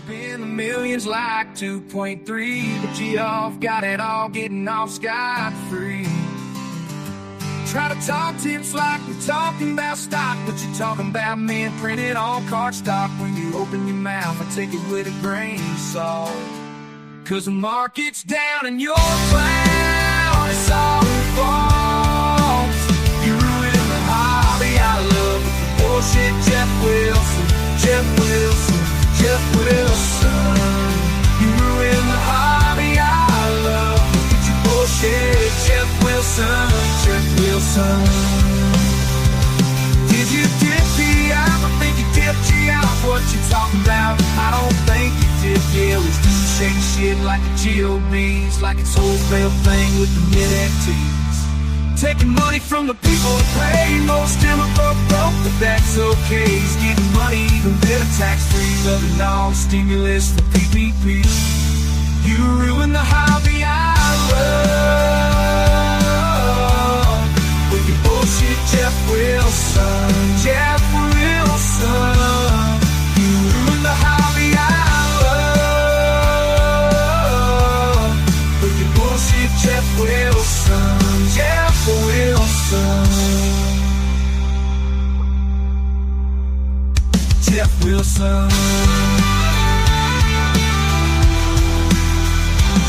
spend the millions like 2.3, but y'all got it all getting off scot-free. Try to talk tips like we're talking about stock, but you're talking about men printed on cardstock. When you open your mouth, I take it with a grain of salt. Cause the market's down and you're a clown, it's all your fault. You ruined the hobby I love with the bullshit. Jeff Wilson, Jeff Wilson, Jeff Wilson. You ruined the hobby I love with your bullshit. Jeff Wilson, Jeff Wilson. Did you dip me out? I think you dipped you out. What you talking about? I don't think you did. Yeah, let's do shake shit like a GOBs, like it's wholesale thing with the mid-FTs. Taking money from the people that pay. Most of them are broke, but that's okay. He's getting money even better tax-free. Loving all stimulus for PPP. You ruined the hobby I love with your bullshit, Jeff Wilson, Jeff Wilson. You ruined the hobby I love with your bullshit, Jeff Wilson, Jeff Wilson. Jeff Wilson.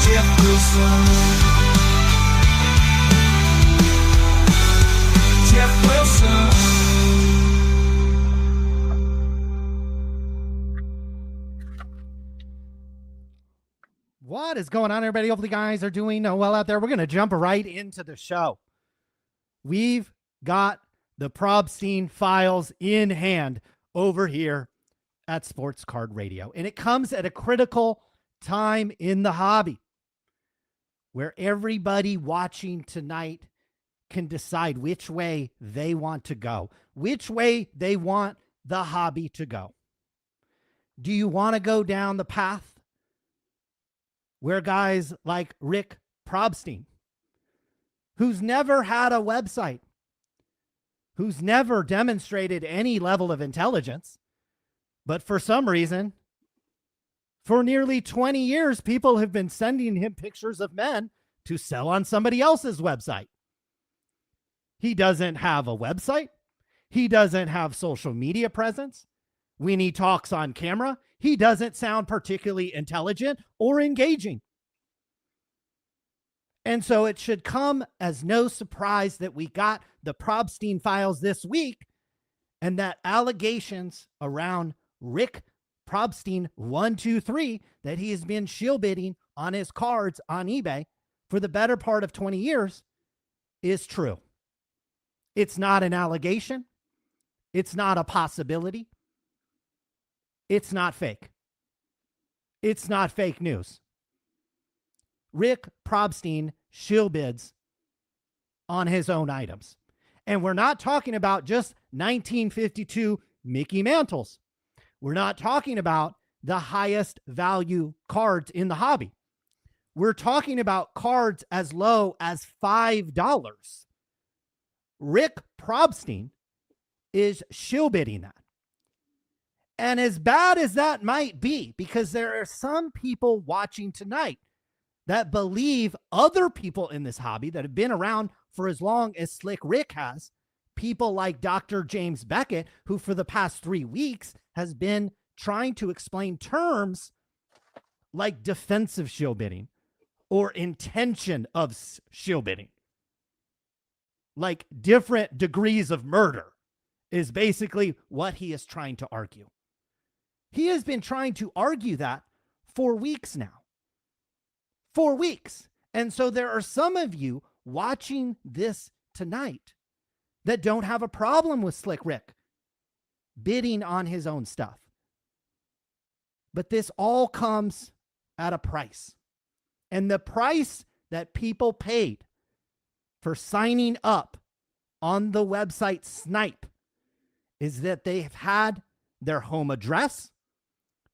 Jeff Wilson. Jeff Wilson. What is going on, everybody? Hopefully, you guys are doing well out there. We're going to jump right into the show. We've got the Probstein files in hand over here at Sports Card Radio, and it comes at a critical time in the hobby where everybody watching tonight can decide which way they want to go, which way they want the hobby to go. Do you want to go down the path where guys like Rick Probstein, who's never had a website, who's never demonstrated any level of intelligence, but for some reason, for nearly 20 years, people have been sending him pictures of men to sell on somebody else's website. He doesn't have a website. He doesn't have social media presence. When he talks on camera, he doesn't sound particularly intelligent or engaging. And so it should come as no surprise that we got the Probstein files this week and that allegations around Rick Probstein 123 that he has been shill bidding on his cards on eBay for the better part of 20 years is true. It's not an allegation. It's not a possibility. It's not fake. It's not fake news. Rick Probstein shill bids on his own items. And we're not talking about just 1952 Mickey Mantles. We're not talking about the highest value cards in the hobby. We're talking about cards as low as $5. Rick Probstein is shill bidding that. And as bad as that might be, because there are some people watching tonight that believe other people in this hobby that have been around for as long as Slick Rick has, people like Dr. James Beckett, who for the past 3 weeks has been trying to explain terms like defensive shill bidding or intention of shill bidding. Like different degrees of murder is basically what he is trying to argue. He has been trying to argue that for weeks now. 4 weeks. And so there are some of you watching this tonight that don't have a problem with Slick Rick bidding on his own stuff. But this all comes at a price. And the price that people paid for signing up on the website Snype is that they have had their home address,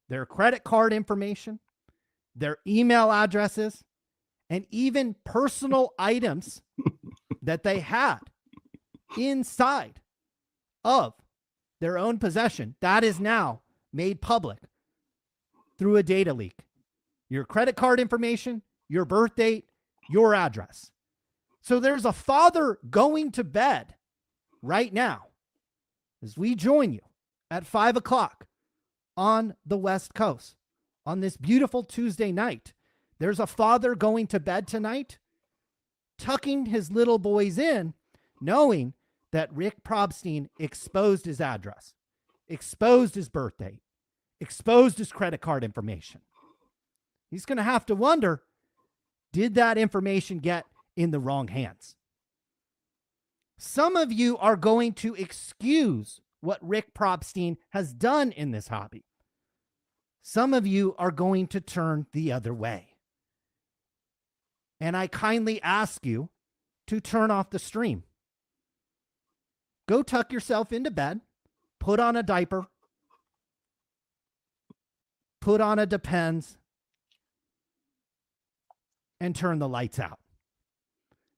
their credit card information, their email addresses, and even personal items that they had inside of their own possession. That is now made public. through a data leak. Your credit card information, your birth date, your address. So there's a father going to bed right now as we join you at 5 o'clock on the West Coast on this beautiful Tuesday night. There's a father going to bed tonight, tucking his little boys in, knowing that Rick Probstein exposed his address, exposed his birth date, exposed his credit card information. He's going to have to wonder, did that information get in the wrong hands? Some of you are going to excuse what Rick Probstein has done in this hobby. Some of you are going to turn the other way. And I kindly ask you to turn off the stream. Go tuck yourself into bed, put on a diaper, put on a Depends, and turn the lights out.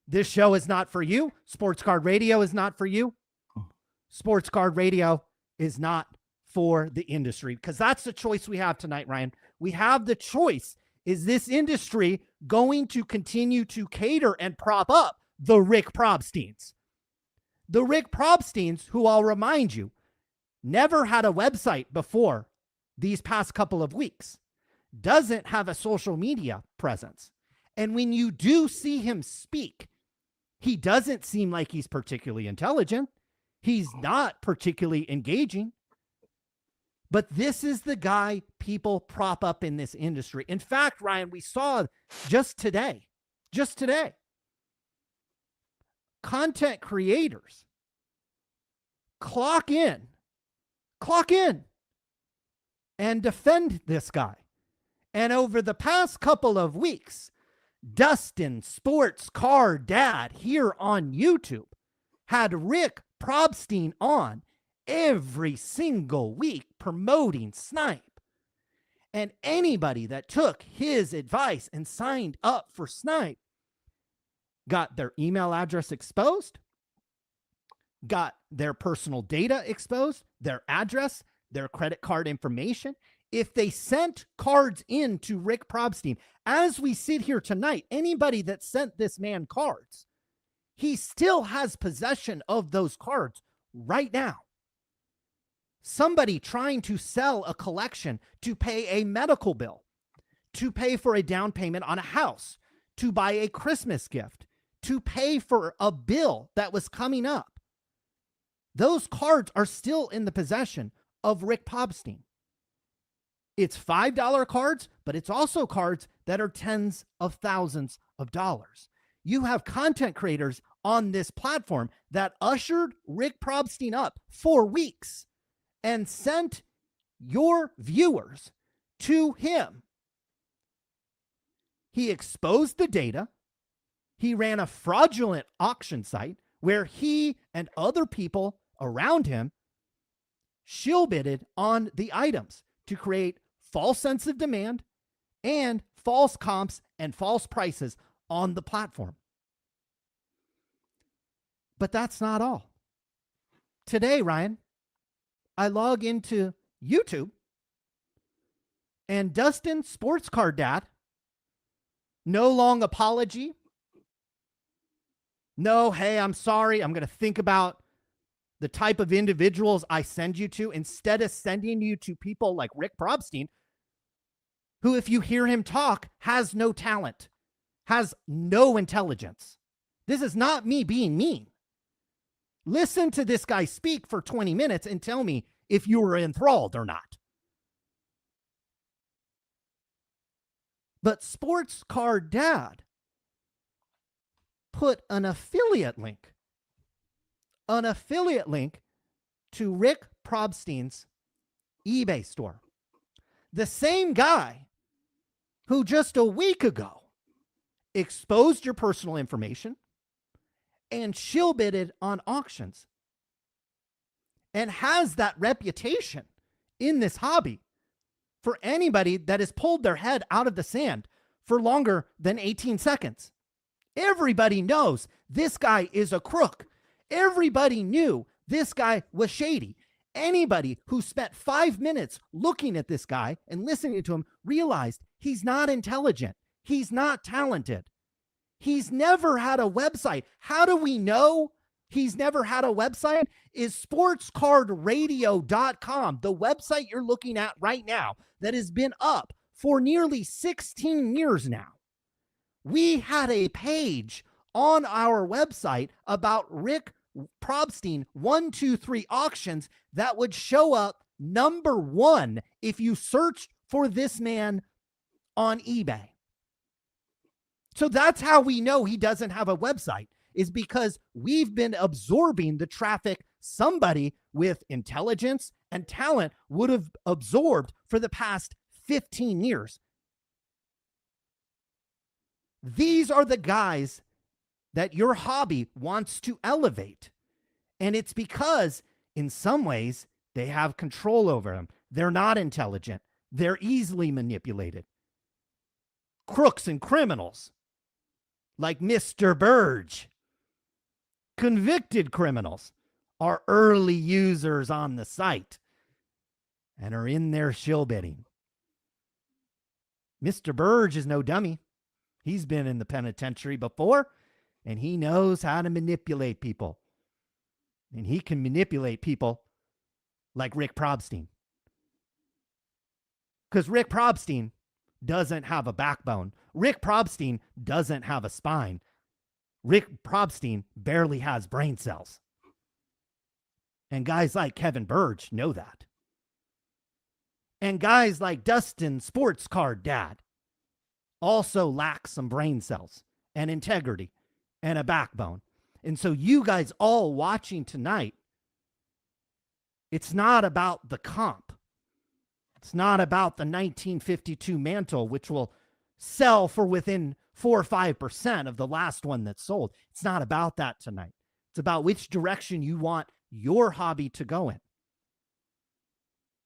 This show is not for you. Sports Card Radio is not for you. Sports Card Radio is not for the industry, because that's the choice we have tonight, Ryan. We have the choice. Is this industry going to continue to cater and prop up the Rick Probsteins? The Rick Probsteins, who I'll remind you, never had a website before these past couple of weeks, doesn't have a social media presence. And when you do see him speak, he doesn't seem like he's particularly intelligent. He's not particularly engaging. But this is the guy people prop up in this industry. In fact, Ryan, we saw just today, content creators clock in and defend this guy. And over the past couple of weeks, Dustin Sports Car Dad here on YouTube had Rick Probstein on every single week promoting Snype. And anybody that took his advice and signed up for Snype got their email address exposed, got their personal data exposed, their address, their credit card information. If they sent cards in to Rick Probstein, as we sit here tonight, anybody that sent this man cards, he still has possession of those cards right now. Somebody trying to sell a collection to pay a medical bill, to pay for a down payment on a house, to buy a Christmas gift, to pay for a bill that was coming up. Those cards are still in the possession of Rick Probstein. It's $5 cards, but it's also cards that are tens of thousands of dollars. You have content creators on this platform that ushered Rick Probstein up for weeks and sent your viewers to him. He exposed the data. He ran a fraudulent auction site where he and other people around him shill-bidded on the items to create false sense of demand and false comps and false prices on the platform. But that's not all. Today, Ryan, I log into YouTube and Dustin Sports Car Dad, no long apology. No, hey, I'm sorry. I'm going to think about the type of individuals I send you to, instead of sending you to people like Rick Probstein, who, if you hear him talk, has no talent, has no intelligence. This is not me being mean. Listen to this guy speak for 20 minutes and tell me if you were enthralled or not. But Sports Car Dad put an affiliate link to Rick Probstein's eBay store. The same guy who just a week ago exposed your personal information and shill-bidded on auctions and has that reputation in this hobby for anybody that has pulled their head out of the sand for longer than 18 seconds. Everybody knows this guy is a crook. Everybody knew this guy was shady. Anybody who spent 5 minutes looking at this guy and listening to him realized he's not intelligent. He's not talented. He's never had a website. How do we know he's never had a website? Is sportscardradio.com, the website you're looking at right now that has been up for nearly 16 years now. We had a page on our website about Rick Probstein 123 auctions that would show up number 1 if you searched for this man on eBay. So that's how we know he doesn't have a website, is because we've been absorbing the traffic somebody with intelligence and talent would have absorbed for the past 15 years. These are the guys that your hobby wants to elevate. And it's because in some ways they have control over them. They're not intelligent. They're easily manipulated. Crooks and criminals like Mr. Burge. Convicted criminals are early users on the site and are in there shill bidding. Mr. Burge is no dummy. He's been in the penitentiary before, and he knows how to manipulate people. And he can manipulate people like Rick Probstein. Because Rick Probstein doesn't have a backbone. Rick Probstein doesn't have a spine. Rick Probstein barely has brain cells. And guys like Kevin Burge know that. And guys like Dustin Sports Card Dad also lack some brain cells and integrity and a backbone. And so you guys all watching tonight, it's not about the comp. It's not about the 1952 mantle, which will sell for within 4 or 5% of the last one that sold. It's not about that tonight. It's about which direction you want your hobby to go in.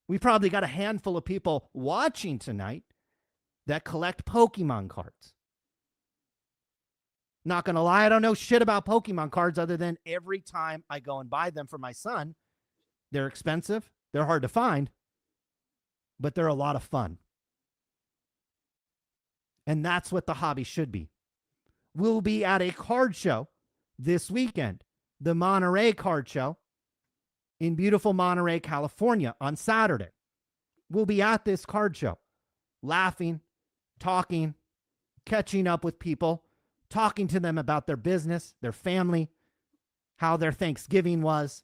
We probably got a handful of people watching tonight that collect Pokemon cards. Not going to lie, I don't know shit about Pokemon cards other than every time I go and buy them for my son. They're expensive. They're hard to find, but they're a lot of fun. And that's what the hobby should be. We'll be at a card show this weekend, the Monterey Card Show in beautiful Monterey, California on Saturday. We'll be at this card show, laughing, talking, catching up with people, talking to them about their business, their family, how their Thanksgiving was,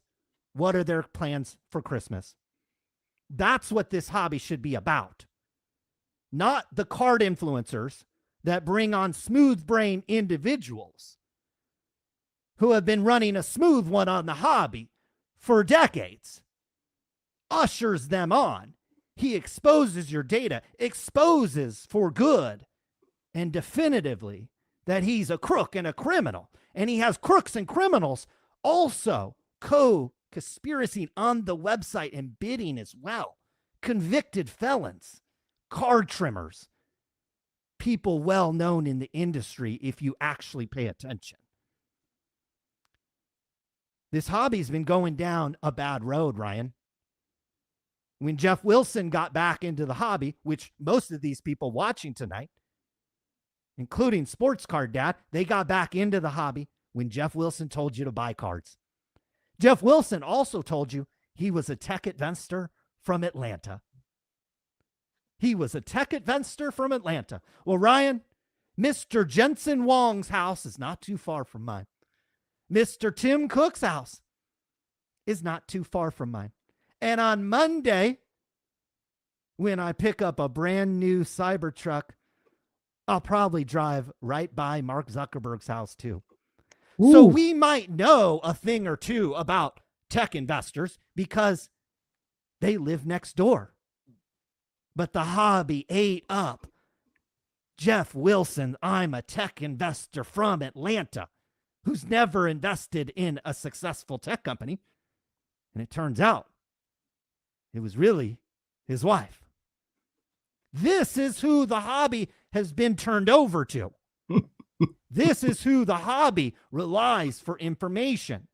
what are their plans for Christmas. That's what this hobby should be about. Not the card influencers that bring on smooth brain individuals who have been running a smooth one on the hobby for decades. Ushers them on. He exposes your data, exposes for good and definitively that he's a crook and a criminal. And he has crooks and criminals also co-conspiracy on the website and bidding as well. Convicted felons, card trimmers, people well known in the industry if you actually pay attention. This hobby's been going down a bad road, Ryan. When Jeff Wilson got back into the hobby, which most of these people watching tonight, including Sports Card Dad, they got back into the hobby when Jeff Wilson told you to buy cards. Jeff Wilson also told you he was a tech investor from Atlanta. He was a tech investor from Atlanta. Well, Ryan, Mr. Jensen Wong's house is not too far from mine. Mr. Tim Cook's house is not too far from mine. And on Monday, when I pick up a brand new Cybertruck, I'll probably drive right by Mark Zuckerberg's house too. Ooh. So we might know a thing or two about tech investors because they live next door. But the hobby ate up Jeff Wilson, I'm a tech investor from Atlanta, who's never invested in a successful tech company. And it turns out it was really his wife. This is who the hobby has been turned over to. This is who the hobby relies for information.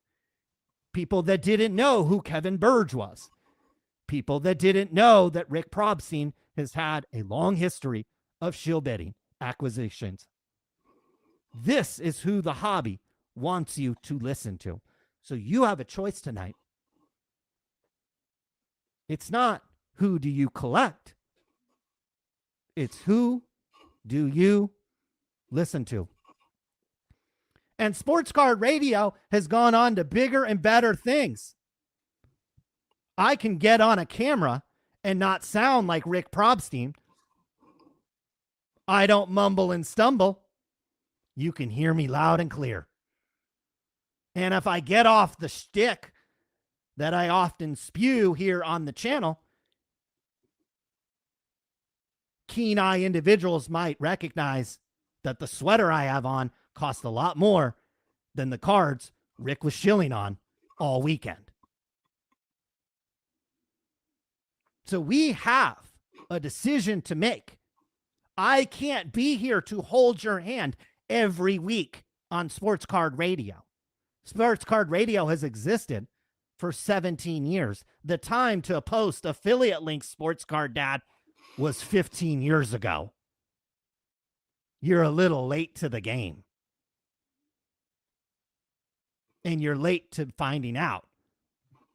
People that didn't know who Kevin Burge was. people that didn't know that Rick Probstein has had a long history of shill bidding acquisitions. This is who the hobby wants you to listen to. So you have a choice tonight. It's not who do you collect, it's who do you listen to. And sports card radio has gone on to bigger and better things. I can get on a camera and not sound like Rick Probstein. I don't mumble and stumble. You can hear me loud and clear. And if I get off the shtick that I often spew here on the channel, keen eye individuals might recognize that the sweater I have on cost a lot more than the cards Rick was shilling on all weekend. So we have a decision to make. I can't be here to hold your hand every week on Sports Card Radio. Sports Card Radio has existed for 17 years. The time to post affiliate link Sports Card Dad was 15 years ago. You're a little late to the game. And you're late to finding out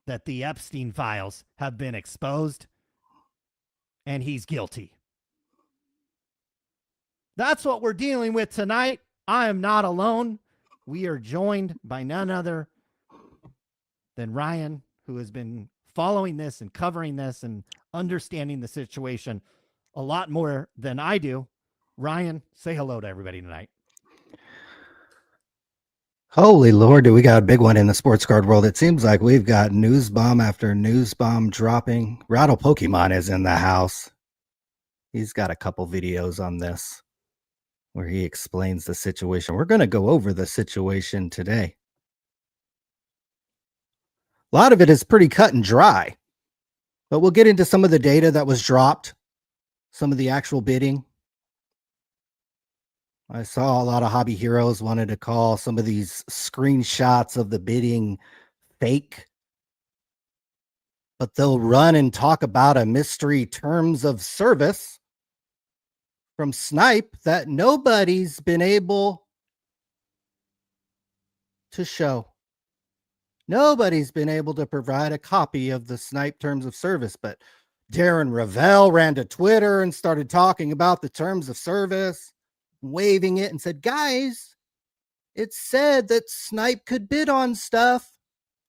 that the Epstein files have been exposed and he's guilty. That's what we're dealing with tonight. I am not alone. We are joined by none other than Ryan, who has been following this and covering this and understanding the situation a lot more than I do. Ryan, say hello to everybody tonight. Holy Lord, do we got a big one in the sports card world. It seems like we've got news bomb after news bomb dropping. Rattle Pokemon is in the house. He's got a couple videos on this where he explains the situation. We're going to go over the situation today. A lot of it is pretty cut and dry, but we'll get into some of the data that was dropped, some of the actual bidding. I saw a lot of hobby heroes wanted to call some of these screenshots of the bidding fake, but they'll run and talk about a mystery terms of service from Snype that nobody's been able to show. Nobody's been able to provide a copy of the Snype terms of service, but Darren Ravel ran to Twitter and started talking about the terms of service, waving it and said, guys, it said that Snype could bid on stuff.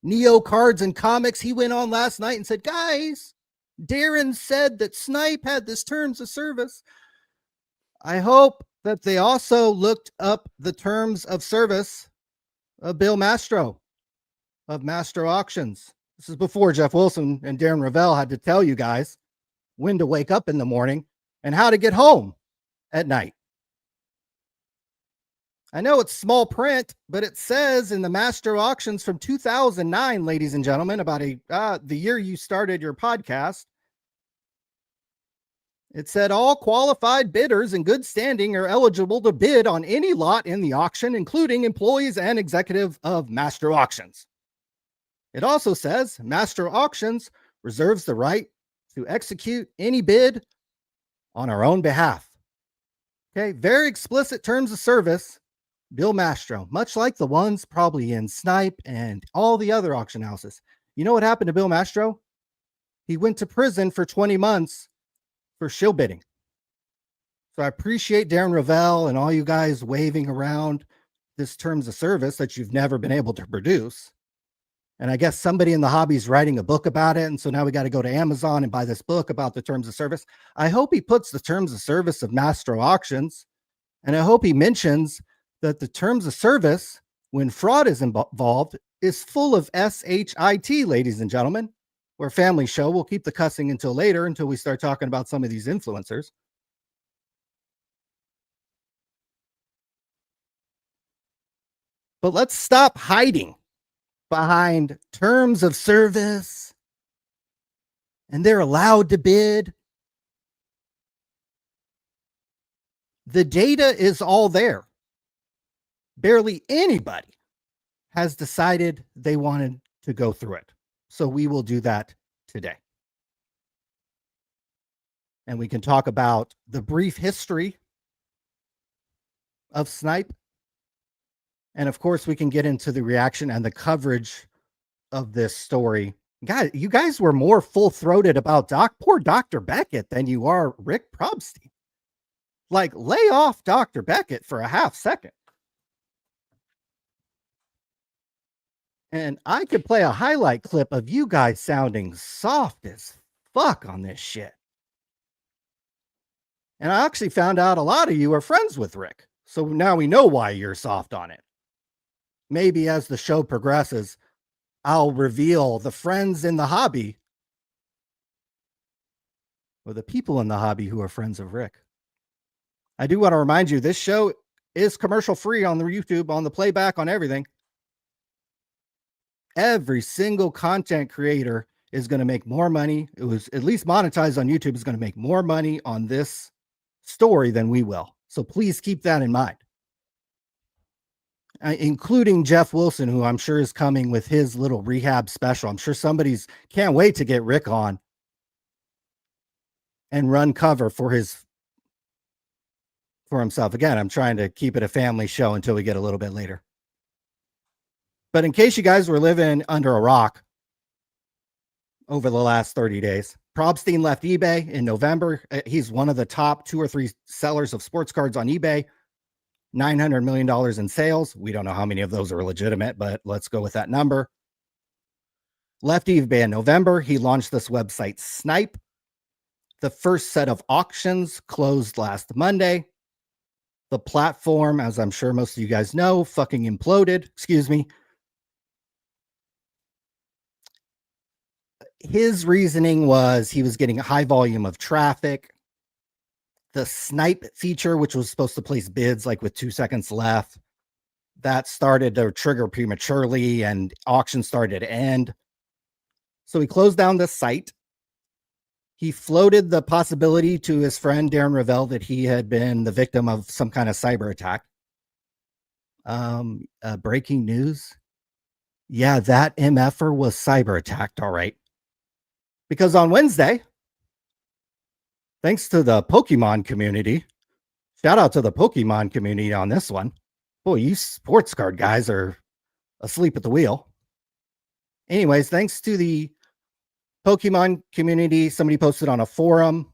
Neo Cards and Comics, he went on last night and said, guys, Darren said that Snype had this terms of service. I hope that they also looked up the terms of service of Bill Mastro of Mastro Auctions. This is before Jeff Wilson and Darren Ravel had to tell you guys when to wake up in the morning and how to get home at night. I know it's small print, but it says in the Mastro Auctions from 2009, ladies and gentlemen, about the year you started your podcast. It said all qualified bidders in good standing are eligible to bid on any lot in the auction, including employees and executive of Mastro Auctions. It also says Mastro Auctions reserves the right to execute any bid on our own behalf. Okay, very explicit terms of service. Bill Mastro, much like the ones probably in Snype and all the other auction houses. You know what happened to Bill Mastro? He went to prison for 20 months for shill bidding. So I appreciate Darren Ravel and all you guys waving around this terms of service that you've never been able to produce. And I guess somebody in the hobby is writing a book about it. And so now we got to go to Amazon and buy this book about the terms of service. I hope he puts the terms of service of Mastro Auctions. And I hope he mentions that the terms of service, when fraud is involved, is full of SHIT, ladies and gentlemen. We're a family show. We'll keep the cussing until later, until we start talking about some of these influencers. But let's stop hiding behind terms of service and they're allowed to bid. The data is all there. Barely anybody has decided they wanted to go through it. So we will do that today. and we can talk about the brief history of Snype. And of course, we can get into the reaction and the coverage of this story. God, you guys were more full-throated about poor Dr. Beckett than you are Rick Probstein. Like, lay off Dr. Beckett for a half second. And I could play a highlight clip of you guys sounding soft as fuck on this shit. And I actually found out a lot of you are friends with Rick. So now we know why you're soft on it. Maybe as the show progresses, I'll reveal the friends in the hobby or the people in the hobby who are friends of Rick. I do want to remind you, this show is commercial free on the YouTube, on the playback, on everything. Every single content creator is going to make more money. It was at least monetized on YouTube, is going to make more money on this story than we will. So please keep that in mind. Including Jeff Wilson, who I'm sure is coming with his little rehab special. I'm sure somebody's can't wait to get Rick on and run cover for himself. Again, I'm trying to keep it a family show until we get a little bit later. But in case you guys were living under a rock over the last 30 days, Probstein left eBay in November. He's one of the top 2 or 3 sellers of sports cards on eBay. $900 million in sales. We don't know how many of those are legitimate, but let's go with that number. Left eBay in November. He launched this website, Snype. The first set of auctions closed last Monday. The platform, as I'm sure most of you guys know, fucking imploded. Excuse me. His reasoning was he was getting a high volume of traffic. The Snype feature, which was supposed to place bids like with 2 seconds left, that started to trigger prematurely and auction started to end. So he closed down the site. He floated the possibility to his friend Darren Ravel that he had been the victim of some kind of cyber attack. Breaking news. Yeah, that MFer was cyber attacked, all right. Because on Wednesday, thanks to the Pokemon community, shout out to the Pokemon community on this one. Boy, you sports card guys are asleep at the wheel. Anyways, thanks to the Pokemon community, somebody posted on a forum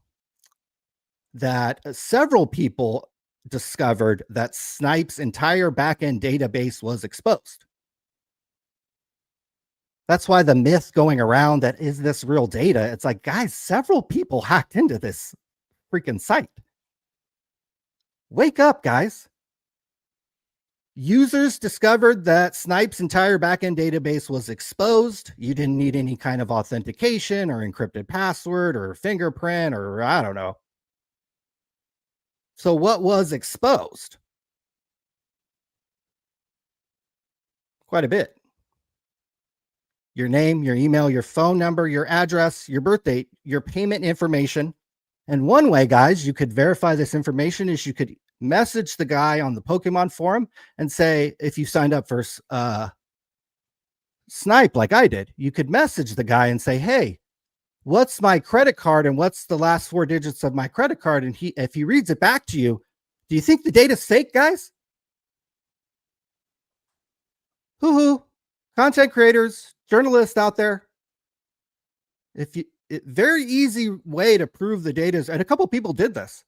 that several people discovered that Snype's entire backend database was exposed. That's why the myth going around that is this real data, it's like, guys, several people hacked into this freaking site. Wake up, guys. Users discovered that Snype's entire backend database was exposed. You didn't need any kind of authentication or encrypted password or fingerprint or I don't know. So what was exposed? Quite a bit. Your name, your email, your phone number, your address, your birth date, your payment information. And one way, guys, you could verify this information is you could message the guy on the Pokemon forum and say, if you signed up for Snype like I did, you could message the guy and say, hey, what's my credit card and what's the last 4 digits of my credit card? And if he reads it back to you, do you think the data's fake, guys? Hoo-hoo. Content creators, journalists out there. Very easy way to prove the data is, and a couple people did this.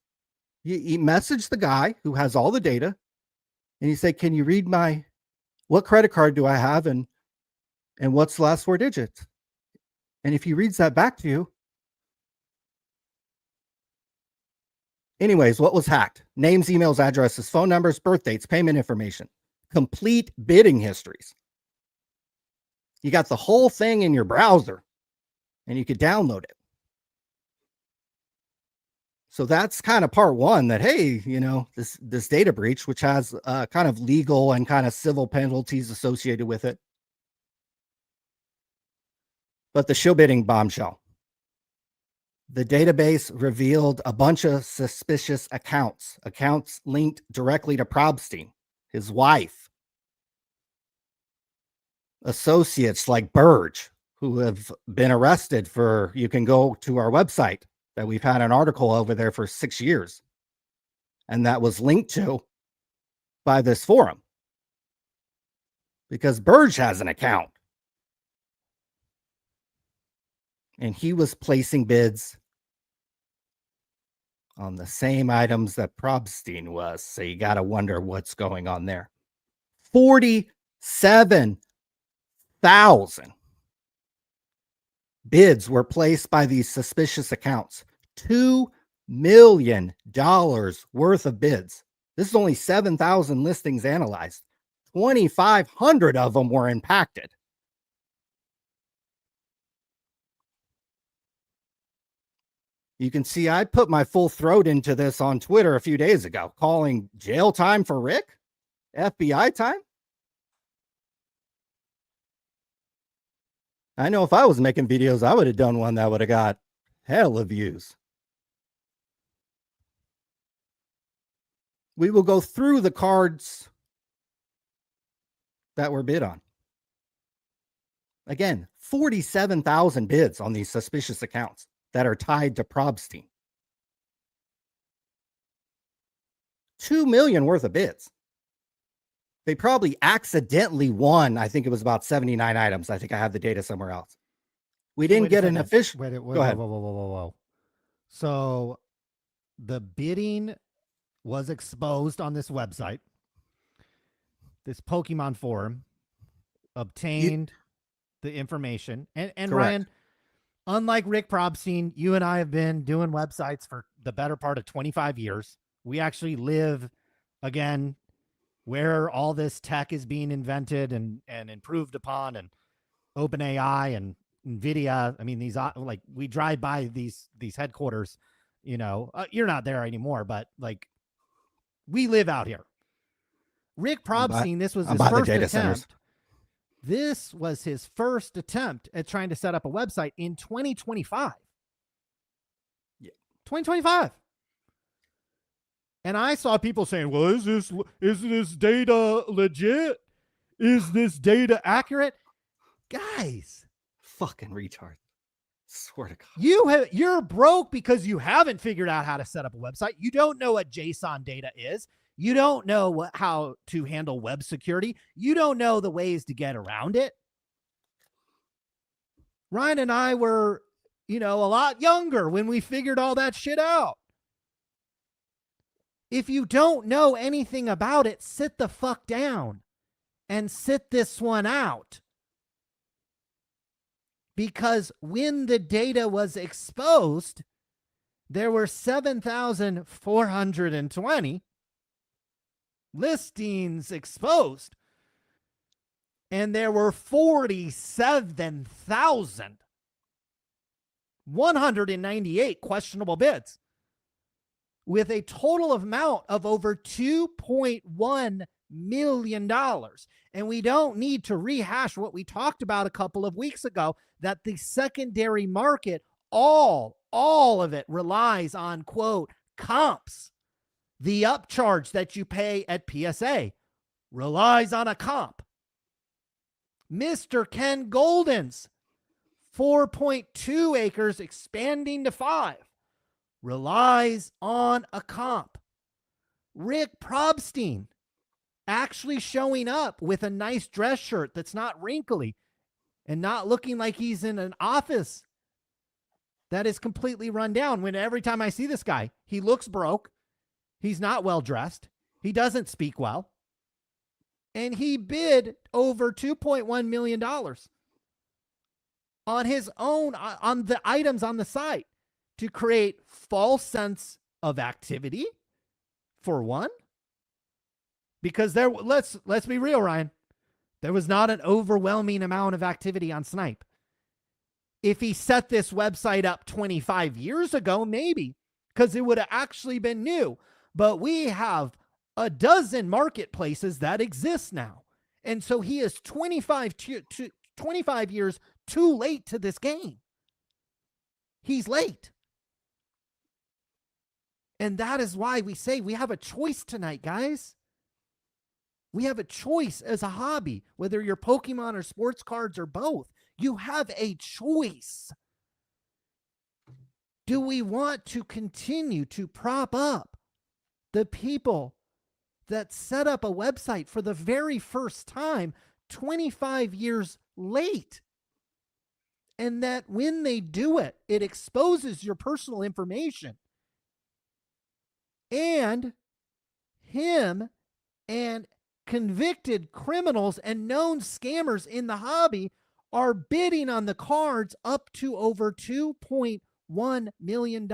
You message the guy who has all the data and you say, can you read what credit card do I have and what's the last 4 digits? And if he reads that back to you. Anyways, what was hacked? Names, emails, addresses, phone numbers, birth dates, payment information, complete bidding histories. You got the whole thing in your browser and you could download it. So that's kind of part one that, hey, you know, this data breach, which has kind of legal and kind of civil penalties associated with it. But the show bidding bombshell. The database revealed a bunch of suspicious accounts linked directly to Probstein, his wife, associates like Burge, who have been arrested for, you can go to our website that we've had an article over there for 6 years. And that was linked to by this forum. Because Burge has an account. And he was placing bids on the same items that Probstein was. So you got to wonder what's going on there. 47,000 bids were placed by these suspicious accounts. $2 million worth of bids. This is only 7,000 listings analyzed. 2,500 of them were impacted. You can see I put my full throat into this on Twitter a few days ago, calling jail time for Rick, FBI time. I know if I was making videos, I would have done one that would have got hell of views. We will go through the cards that were bid on. Again, 47,000 bids on these suspicious accounts that are tied to Probstein. 2 million worth of bids. They probably accidentally won. I think it was about 79 items. I think I have the data somewhere else. We didn't get an official. Go ahead. Whoa. So the bidding was exposed on this website. This Pokemon forum obtained the information. And Ryan, unlike Rick Probstein, you and I have been doing websites for the better part of 25 years. We actually live, again, where all this tech is being invented and improved upon, and OpenAI and NVIDIA. I mean, these, like, we drive by these headquarters, you know, you're not there anymore, but like, we live out here. Rick Probstein, this was his first attempt. Centers. This was his first attempt at trying to set up a website in 2025. Yeah. 2025. And I saw people saying, well, is this data legit? Is this data accurate? Guys. Fucking retard. Swear to God. You're broke because you haven't figured out how to set up a website. You don't know what JSON data is. You don't know how to handle web security. You don't know the ways to get around it. Ryan and I were, a lot younger when we figured all that shit out. If you don't know anything about it, sit the fuck down and sit this one out. Because when the data was exposed, there were 7,420 listings exposed, and there were 47,198 questionable bids, with a total amount of over $2.1 million. And we don't need to rehash what we talked about a couple of weeks ago, that the secondary market, all of it relies on, quote, comps. The upcharge that you pay at PSA relies on a comp. Mr. Ken Golden's 4.2 acres expanding to 5 relies on a comp. Rick Probstein actually showing up with a nice dress shirt that's not wrinkly and not looking like he's in an office that is completely run down, when every time I see this guy, he looks broke. He's not well dressed. He doesn't speak well. And he bid over $2.1 million on his own, on the items on the site, to create false sense of activity, for one. Because let's be real, Ryan. There was not an overwhelming amount of activity on Snype. If he set this website up 25 years ago, maybe, because it would have actually been new. But we have a dozen marketplaces that exist now. And so he is 25 years too late to this game. He's late. And that is why we say we have a choice tonight, guys. We have a choice as a hobby, whether you're Pokemon or sports cards or both. You have a choice. Do we want to continue to prop up the people that set up a website for the very first time 25 years late? And that when they do it, it exposes your personal information. And him and convicted criminals and known scammers in the hobby are bidding on the cards up to over $2.1 million.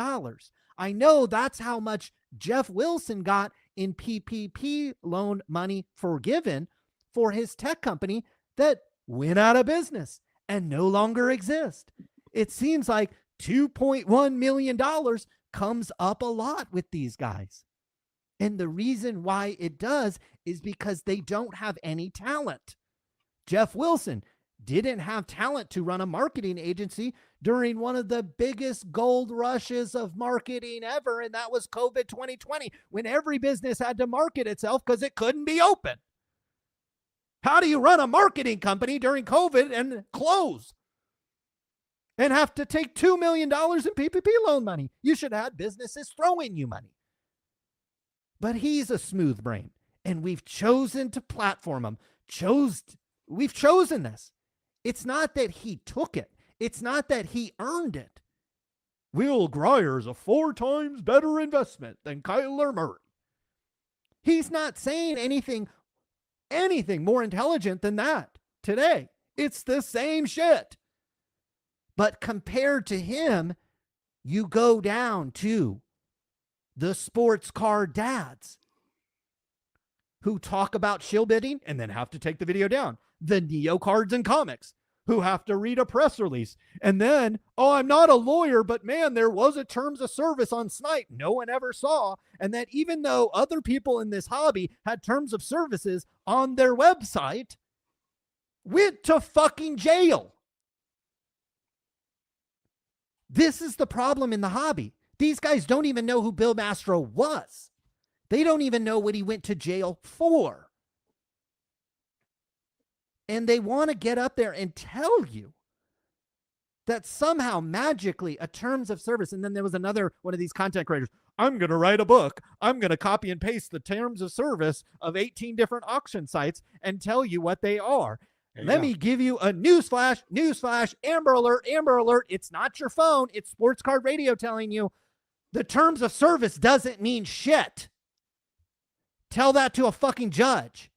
I know that's how much Jeff Wilson got in PPP loan money forgiven for his tech company that went out of business and no longer exist. It seems like $2.1 million comes up a lot with these guys. And the reason why it does is because they don't have any talent. Jeff Wilson didn't have talent to run a marketing agency during one of the biggest gold rushes of marketing ever, and that was COVID 2020, when every business had to market itself because it couldn't be open. How do you run a marketing company during COVID and close and have to take $2 million in PPP loan money? You should have had businesses throwing you money. But he's a smooth brain, and we've chosen to platform him. We've chosen this. It's not that he took it. It's not that he earned it. Will Grier's a 4 times better investment than Kyler Murray. He's not saying anything more intelligent than that today. It's the same shit. But compared to him, you go down to the sports car dads who talk about shill bidding and then have to take the video down. The Neo cards and comics who have to read a press release. And then, I'm not a lawyer, but man, there was a terms of service on Snype no one ever saw. And that even though other people in this hobby had terms of services on their website, went to fucking jail. This is the problem in the hobby. These guys don't even know who Bill Mastro was. They don't even know what he went to jail for. And they want to get up there and tell you that somehow magically a terms of service. And then there was another one of these content creators. I'm going to write a book. I'm going to copy and paste the terms of service of 18 different auction sites and tell you what they are. Let me give you a newsflash, Amber Alert. It's not your phone. It's Sports Card Radio telling you the terms of service doesn't mean shit. Tell that to a fucking judge.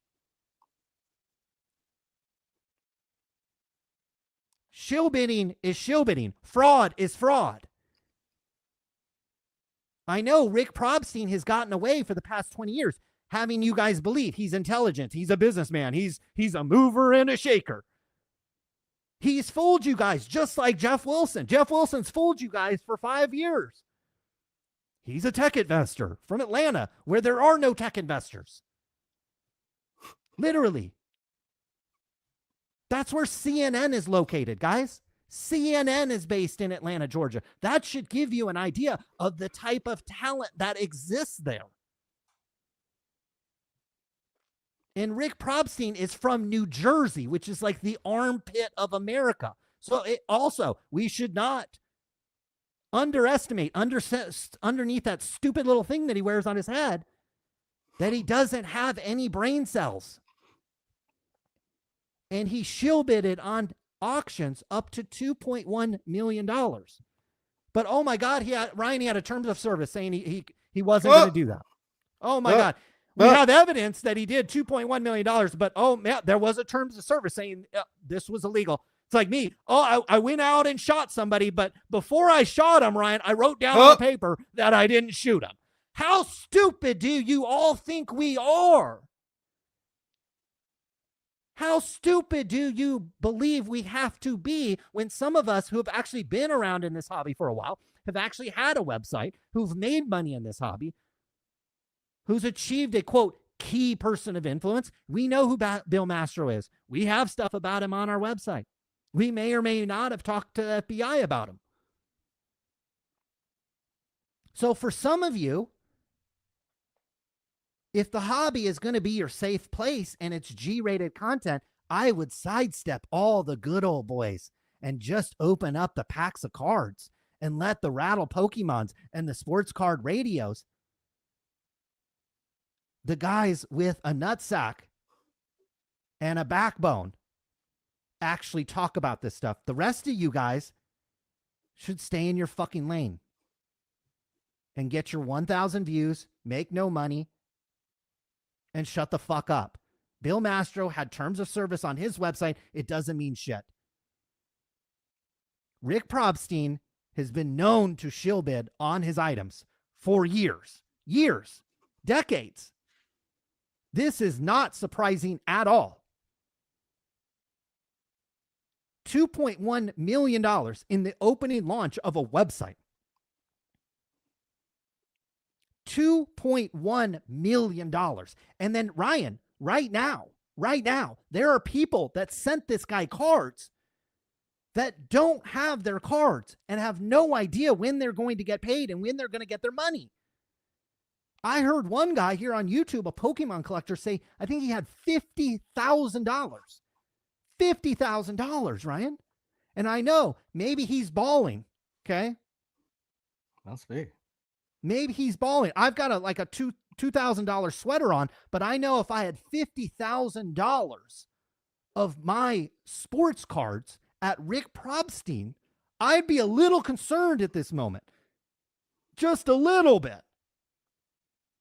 Shill bidding is shill bidding. Fraud is fraud. I know Rick Probstein has gotten away for the past 20 years, having you guys believe he's intelligent. He's a businessman. He's a mover and a shaker. He's fooled you guys just like Jeff Wilson. Jeff Wilson's fooled you guys for 5 years. He's a tech investor from Atlanta where there are no tech investors. Literally. That's where CNN is located, guys. CNN is based in Atlanta, Georgia. That should give you an idea of the type of talent that exists there. And Rick Probstein is from New Jersey, which is like the armpit of America. So we should not underestimate underneath that stupid little thing that he wears on his head that he doesn't have any brain cells. And he shill bidded on auctions up to $2.1 million. But oh my God, he had a terms of service saying he wasn't going to do that. Oh my God. We have evidence that he did $2.1 million, but there was a terms of service saying this was illegal. It's like me. I went out and shot somebody, but before I shot him, Ryan, I wrote down on the paper that I didn't shoot him. How stupid do you all think we are? How stupid do you believe we have to be when some of us who have actually been around in this hobby for a while, have actually had a website, who've made money in this hobby, who's achieved a, quote, key person of influence? We know who Bill Mastro is. We have stuff about him on our website. We may or may not have talked to the FBI about him. So for some of you, if the hobby is going to be your safe place and it's G-rated content, I would sidestep all the good old boys and just open up the packs of cards and let the rattle Pokemons and the sports card radios, the guys with a nutsack and a backbone, actually talk about this stuff. The rest of you guys should stay in your fucking lane and get your 1,000 views, make no money, and shut the fuck up. Bill Mastro had terms of service on his website. It doesn't mean shit. Rick Probstein has been known to shill bid on his items for years, decades. This is not surprising at all. $2.1 million in the opening launch of a website. $2.1 million. And then Ryan, right now, there are people that sent this guy cards that don't have their cards and have no idea when they're going to get paid and when they're going to get their money. I heard one guy here on YouTube, a Pokemon collector, say, I think he had $50,000. $50,000, Ryan. And I know maybe he's balling. Okay. Must be. Maybe he's balling. I've got a $2,000 sweater on, but I know if I had $50,000 of my sports cards at Rick Probstein, I'd be a little concerned at this moment. Just a little bit.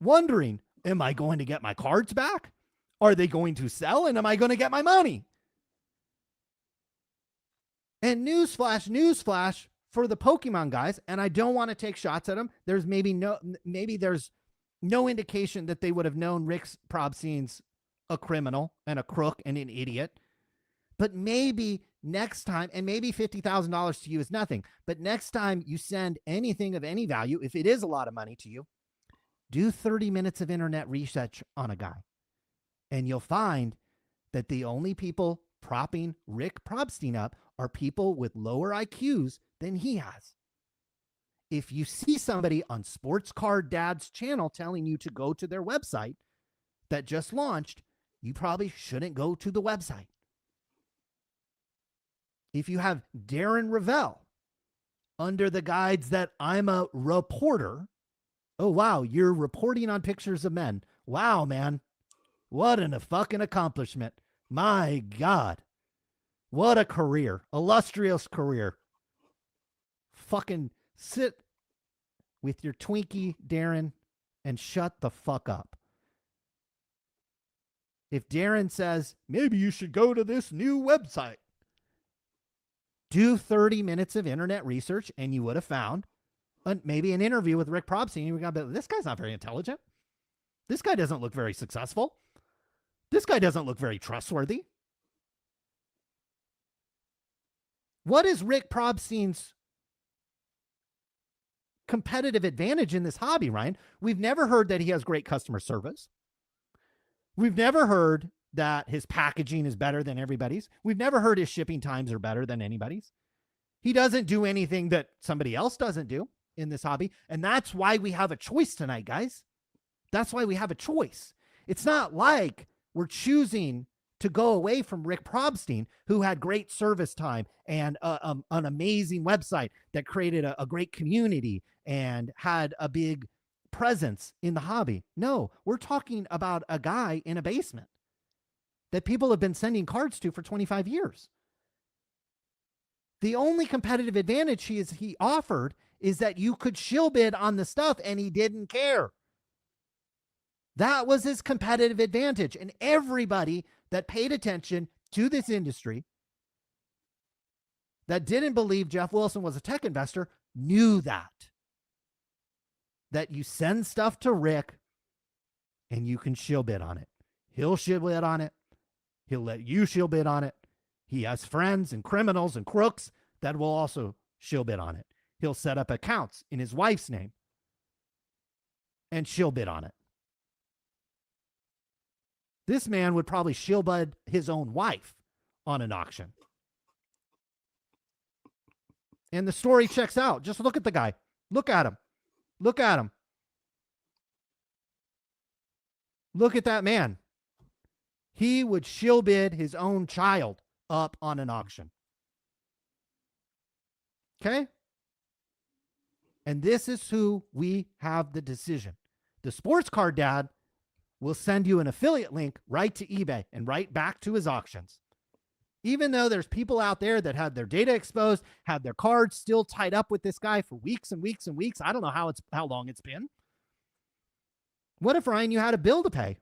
Wondering, am I going to get my cards back? Are they going to sell? And am I going to get my money? And newsflash for the Pokemon guys, and I don't want to take shots at them. There's maybe there's no indication that they would have known Rick Probstein's a criminal and a crook and an idiot. But maybe next time, and maybe $50,000 to you is nothing, but next time you send anything of any value, if it is a lot of money to you, do 30 minutes of internet research on a guy. And you'll find that the only people propping Rick Probstein up are people with lower IQs than he has. If you see somebody on Sports Card Dad's channel telling you to go to their website that just launched, you probably shouldn't go to the website. If you have Darren Ravel under the guides that I'm a reporter, oh, wow, you're reporting on pictures of men. Wow, man. What a fucking accomplishment. My God. What a career. Illustrious career. Fucking sit with your Twinkie, Darren, and shut the fuck up. If Darren says, maybe you should go to this new website, do 30 minutes of internet research and you would have found maybe an interview with Rick Probstein. You would have been, this guy's not very intelligent. This guy doesn't look very successful. This guy doesn't look very trustworthy. What is Rick Probstein's competitive advantage in this hobby, Ryan? We've never heard that he has great customer service. We've never heard that his packaging is better than everybody's. We've never heard his shipping times are better than anybody's. He doesn't do anything that somebody else doesn't do in this hobby. And that's why we have a choice tonight, guys. That's why we have a choice. It's not like we're choosing to go away from Rick Probstein, who had great service time and an amazing website that created a great community and had a big presence in the hobby. No, we're talking about a guy in a basement that people have been sending cards to for 25 years. The only competitive advantage he offered is that you could shill bid on the stuff and he didn't care. That was his competitive advantage. And everybody that paid attention to this industry that didn't believe Jeff Wilson was a tech investor knew that you send stuff to Rick and you can shill bid on it. He'll shill bid on it. He'll let you shill bid on it. He has friends and criminals and crooks that will also shill bid on it. He'll set up accounts in his wife's name and shill bid on it. This man would probably shill bid his own wife on an auction. And the story checks out. Just look at the guy. Look at him. Look at him. Look at that man. He would shill bid his own child up on an auction. Okay? And this is who we have the decision. The sports card dad will send you an affiliate link right to eBay and right back to his auctions. Even though there's people out there that had their data exposed, had their cards still tied up with this guy for weeks and weeks and weeks. I don't know how long it's been. What if, Ryan, you had a bill to pay?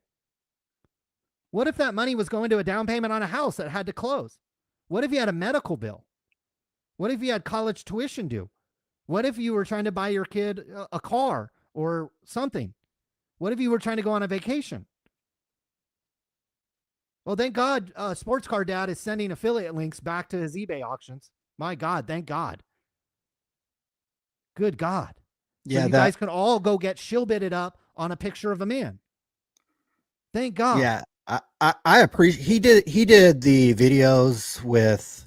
What if that money was going to a down payment on a house that had to close? What if you had a medical bill? What if you had college tuition due? What if you were trying to buy your kid a car or something? What if you were trying to go on a vacation? Well, thank God Sports Card Dad is sending affiliate links back to his eBay auctions. My God, thank God. Good God. Yeah, so you guys can all go get shill-bitted up on a picture of a man. Thank God. Yeah, I appreciate he did the videos with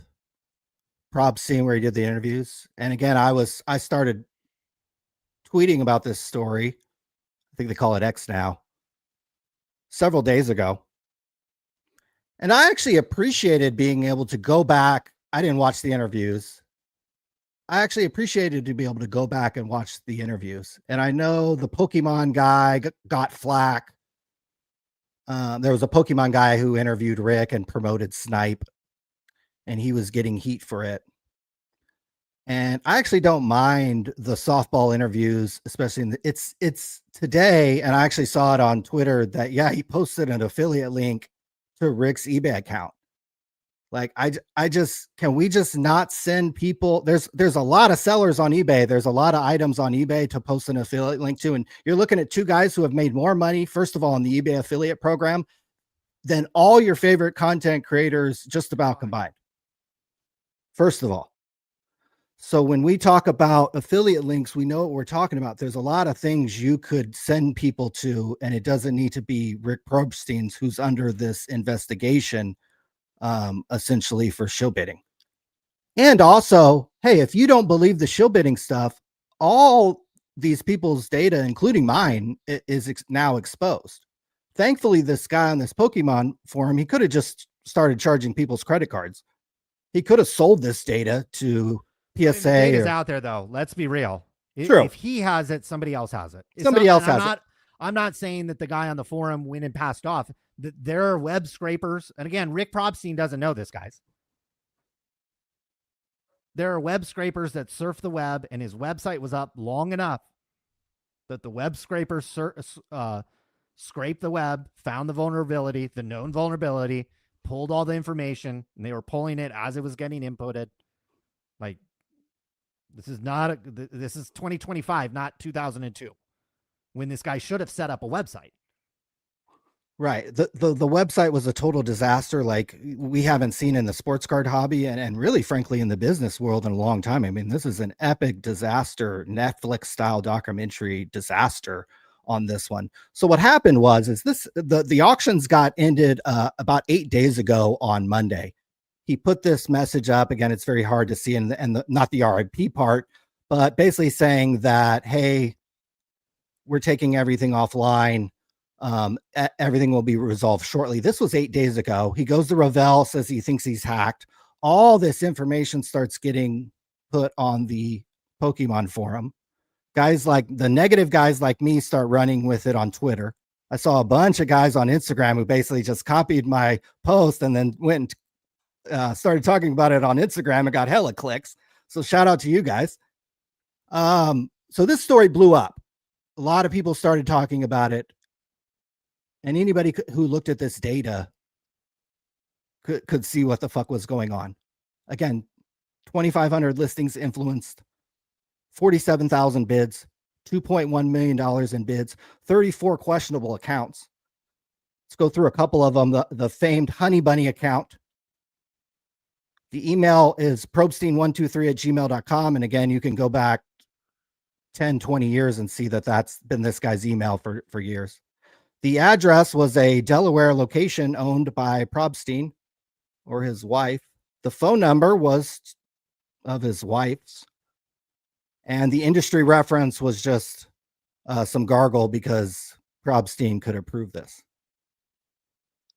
Probstein where he did the interviews. And again, I started tweeting about this story. I think they call it X now. Several days ago. And I actually appreciated being able to go back. I didn't watch the interviews. I actually appreciated to be able to go back and watch the interviews. And I know the Pokemon guy got flack. There was a Pokemon guy who interviewed Rick and promoted Snype, and he was getting heat for it. And I actually don't mind the softball interviews, especially in it's today. And I actually saw it on Twitter that, yeah, he posted an affiliate link to Rick's eBay account. Like, I just, can we just not send people? There's a lot of sellers on eBay. There's a lot of items on eBay to post an affiliate link to. And you're looking at two guys who have made more money, first of all, in the eBay affiliate program than all your favorite content creators just about combined. First of all. So when we talk about affiliate links, we know what we're talking about. There's a lot of things you could send people to, and it doesn't need to be Rick Probstein's, who's under this investigation, essentially for shill bidding. And also, hey, if you don't believe the shill bidding stuff, all these people's data, including mine, is now exposed. Thankfully, this guy on this Pokemon forum, he could have just started charging people's credit cards. He could have sold this data to PSA. The data's out there, though. Let's be real. True. If he has it, somebody else has it. Somebody else has it. I'm not saying that the guy on the forum went and passed off. There are web scrapers. And again, Rick Probstein doesn't know this, guys. There are web scrapers that surf the web, and his website was up long enough that the web scrapers scraped the web, found the vulnerability, the known vulnerability, pulled all the information, and they were pulling it as it was getting inputted. Like, this is 2025, not 2002, when this guy should have set up a website. Right. The website was a total disaster, like we haven't seen in the sports card hobby and really, frankly, in the business world in a long time. I mean, this is an epic disaster, Netflix style documentary disaster on this one. So what happened was the auctions got ended about 8 days ago on Monday. He put this message up. Again, it's very hard to see, and not the RIP part, but basically saying that, hey, we're taking everything offline. Everything will be resolved shortly. This was 8 days ago. He goes to Ravel, says he thinks he's hacked. All this information starts getting put on the Pokemon forum. Guys like the negative guys like me start running with it on Twitter. I saw a bunch of guys on Instagram who basically just copied my post and then went and started talking about it on Instagram and got hella clicks. So shout out to you guys. So this story blew up. A lot of people started talking about it. And anybody who looked at this data could see what the fuck was going on. Again, 2,500 listings influenced, 47,000 bids, $2.1 million in bids, 34 questionable accounts. Let's go through a couple of them. The famed Honey Bunny account. The email is probstein123@gmail.com. And again, you can go back 10, 20 years and see that that's been this guy's email for years. The address was a Delaware location owned by Probstein or his wife. The phone number was of his wife's. And the industry reference was just some gargle because Probstein could approve this.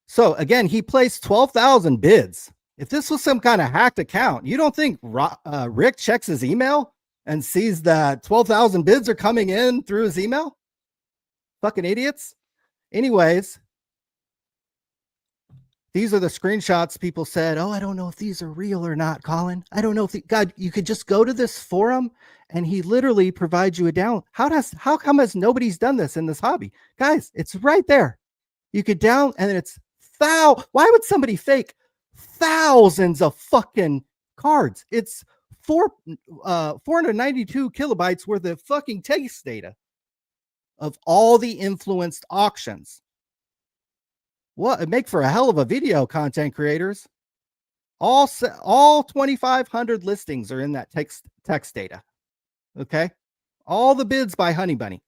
So again, he placed 12,000 bids. If this was some kind of hacked account, you don't think Rick checks his email? and sees that 12,000 bids are coming in through his email? Fucking idiots. Anyways, these are the screenshots people said, oh, I don't know if these are real or not, Colin. I don't know if God, you could just go to this forum and he literally provides you a download. How come has nobody's done this in this hobby? Guys, it's right there. You could down and it's why would somebody fake thousands of fucking cards? It's 492 kilobytes worth of fucking taste data of all the influenced auctions. What it make for a hell of a video, content creators. All 2,500 listings are in that text data. Okay, all the bids by Honey Bunny.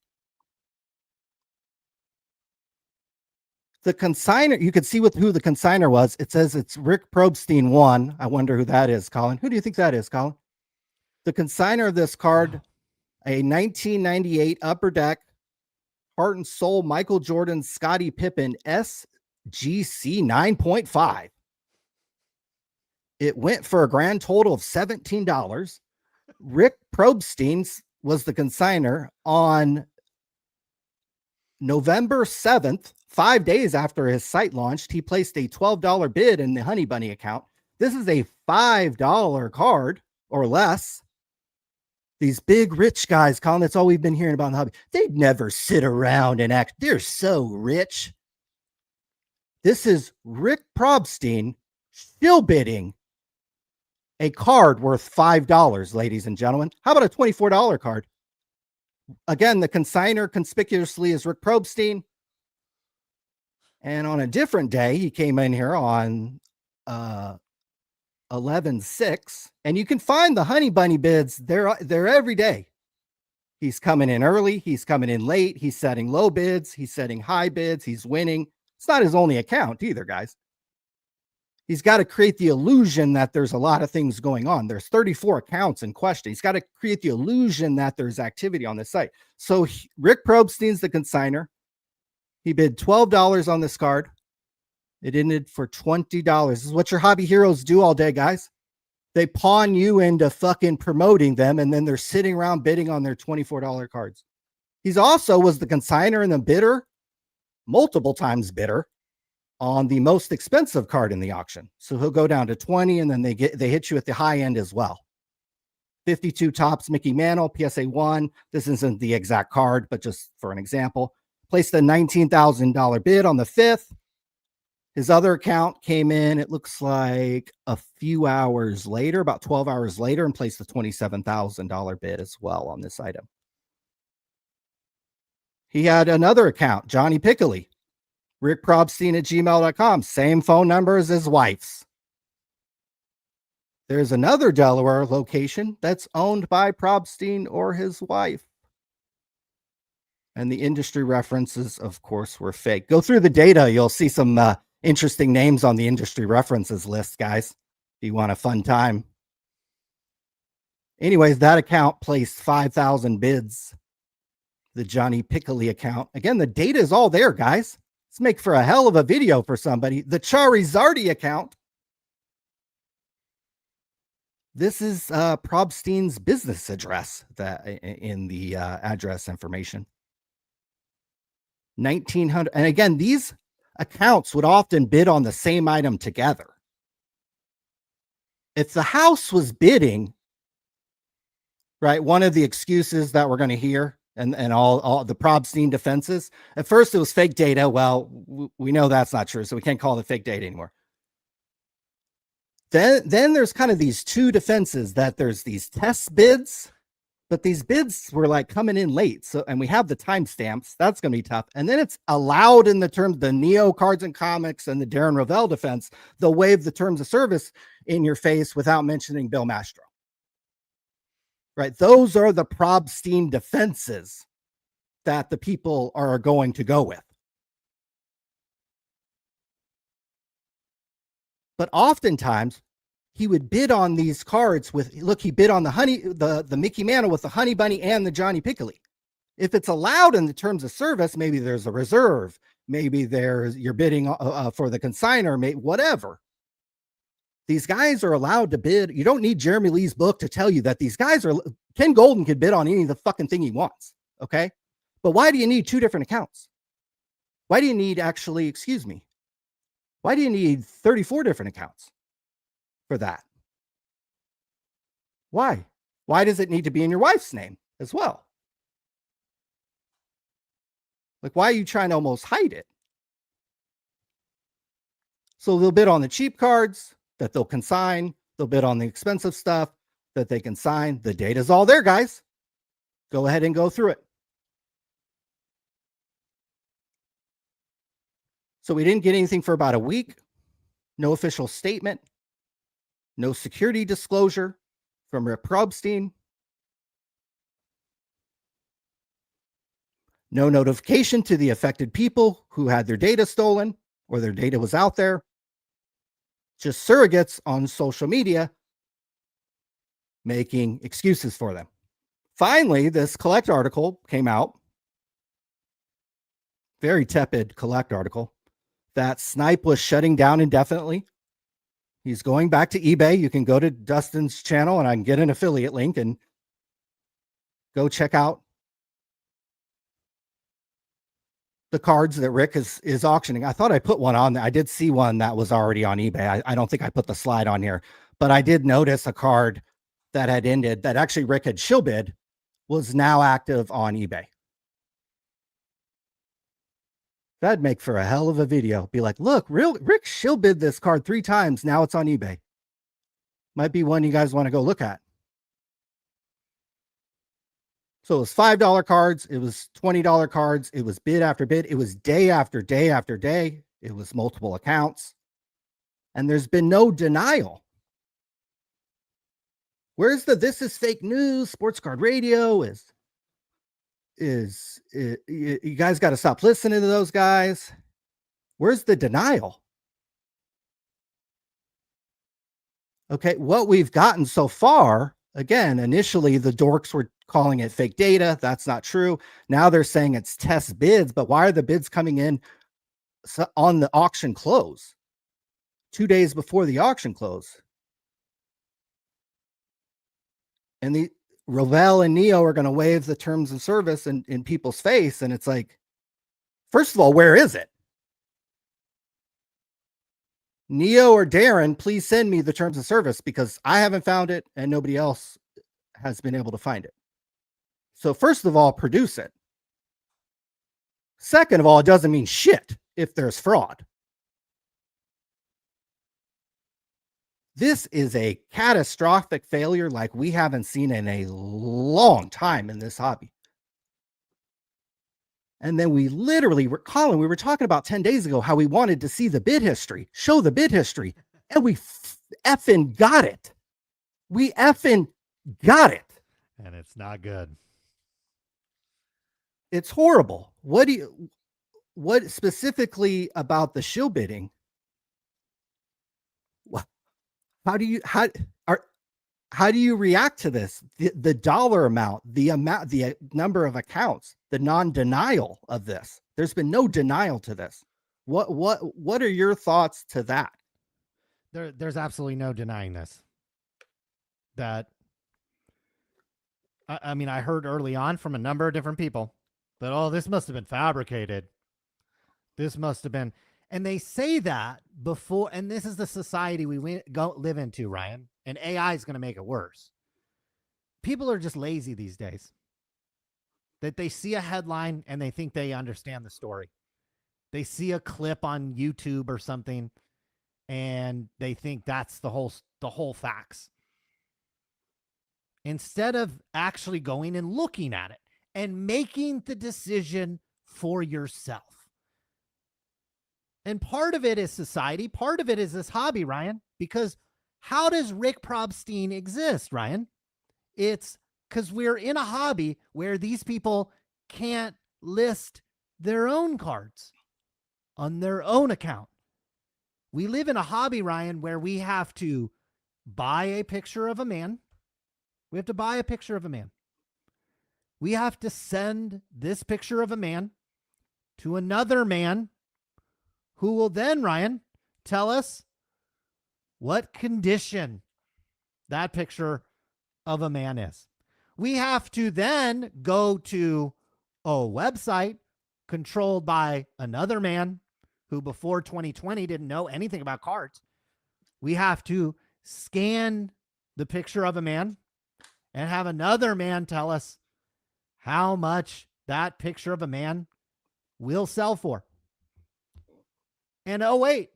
The consigner, you could see who the consigner was. It says it's Rick Probstein 1. I wonder who that is, Colin. Who do you think that is, Colin? The consigner of this card, a 1998 Upper Deck Heart and Soul Michael Jordan Scottie Pippen SGC 9.5. It went for a grand total of $17. Rick Probstein was the consigner on November 7th, 5 days after his site launched. He placed a $12 bid in the Honey Bunny account. This is a $5 card or less. These big rich guys, Colin, that's all we've been hearing about in the hobby. They'd never sit around and act. They're so rich. This is Rick Probstein still bidding a card worth $5, ladies and gentlemen. How about a $24 card? Again, the consigner conspicuously is Rick Probstein. And on a different day, he came in here on 11/6, and you can find the Honey Bunny bids. They're every day. He's coming in early. He's coming in late. He's setting low bids. He's setting high bids. He's winning. It's not his only account either, guys. He's got to create the illusion that there's a lot of things going on. There's 34 accounts in question. He's got to create the illusion that there's activity on the site. So Rick Probstein's the consigner. He bid $12 on this card. It ended for $20. This is what your hobby heroes do all day, guys. They pawn you into fucking promoting them, and then they're sitting around bidding on their $24 cards. He's also was the consigner and the bidder, multiple times bidder, on the most expensive card in the auction. So he'll go down to 20, and then they hit you at the high end as well. 52 Topps Mickey Mantle, PSA 1. This isn't the exact card, but just for an example. Placed a $19,000 bid on the 5th. His other account came in, it looks like a few hours later, about 12 hours later, and placed a $27,000 bid as well on this item. He had another account, Johnny Pickley, rickprobstein@gmail.com, same phone number as his wife's. There's another Delaware location that's owned by Probstein or his wife. And the industry references, of course, were fake. Go through the data. You'll see some interesting names on the industry references list, guys, if you want a fun time. Anyways, that account placed 5,000 bids. The Johnny Pickley account. Again, the data is all there, guys. Let's make for a hell of a video for somebody. The Charizardi account. This is Probstein's business address that in the address information. 1,900. And again, these accounts would often bid on the same item together. If the house was bidding, right, one of the excuses that we're going to hear and all the Probstein defenses, at first it was fake data. Well, we know that's not true, so we can't call it fake data anymore. Then there's kind of these two defenses that there's these test bids, but these bids were like coming in late. So, and we have the timestamps. That's going to be tough. And then it's allowed in the terms, the Neo Cards and Comics and the Darren Rovell defense. They'll waive the terms of service in your face without mentioning Bill Mastro. Right. Those are the Probstein defenses that the people are going to go with. But oftentimes he would bid on these cards with, look, he bid on the Mickey Mantle with the Honey Bunny and the Johnny Pickley. If it's allowed in the terms of service, maybe there's a reserve, maybe you're bidding for the consigner, whatever. These guys are allowed to bid. You don't need Jeremy Lee's book to tell you that these guys are Ken Golden could bid on any of the fucking thing he wants. Okay. But why do you need 2 different accounts? Why do you need why do you need 34 different accounts for that? Why? Why does it need to be in your wife's name as well? Like, why are you trying to almost hide it? So they'll bid on the cheap cards that they'll consign. They'll bid on the expensive stuff that they can sign. The data's all there, guys. Go ahead and go through it. So we didn't get anything for about a week. No official statement. No security disclosure from Rick Probstein. No notification to the affected people who had their data stolen or their data was out there. Just surrogates on social media making excuses for them. Finally, this Collect article came out. Very tepid Collect article that Snype was shutting down indefinitely. He's going back to eBay. You can go to Dustin's channel and I can get an affiliate link and go check out the cards that Rick is auctioning. I thought I put one on there. I did see one that was already on eBay. I don't think I put the slide on here, but I did notice a card that had ended that actually Rick had shill bid was now active on eBay. That'd make for a hell of a video. Be like, look, Rick shill bid this card 3 times. Now it's on eBay. Might be one you guys want to go look at. So it was $5 cards. It was $20 cards. It was bid after bid. It was day after day after day. It was multiple accounts. And there's been no denial. Where's the this is fake news? Sports Card Radio you guys got to stop listening to those guys. Where's the denial? Okay, what we've gotten so far, again, initially the dorks were calling it fake data. That's not true. Now they're saying it's test bids, but why are the bids coming in on the auction close? 2 days before the auction close. And the Rovell and Neo are going to waive the terms of service in people's face. And it's like, first of all, where is it? Neo or Darren, please send me the terms of service because I haven't found it and nobody else has been able to find it. So first of all, produce it. Second of all, it doesn't mean shit if there's fraud. This is a catastrophic failure like we haven't seen in a long time in this hobby. And then we literally, Colin, we were talking about 10 days ago how we wanted to see the bid history, show the bid history, and we effing got it. We effing got it. And it's not good. It's horrible. What specifically about the shill bidding? How do you react to this? The dollar amount, the number of accounts, the non-denial of this. There's been no denial to this. What are your thoughts to that? There's absolutely no denying this. That I mean, I heard early on from a number of different people that, oh, this must have been fabricated. This must have been. And they say that before, and this is the society we live into, Ryan, and AI is going to make it worse. People are just lazy these days. That they see a headline and they think they understand the story. They see a clip on YouTube or something and they think that's the whole facts. Instead of actually going and looking at it and making the decision for yourself. And part of it is society. Part of it is this hobby, Ryan, because how does Rick Probstein exist, Ryan? It's because we're in a hobby where these people can't list their own cards on their own account. We live in a hobby, Ryan, where we have to buy a picture of a man. We have to buy a picture of a man. We have to send this picture of a man to another man who will then, Ryan, tell us what condition that picture of a man is. We have to then go to a website controlled by another man who before 2020 didn't know anything about cards. We have to scan the picture of a man and have another man tell us how much that picture of a man will sell for. And oh, wait,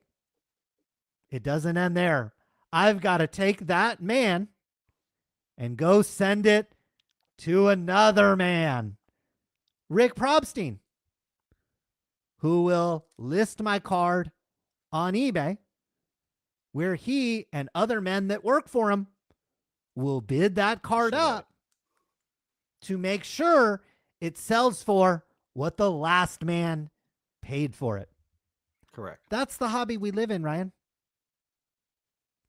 it doesn't end there. I've got to take that man and go send it to another man, Rick Probstein, who will list my card on eBay, where he and other men that work for him will bid that card up to make sure it sells for what the last man paid for it. Correct. That's the hobby we live in, Ryan.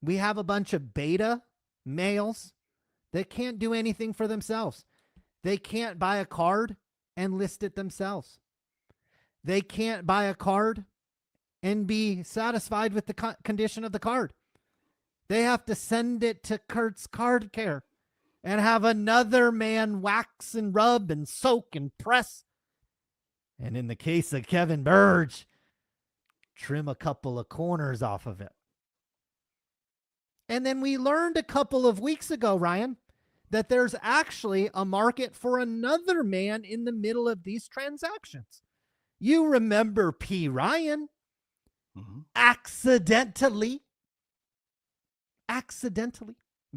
We have a bunch of beta males that can't do anything for themselves. They can't buy a card and list it themselves. They can't buy a card and be satisfied with the condition of the card. They have to send it to Kurt's Card Care and have another man wax and rub and soak and press. And in the case of Kevin Burge, trim a couple of corners off of it. And then we learned a couple of weeks ago, Ryan, that there's actually a market for another man in the middle of these transactions. You remember P. Ryan accidentally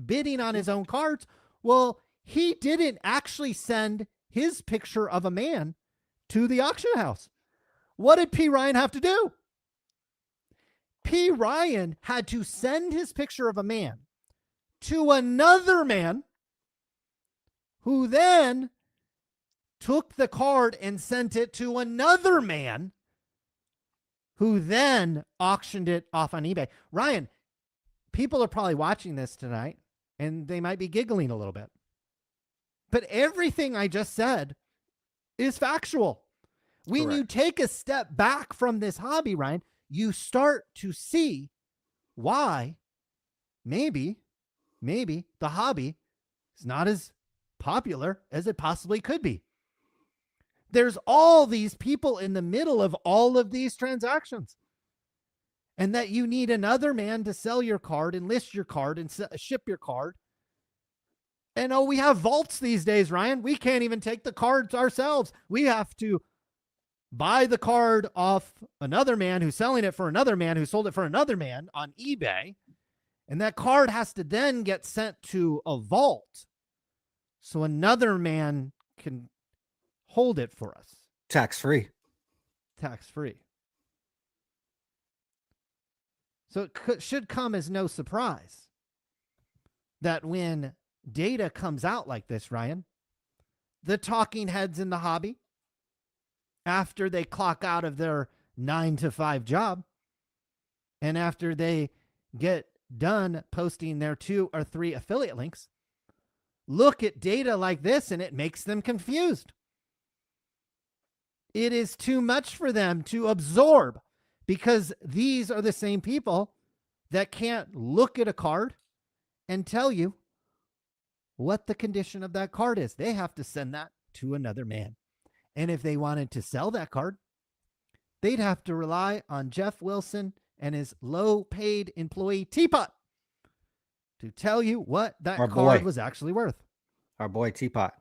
bidding on his own cards. Well, he didn't actually send his picture of a man to the auction house. What did P. Ryan have to do? P. Ryan had to send his picture of a man to another man who then took the card and sent it to another man who then auctioned it off on eBay. Ryan, people are probably watching this tonight and they might be giggling a little bit. But everything I just said is factual. When you take a step back from this hobby, Ryan, you start to see why maybe the hobby is not as popular as it possibly could be. There's all these people in the middle of all of these transactions, and that you need another man to sell your card and list your card and ship your card. And oh, we have vaults these days, Ryan. We can't even take the cards ourselves. We have to buy the card off another man who's selling it for another man who sold it for another man on eBay. And that card has to then get sent to a vault so another man can hold it for us. Tax-free. Tax-free. So it should come as no surprise that when data comes out like this, Ryan, the talking heads in the hobby, after they clock out of their 9-to-5 job, and after they get done posting their 2 or 3 affiliate links, look at data like this and it makes them confused. It is too much for them to absorb because these are the same people that can't look at a card and tell you what the condition of that card is. They have to send that to another man. And if they wanted to sell that card, they'd have to rely on Jeff Wilson and his low-paid employee Teapot to tell you what that card was actually worth. Our boy Teapot.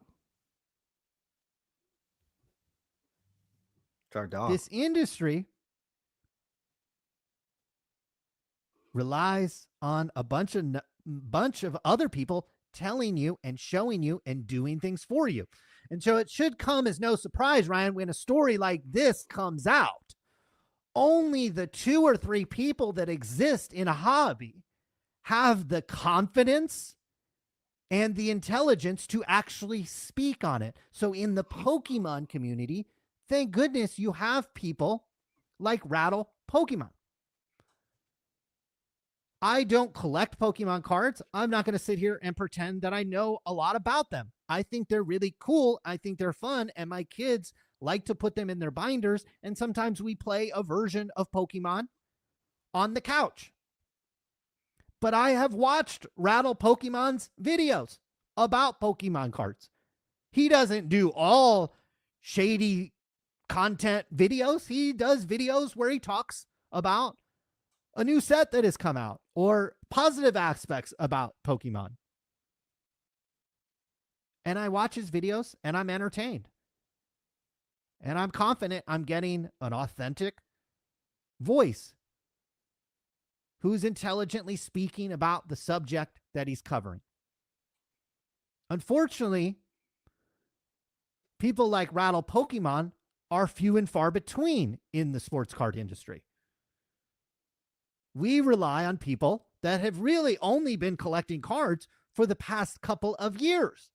It's our dog. This industry relies on a bunch of other people telling you and showing you and doing things for you. And so it should come as no surprise, Ryan, when a story like this comes out, only the 2 or 3 people that exist in a hobby have the confidence and the intelligence to actually speak on it. So in the Pokemon community, thank goodness you have people like Rattle Pokemon. I don't collect Pokemon cards. I'm not going to sit here and pretend that I know a lot about them. I think they're really cool. I think they're fun. And my kids like to put them in their binders. And sometimes we play a version of Pokemon on the couch. But I have watched Rattle Pokemon's videos about Pokemon cards. He doesn't do all shady content videos. He does videos where he talks about a new set that has come out or positive aspects about Pokemon. And I watch his videos and I'm entertained. And I'm confident I'm getting an authentic voice who's intelligently speaking about the subject that he's covering. Unfortunately, people like Rattle Pokemon are few and far between in the sports card industry. We rely on people that have really only been collecting cards for the past couple of years,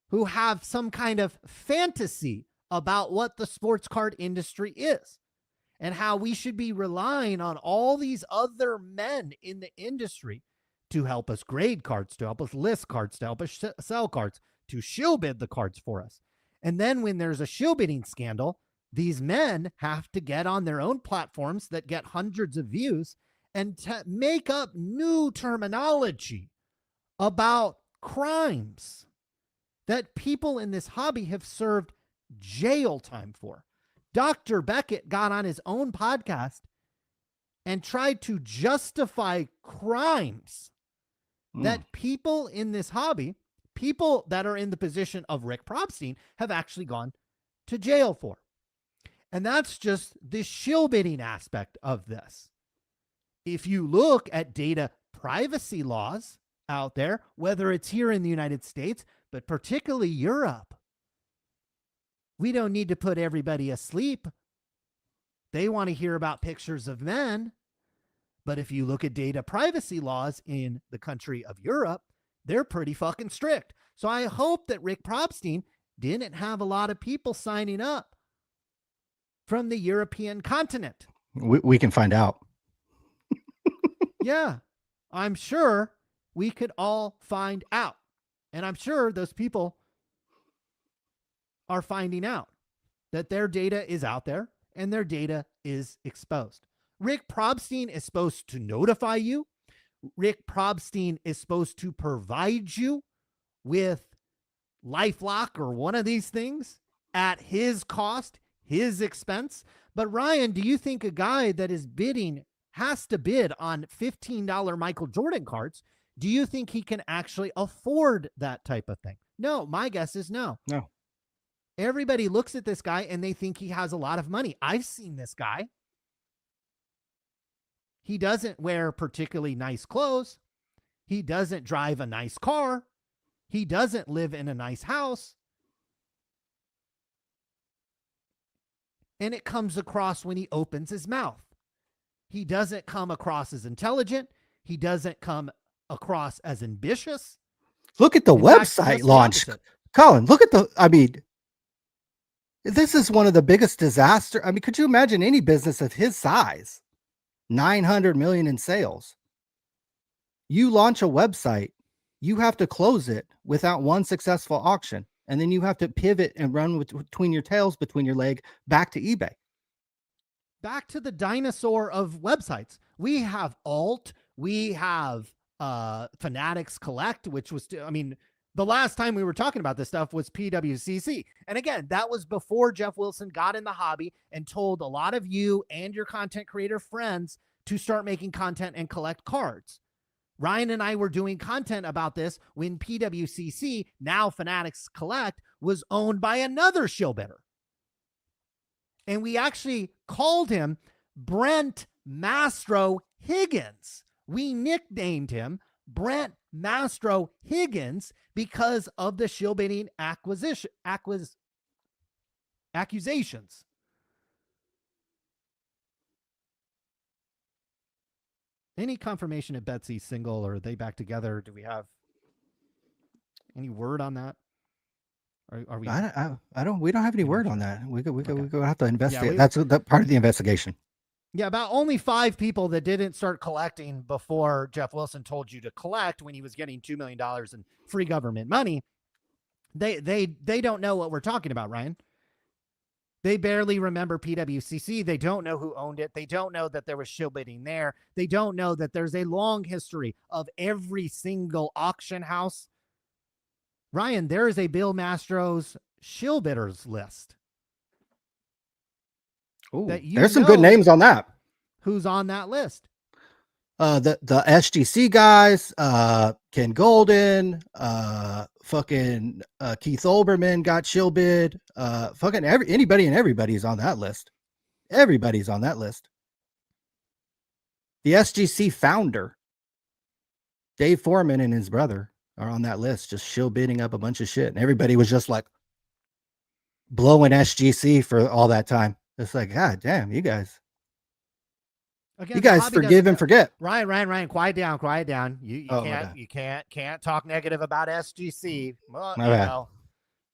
who have some kind of fantasy about what the sports card industry is and how we should be relying on all these other men in the industry to help us grade cards, to help us list cards, to help us sell cards, to shill bid the cards for us. And then when there's a shill bidding scandal, these men have to get on their own platforms that get hundreds of views and make up new terminology about crimes that people in this hobby have served jail time for. Dr. Beckett got on his own podcast and tried to justify crimes that people in this hobby, people that are in the position of Rick Probstein, have actually gone to jail for. And that's just the shill bidding aspect of this. If you look at data privacy laws out there, whether it's here in the United States, but particularly Europe, we don't need to put everybody asleep. They want to hear about pictures of men. But if you look at data privacy laws in the country of Europe, they're pretty fucking strict. So I hope that Rick Probstein didn't have a lot of people signing up from the European continent. We can find out. Yeah, I'm sure we could all find out. And I'm sure those people are finding out that their data is out there and their data is exposed. Rick Probstein is supposed to notify you. Rick Probstein is supposed to provide you with LifeLock or one of these things at his cost, his expense. But Ryan, do you think a guy that is bidding has to bid on $15 Michael Jordan cards? Do you think he can actually afford that type of thing? No, my guess is no. No. Everybody looks at this guy and they think he has a lot of money. I've seen this guy. He doesn't wear particularly nice clothes. He doesn't drive a nice car. He doesn't live in a nice house. And it comes across when he opens his mouth. He doesn't come across as intelligent. He doesn't come across as ambitious. Look at the website launch. Colin, look at this is one of the biggest disaster. I mean, could you imagine any business of his size? 900 million in sales. You launch a website, you have to close it without one successful auction. And then you have to pivot and run between your tails, between your leg, back to eBay. Back to the dinosaur of websites. We have Alt. We have Fanatics Collect, which was, the last time we were talking about this stuff was PWCC. And again, that was before Jeff Wilson got in the hobby and told a lot of you and your content creator friends to start making content and collect cards. Ryan and I were doing content about this when PWCC, now Fanatics Collect, was owned by another shill bidder. And we actually called him Brent Mastro Higgins. We nicknamed him Brent Mastro Higgins because of the shill bidding accusations. Any confirmation if Betsy's single or are they back together? Do we have any word on that? Are we? We don't have any word on that. We have to investigate. Yeah, That's that part of the investigation. Yeah, about only 5 people that didn't start collecting before Jeff Wilson told you to collect when he was getting $2 million in free government money. They don't know what we're talking about, Ryan. They barely remember PWCC. They don't know who owned it. They don't know that there was shill bidding there. They don't know that there's a long history of every single auction house. Ryan, there is a Bill Mastro's shill bidders list. Ooh, there's some good names on that. Who's on that list? The SGC guys, Ken Golden, fucking Keith Olbermann got shill bid. Fucking anybody and everybody's on that list. Everybody's on that list. The SGC founder, Dave Foreman, and his brother are on that list, just shill bidding up a bunch of shit. And everybody was just like blowing SGC for all that time. It's like, God damn, you guys. Again, you guys forgive and forget. Ryan, quiet down. You can't talk negative about SGC. Well,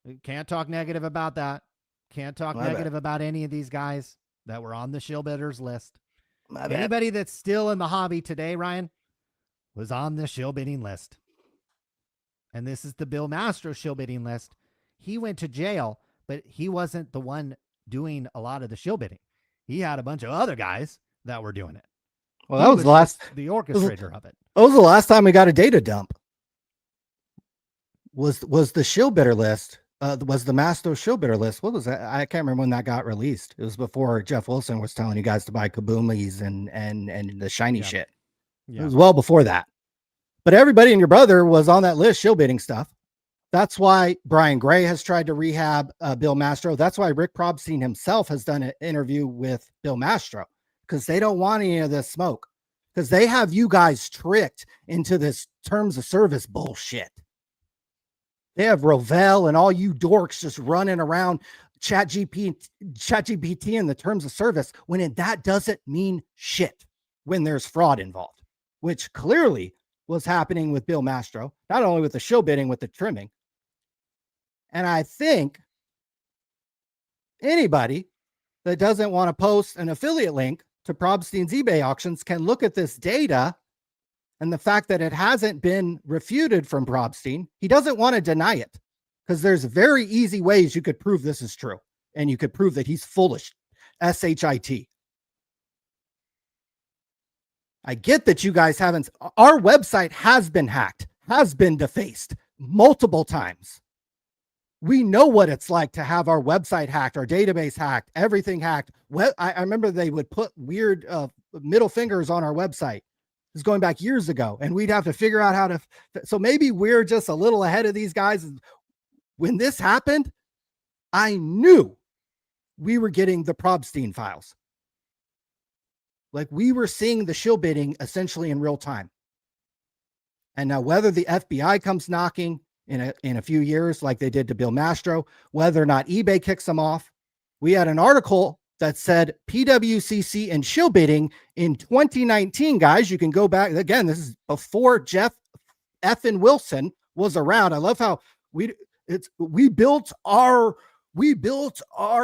you can't talk negative about that. Can't talk negative about any of these guys that were on the shill bidders list. Anybody that's still in the hobby today, Ryan, was on the shill bidding list. And this is the Bill Mastro shill bidding list. He went to jail, but he wasn't the one doing a lot of the shill bidding. He had a bunch of other guys that were doing it. Well, that was the orchestrator of it. That was the last time we got a data dump. Was the shill bidder list? Was the Mastro shill bidder list? What was that? I can't remember when that got released. It was before Jeff Wilson was telling you guys to buy kaboomies and the shiny shit. Yeah. It was well before that. But everybody and your brother was on that list shill bidding stuff. That's why Brian Gray has tried to rehab Bill Mastro. That's why Rick Probstein himself has done an interview with Bill Mastro. Because they don't want any of this smoke. Because they have you guys tricked into this terms of service bullshit. They have Rovell and all you dorks just running around ChatGPT in the terms of service when that doesn't mean shit when there's fraud involved, which clearly was happening with Bill Mastro, not only with the shill bidding, with the trimming. And I think anybody that doesn't want to post an affiliate link to Probstein's eBay auctions can look at this data and the fact that it hasn't been refuted from Probstein. He doesn't want to deny it because there's very easy ways you could prove this is true. And you could prove that he's foolish. SHIT. I get that you guys haven't. Our website has been hacked, has been defaced multiple times. We know what it's like to have our website hacked, our database hacked, everything hacked. I remember they would put weird middle fingers on our website. This is going back years ago, and we'd have to figure out how to. So maybe we're just a little ahead of these guys. When this happened, I knew we were getting the Probstein files. Like we were seeing the shill bidding essentially in real time. And now whether the FBI comes knocking in a few years, like they did to Bill Mastro, whether or not eBay kicks them off. We had an article that said PWCC and shill bidding in 2019, guys. You can go back again. This is before Jeff Effin Wilson was around. I love how we built our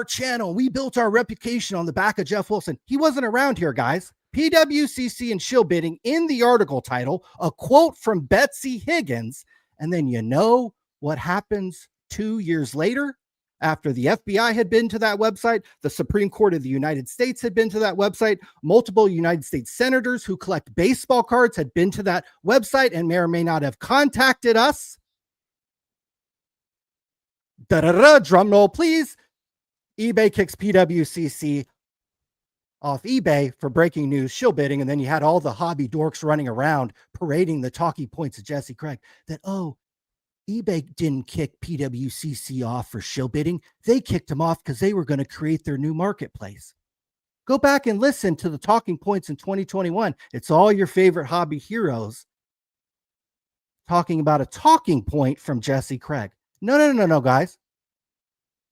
channel. We built our reputation on the back of Jeff Wilson. He wasn't around here, guys. PWCC and shill bidding in the article title, a quote from Betsy Higgins. And then you know what happens 2 years later after the FBI had been to that website, the Supreme Court of the United States had been to that website, multiple United States senators who collect baseball cards had been to that website and may or may not have contacted us. Drum roll, please. eBay kicks PWCC off eBay for breaking news, shill bidding, and then you had all the hobby dorks running around parading the talking points of Jesse Craig that, oh, eBay didn't kick PWCC off for shill bidding. They kicked him off because they were going to create their new marketplace. Go back and listen to the talking points in 2021. It's all your favorite hobby heroes talking about a talking point from Jesse Craig. No, guys.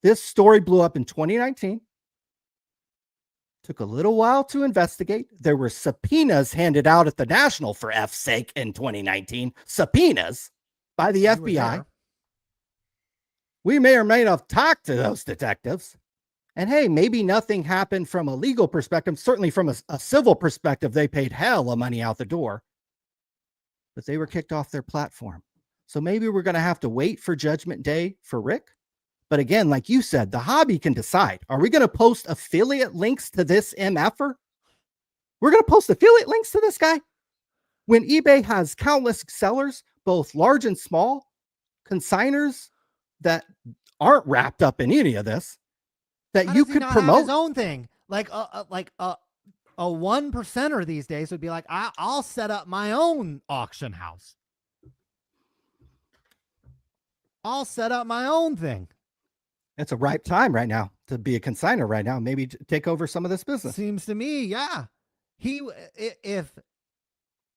This story blew up in 2019. Took a little while to investigate. There were subpoenas handed out at the National, for F's sake, in 2019. Subpoenas by the FBI. We may or may not have talked to those detectives. And hey, maybe nothing happened from a legal perspective. Certainly from a civil perspective, they paid hell of money out the door. But they were kicked off their platform. So maybe we're going to have to wait for Judgment Day for Rick. But again, like you said, the hobby can decide. Are we going to post affiliate links to this MFer? We're going to post affiliate links to this guy? When eBay has countless sellers, both large and small, consigners that aren't wrapped up in any of this, that How you does he could not promote have his own thing. Like a 1%er these days would be like, I'll set up my own auction house. I'll set up my own thing. It's a ripe time right now to be a consigner right now. Maybe take over some of this business. Seems to me, yeah. If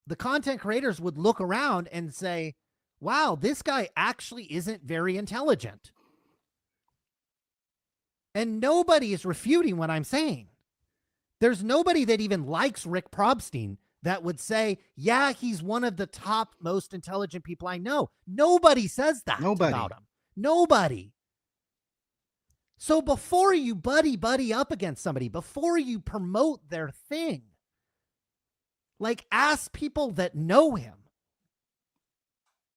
the content creators would look around and say, wow, this guy actually isn't very intelligent. And nobody is refuting what I'm saying. There's nobody that even likes Rick Probstein that would say, yeah, he's one of the top most intelligent people I know. Nobody says that about him. Nobody. So before you buddy up against somebody, before you promote their thing, like ask people that know him.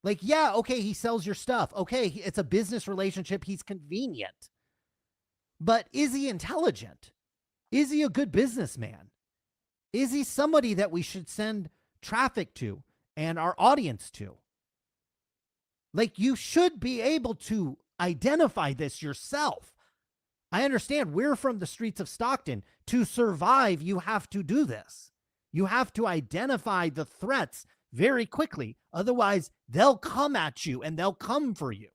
Like, yeah, okay, he sells your stuff. Okay, it's a business relationship. He's convenient. But is he intelligent? Is he a good businessman? Is he somebody that we should send traffic to and our audience to? Like, you should be able to identify this yourself. I understand we're from the streets of Stockton. To survive, you have to do this. You have to identify the threats very quickly. Otherwise, they'll come at you and they'll come for you.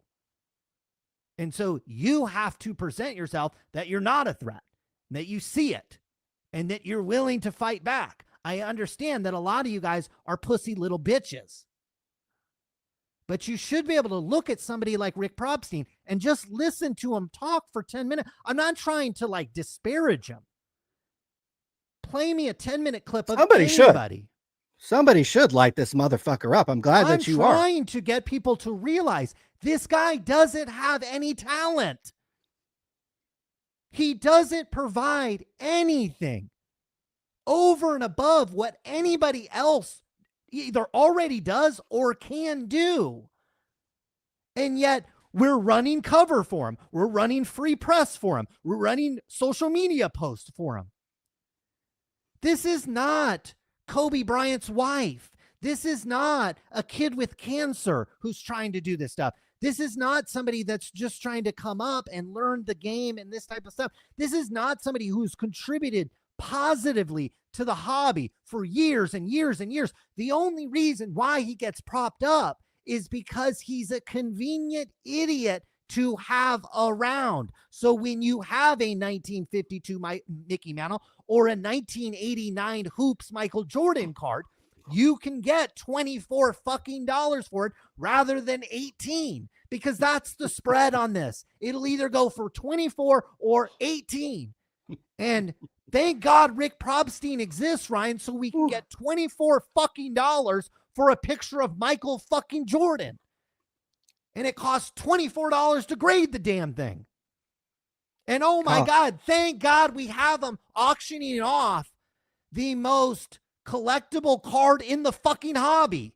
And so you have to present yourself that you're not a threat, that you see it, and that you're willing to fight back. I understand that a lot of you guys are pussy little bitches. But you should be able to look at somebody like Rick Probstein and just listen to him talk for 10 minutes. I'm not trying to like disparage him. Play me a 10-minute clip of anybody. Somebody should light this motherfucker up. I'm glad that you are. I'm trying to get people to realize this guy doesn't have any talent. He doesn't provide anything over and above what anybody else either already does or can do. And yet we're running cover for him. We're running free press for him. We're running social media posts for him. This is not Kobe Bryant's wife. This is not a kid with cancer who's trying to do this stuff. This is not somebody that's just trying to come up and learn the game and this type of stuff. This is not somebody who's contributed positively to the hobby for years and years and years. The only reason why he gets propped up is because he's a convenient idiot to have around. So when you have a 1952 Mickey Mantle or a 1989 Hoops Michael Jordan card, you can get $24 fucking for it rather than 18, because that's the spread on this. It'll either go for 24 or 18. And thank God Rick Probstein exists, Ryan, so we can get $24 fucking for a picture of Michael fucking Jordan. And it costs $24 to grade the damn thing. And oh my God, thank God we have them auctioning off the most collectible card in the fucking hobby.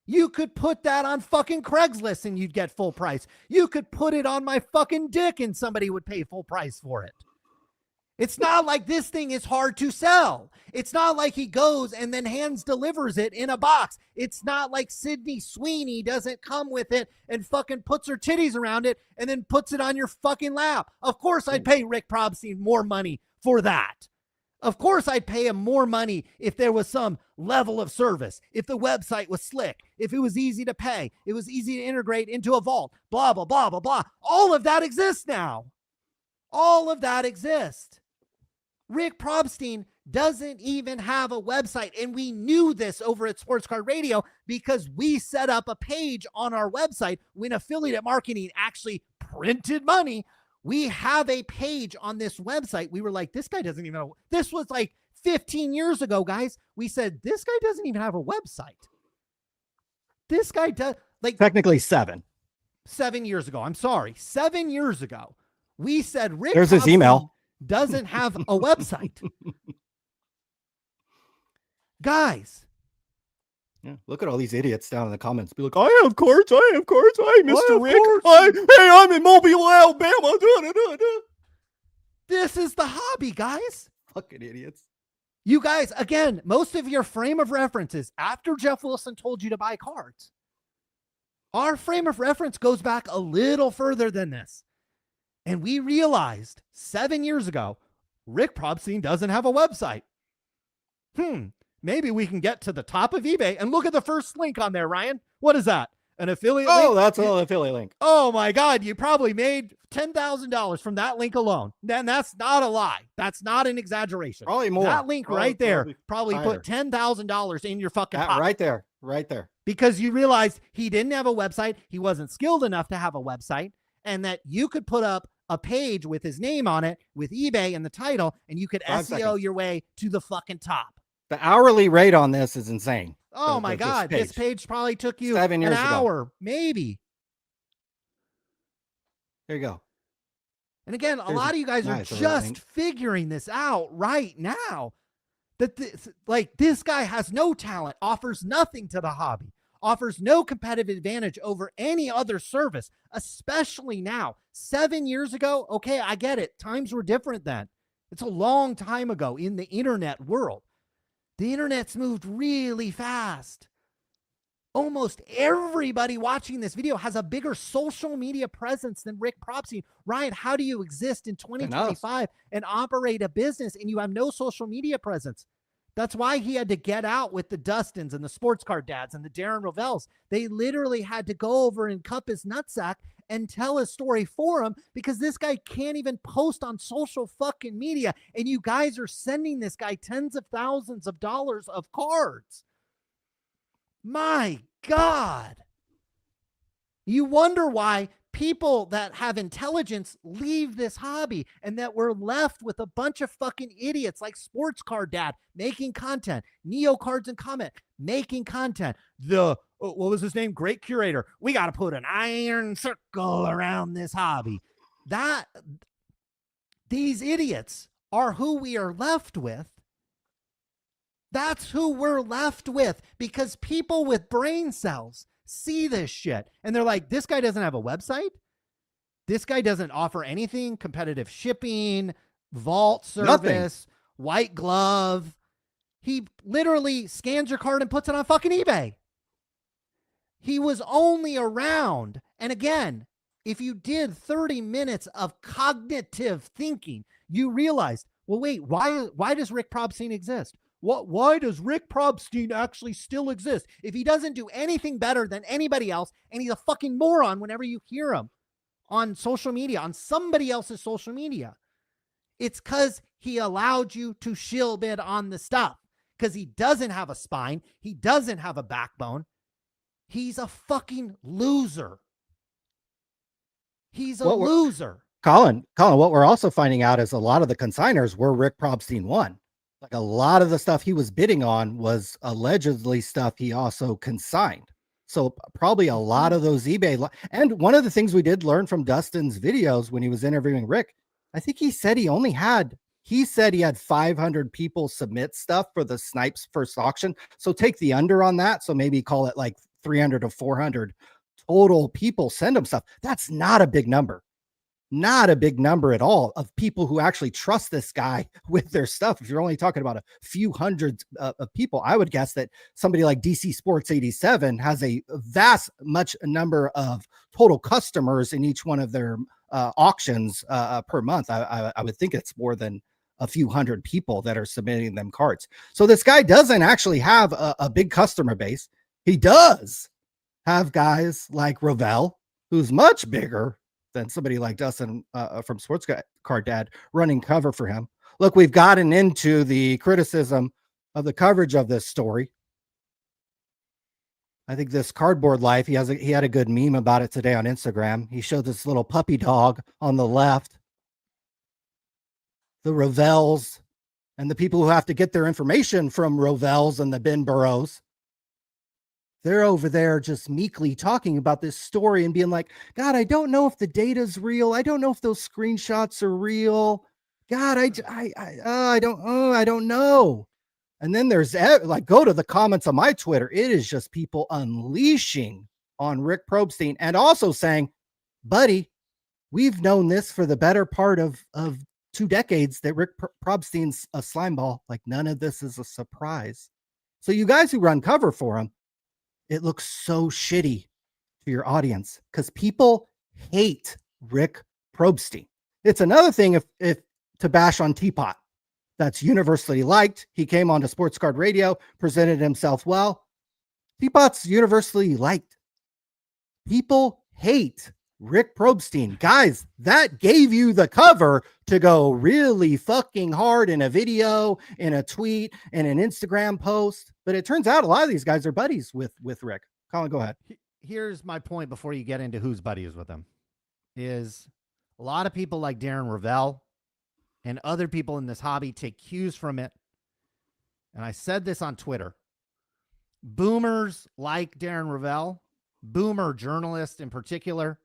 You could put that on fucking Craigslist and you'd get full price. You could put it on my fucking dick and somebody would pay full price for it. It's not like this thing is hard to sell. It's not like he goes and then hands delivers it in a box. It's not like Sydney Sweeney doesn't come with it and fucking puts her titties around it and then puts it on your fucking lap. Of course I'd pay Rick Probstein more money for that. Of course I'd pay him more money if there was some level of service, if the website was slick, if it was easy to pay, it was easy to integrate into a vault, blah, blah, blah, blah, blah. All of that exists now. All of that exists. Rick Probstein doesn't even have a website, and we knew this over at Sports Card Radio because we set up a page on our website when affiliate marketing actually printed money. We have a page on this website. We were like, this guy doesn't even know. This was like 15 years ago, guys. We said, this guy doesn't even have a website. This guy does, like, technically 7 years ago. I'm sorry. 7 years ago, we said, Rick There's his Probstein email. Doesn't have a website. Guys, Yeah, look at all these idiots down in the comments. Be like, I have cards. Hi, Mr. Rick. Hey, I'm in Mobile, Alabama. This is the hobby, guys. Fucking idiots. You guys, again, most of your frame of reference is after Jeff Wilson told you to buy cards. Our frame of reference goes back a little further than this. And we realized 7 years ago, Rick Probstein doesn't have a website. Maybe we can get to the top of eBay and look at the first link on there, Ryan. What is that? An affiliate link? Oh, that's an affiliate link. Oh my God, you probably made $10,000 from that link alone. Then that's not a lie. That's not an exaggeration. Probably more. That link right there probably put $10,000 in your fucking pocket. Right there. Because you realized he didn't have a website. He wasn't skilled enough to have a website, and that you could put up a page with his name on it with eBay and the title, and you could SEO your way to the fucking top. The hourly rate on this is insane. Oh my God. This page probably took you 7 years an hour, maybe. There you go. And again, a lot of you guys are just figuring this out right now. That this guy has no talent, offers nothing to the hobby, offers no competitive advantage over any other service, especially now. 7 years ago, okay, I get it. Times were different then. It's a long time ago in the internet world. The internet's moved really fast. Almost everybody watching this video has a bigger social media presence than Rick Probstein. Ryan, how do you exist in 2025 and operate a business and you have no social media presence? That's why he had to get out with the Dustins and the sports card dads and the Darren Rovels. They literally had to go over and cup his nutsack and tell his story for him because this guy can't even post on social fucking media. And you guys are sending this guy tens of thousands of dollars of cards. My God. You wonder why people that have intelligence leave this hobby and that we're left with a bunch of fucking idiots like Sports Card Dad making content, Neo Cards and Comment making content, what was his name? Great Curator. We got to put an iron circle around this hobby. These idiots are who we are left with. That's who we're left with because people with brain cells see this shit and they're like, this guy doesn't have a website. This guy doesn't offer anything, competitive shipping, vault service, white glove. He literally scans your card and puts it on fucking eBay. He was only around. And again, if you did 30 minutes of cognitive thinking, you realized, well, wait, why does Rick Probstein exist? Why does Rick Probstein actually still exist? If he doesn't do anything better than anybody else, and he's a fucking moron whenever you hear him on social media, on somebody else's social media, it's because he allowed you to shill bid on the stuff. Because he doesn't have a spine. He doesn't have a backbone. He's a fucking loser. He's a loser. Colin, what we're also finding out is a lot of the consigners were Rick Probstein 1. Like a lot of the stuff he was bidding on was allegedly stuff he also consigned. So probably a lot of those eBay. And one of the things we did learn from Dustin's videos when he was interviewing Rick, I think he said he had 500 people submit stuff for the Snype's first auction. So take the under on that. So maybe call it like 300 to 400 total people send him stuff. That's not a big number. Not a big number at all of people who actually trust this guy with their stuff. If you're only talking about a few hundreds of people, I would guess that somebody like DC Sports 87 has a vast much number of total customers in each one of their auctions per month. I would think it's more than a few hundred people that are submitting them cards. So this guy doesn't actually have a big customer base. He does have guys like Rovell, who's much bigger than somebody like Dustin from Sports Card Dad running cover for him. Look, we've gotten into the criticism of the coverage of this story. I think this Cardboard Life, he had a good meme about it today on Instagram. He showed this little puppy dog on the left, the Rovells, and the people who have to get their information from Rovells and the Ben Burrows. They're over there just meekly talking about this story and being like, God, I don't know if the data's real. I don't know if those screenshots are real. God, I don't know. And then there's like, go to the comments on my Twitter. It is just people unleashing on Rick Probstein and also saying, buddy, we've known this for the better part of 2 decades that Rick Probstein's a slime ball. Like, none of this is a surprise. So you guys who run cover for him, it looks so shitty to your audience because people hate Rick Probstein. It's another thing if to bash on Teapot. That's universally liked. He came onto Sports Card Radio, presented himself well. Teapot's universally liked. People hate Rick Probstein. Guys, that gave you the cover to go really fucking hard in a video, in a tweet, in an Instagram post. But it turns out a lot of these guys are buddies with Rick. Colin, go ahead. Here's my point before you get into who's buddies with him, is a lot of people like Darren Ravel and other people in this hobby take cues from it. And I said this on Twitter. Boomers like Darren Ravel, boomer journalists in particular,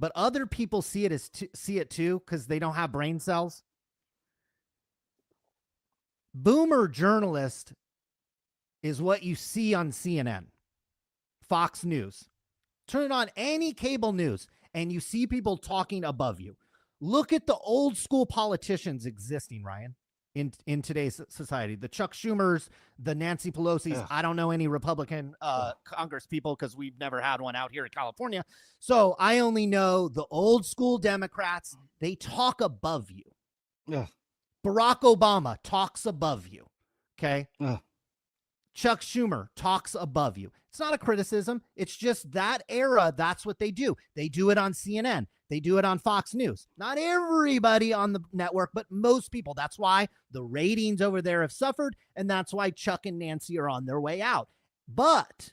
but other people see it too because they don't have brain cells. Boomer journalist is what you see on CNN, Fox News. Turn on any cable news and you see people talking above you. Look at the old school politicians existing, Ryan, in today's society. The Chuck Schumers, the Nancy Pelosi's. Ugh. I don't know any Republican Congress people because we've never had one out here in California. So I only know the old school Democrats. They talk above you. Ugh. Barack Obama talks above you. Okay. Ugh. Chuck Schumer talks above you. It's not a criticism. It's just that era. That's what they do. They do it on CNN. They do it on Fox News. Not everybody on the network, but most people. That's why the ratings over there have suffered, and that's why Chuck and Nancy are on their way out. But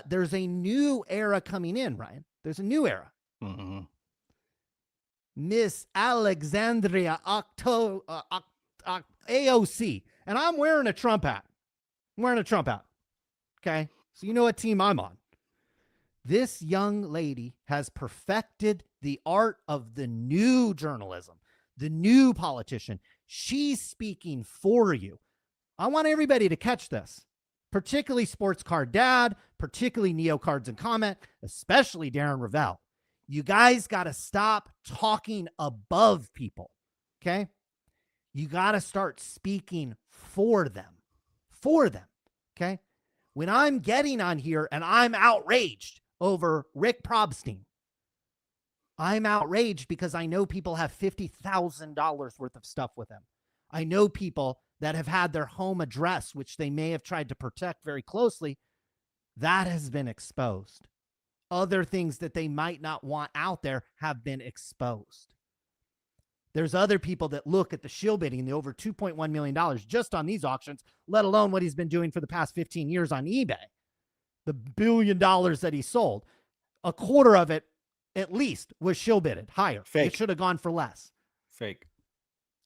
there's a new era coming in, Ryan. There's a new era. Mm-hmm. Miss Alexandria AOC. And I'm wearing a Trump hat. Okay? So you know what team I'm on. This young lady has perfected the art of the new journalism, the new politician. She's speaking for you. I want everybody to catch this, particularly Sports Card Dad, particularly Neo Cards and Comment, especially Darren Ravel. You guys got to stop talking above people, okay? You got to start speaking for them, okay? When I'm getting on here and I'm outraged over Rick Probstein, I'm outraged because I know people have $50,000 worth of stuff with him. I know people that have had their home address, which they may have tried to protect very closely, that has been exposed. Other things that they might not want out there have been exposed. There's other people that look at the shill bidding, the over $2.1 million just on these auctions, let alone what he's been doing for the past 15 years on eBay. The $1 billion that he sold, a quarter of it at least was shill bidded higher. Fake. It should have gone for less. Fake.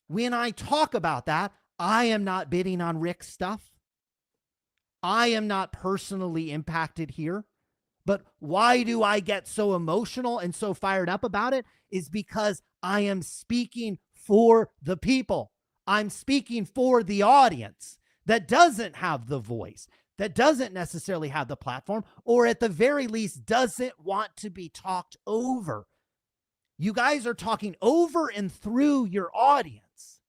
When I talk about that, I am not bidding on Rick's stuff. I am not personally impacted here. But why do I get so emotional and so fired up about it? Is because I am speaking for the people. I'm speaking for the audience that doesn't have the voice, that doesn't necessarily have the platform, or at the very least doesn't want to be talked over. You guys are talking over and through your audience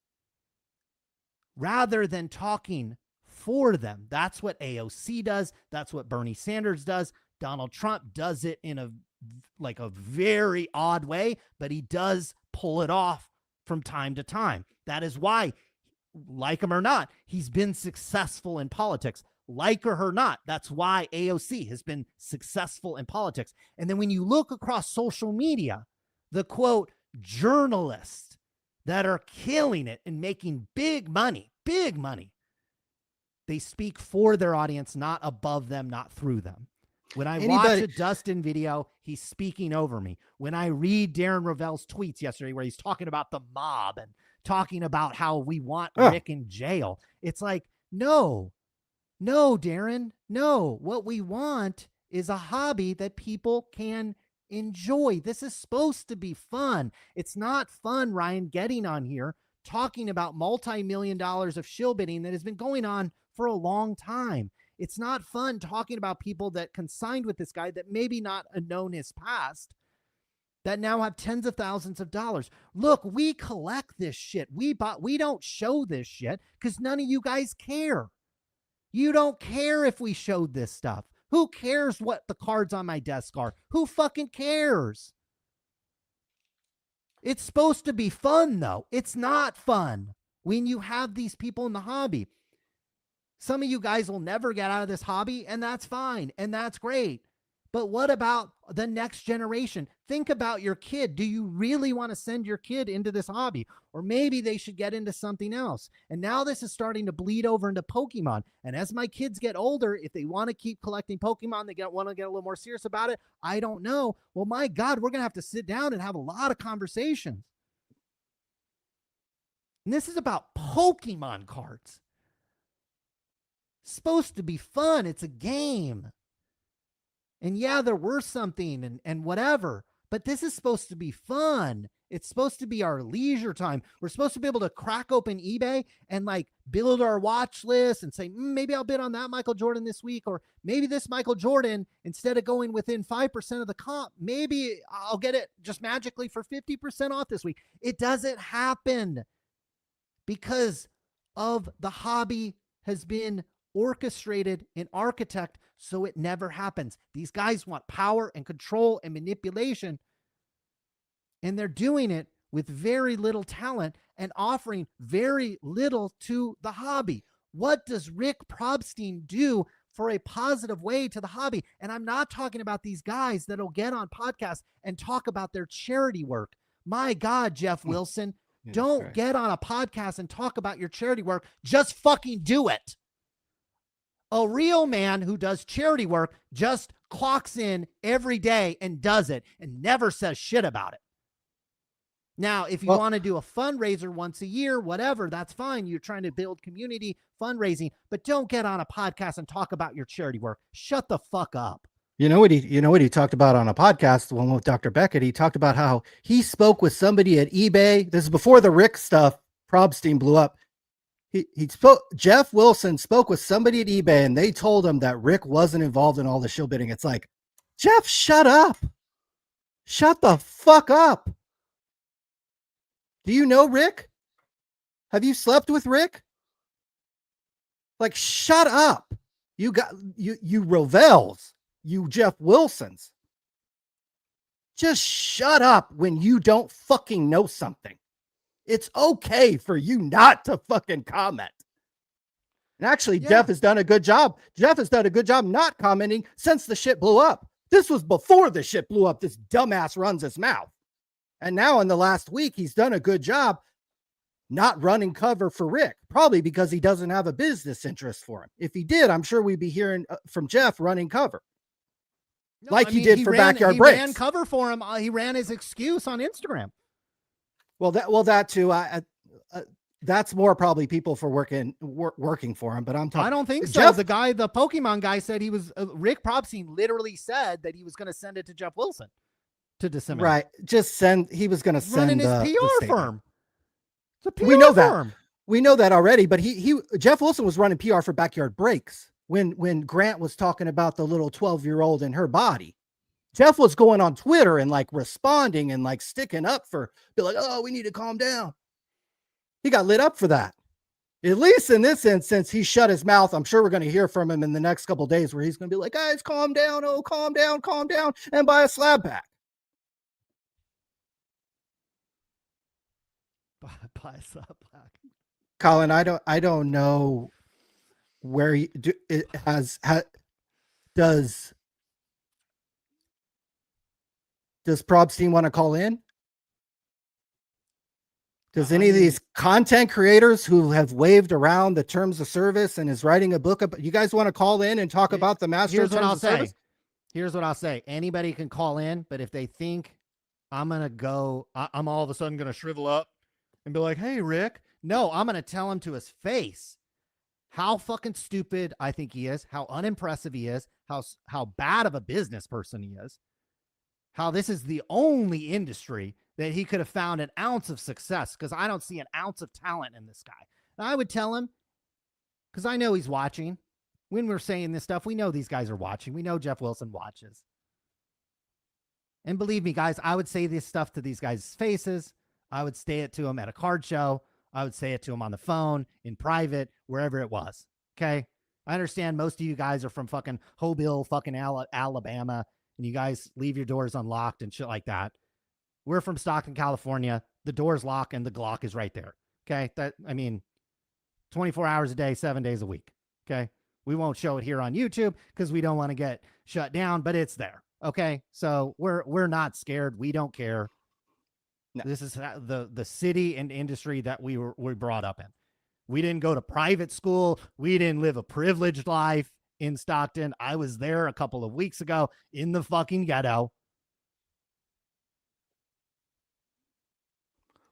rather than talking for them. That's what AOC does. That's what Bernie Sanders does. Donald Trump does it in a very odd way, but he does pull it off from time to time. That is why, like him or not, he's been successful in politics. Like her or not, that's why AOC has been successful in politics. And then when you look across social media, the quote journalists that are killing it and making big money, they speak for their audience, not above them, not through them. When I watch a Dustin video, he's speaking over me. When I read Darren Ravel's tweets yesterday where he's talking about the mob and talking about how we want Rick in jail, it's like, no, Darren, no. What we want is a hobby that people can enjoy. This is supposed to be fun. It's not fun, Ryan, getting on here talking about multi-million dollars of shill bidding that has been going on for a long time. It's not fun talking about people that consigned with this guy that maybe not known his past, that now have tens of thousands of dollars. Look, we collect this shit. We don't show this shit because none of you guys care. You don't care if we showed this stuff. Who cares what the cards on my desk are? Who fucking cares? It's supposed to be fun, though. It's not fun when you have these people in the hobby. Some of you guys will never get out of this hobby, and that's fine, and that's great. But what about the next generation? Think about your kid. Do you really want to send your kid into this hobby? Or maybe they should get into something else. And now this is starting to bleed over into Pokemon. And as my kids get older, if they want to keep collecting Pokemon, they want to get a little more serious about it. I don't know. Well, my God, we're going to have to sit down and have a lot of conversations. And this is about Pokemon cards. It's supposed to be fun. It's a game. And yeah, they're worth something and whatever, but this is supposed to be fun. It's supposed to be our leisure time. We're supposed to be able to crack open eBay and like build our watch list and say, maybe I'll bid on that Michael Jordan this week, or maybe this Michael Jordan, instead of going within 5% of the comp, maybe I'll get it just magically for 50% off this week. It doesn't happen because of the hobby has been orchestrated and architect, so it never happens. These guys want power and control and manipulation, and they're doing it with very little talent and offering very little to the hobby. What does Rick Probstein do for a positive way to the hobby? And I'm not talking about these guys that'll get on podcasts and talk about their charity work. My God, Jeff Wilson, don't get on a podcast and talk about your charity work. Just fucking do it. A real man who does charity work just clocks in every day and does it and never says shit about it. Now, if you want to do a fundraiser once a year, whatever, that's fine. You're trying to build community fundraising, but don't get on a podcast and talk about your charity work. Shut the fuck up. You know what he talked about on a podcast, the one with Dr. Beckett? He talked about how he spoke with somebody at eBay. This is before the Rick stuff, Probstein blew up. Jeff Wilson spoke with somebody at eBay and they told him that Rick wasn't involved in all the shill bidding. It's like, Jeff, shut up. Shut the fuck up. Do you know Rick? Have you slept with Rick? Like, shut up. You Rovels, you Jeff Wilsons. Just shut up when you don't fucking know something. It's okay for you not to fucking comment. And actually, Jeff has done a good job. Jeff has done a good job not commenting since the shit blew up. This was before the shit blew up. This dumbass runs his mouth. And now in the last week, he's done a good job not running cover for Rick, probably because he doesn't have a business interest for him. If he did, I'm sure we'd be hearing from Jeff running cover. No, he did for Backyard Breaks. He ran cover for him. He ran his excuse on Instagram. Well, that too. That's more probably people for working for him. But I'm talking. I don't think so. The Pokemon guy said he was. Rick Probstein literally said that he was going to send it to Jeff Wilson to disseminate. Right. He was going to send running his PR firm. It's a PR we know firm. That. We know that already. But Jeff Wilson was running PR for Backyard Breaks when Grant was talking about the little 12-year-old in her body. Jeff was going on Twitter and like responding and like sticking up be like, oh, we need to calm down. He got lit up for that. At least in this instance, he shut his mouth. I'm sure we're going to hear from him in the next couple of days where he's going to be like, guys, calm down. Oh, calm down, and buy a slab pack. Buy a slab pack. Colin, I don't know where does Probstein want to call in? Does any of these content creators who have waved around the terms of service and is writing a book about, you guys want to call in and talk about the master terms of service? Here's what I'll say. Anybody can call in, but if they think I'm all of a sudden going to shrivel up and be like, hey, Rick. No, I'm going to tell him to his face how fucking stupid I think he is, how unimpressive he is, how bad of a business person he is, how this is the only industry that he could have found an ounce of success, because I don't see an ounce of talent in this guy. And I would tell him, because I know he's watching. When we're saying this stuff, we know these guys are watching. We know Jeff Wilson watches. And believe me, guys, I would say this stuff to these guys' faces. I would say it to them at a card show. I would say it to them on the phone, in private, wherever it was. Okay? I understand most of you guys are from fucking Mobile, fucking Alabama, and you guys leave your doors unlocked and shit like that. We're from Stockton, California. The door's locked and the Glock is right there. Okay? 24 hours a day, 7 days a week. Okay? We won't show it here on YouTube because we don't want to get shut down, but it's there. Okay? So we're not scared. We don't care. No. This is the city and industry that we brought up in. We didn't go to private school. We didn't live a privileged life in Stockton. I was there a couple of weeks ago in the fucking ghetto.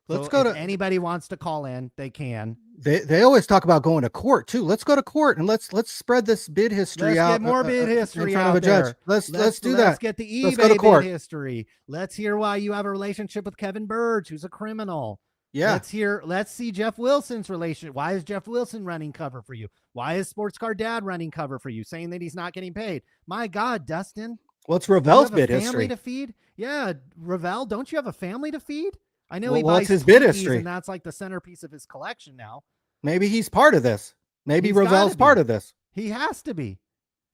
Let's so go to anybody wants to call in, they can. They always talk about going to court too. Let's go to court and let's spread this bid history out. Let's get more bid history in front of a judge. Let's do that. Let's get the eBay bid history. Let's hear why you have a relationship with Kevin Burge, who's a criminal. Yeah. Let's see Jeff Wilson's relationship. Why is Jeff Wilson running cover for you? Why is Sports Car Dad running cover for you, saying that he's not getting paid? My God, Dustin. What's Ravel's bid family history? To feed? Yeah, Ravel, don't you have a family to feed? I know he buys his bid history, and that's like the centerpiece of his collection now. Maybe he's part of this. Maybe Ravel's part of this. He has to be.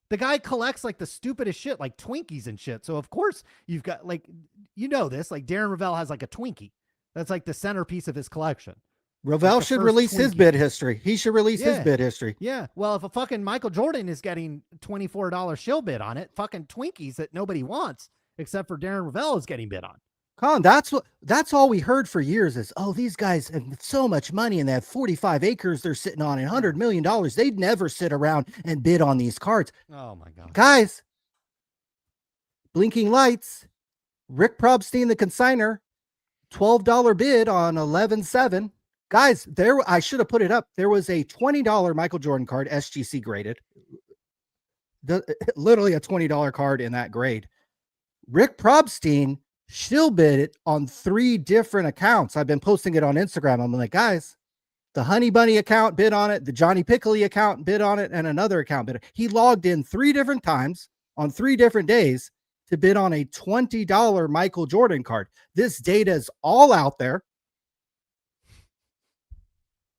The guy collects like the stupidest shit, like Twinkies and shit. So of course you've got like, this, like Darren Ravel has like a Twinkie. That's like the centerpiece of his collection. Ravel should release his bid history. He should release his bid history. Yeah. Well, if a fucking Michael Jordan is getting $24 shill bid on it, fucking Twinkies that nobody wants except for Darren Ravel is getting bid on. Colin, that's all we heard for years is, oh, these guys have so much money and they have 45 acres they're sitting on and $100 million. They'd never sit around and bid on these cards. Oh my God. Guys, blinking lights, Rick Probstein, the consigner, $12 bid on 11-7. Guys, I should have put it up. There was a $20 Michael Jordan card, SGC graded. Literally a $20 card in that grade. Rick Probstein still bid it on 3 different accounts. I've been posting it on Instagram. I'm like, guys, the Honey Bunny account bid on it, the Johnny Pickley account bid on it, and another account bid. He logged in 3 different times on 3 different days to bid on a $20 Michael Jordan card. This data is all out there.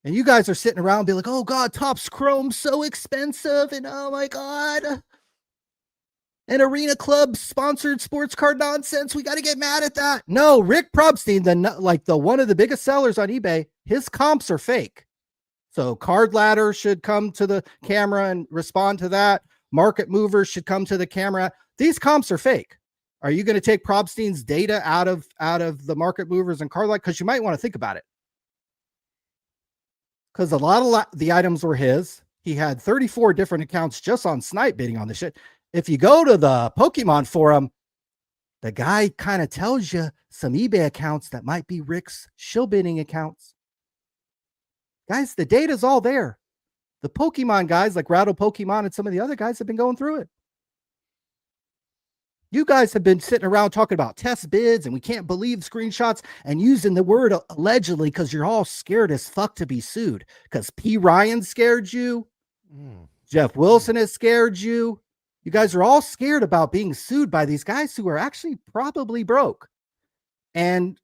And you guys are sitting around and be like, oh God, Topps Chrome so expensive. And oh my God. And Arena Club sponsored sports card nonsense. We got to get mad at that. No, Rick Probstein, the one of the biggest sellers on eBay, his comps are fake. So Card Ladder should come to the camera and respond to that. Market Movers should come to the camera. These comps are fake. Are you going to take Probstein's data out of the Market Movers and Card Ladder? Because you might want to think about it. Because a lot of the items were his. He had 34 different accounts just on Snype bidding on this shit. If you go to the Pokemon forum, the guy kind of tells you some eBay accounts that might be Rick's shill bidding accounts. Guys, the data's all there. The Pokemon guys like Rattle Pokemon and some of the other guys have been going through it. You guys have been sitting around talking about test bids and we can't believe screenshots and using the word allegedly because you're all scared as fuck to be sued. Because P. Ryan scared you. Jeff Wilson has scared you. You guys are all scared about being sued by these guys who are actually probably broke. And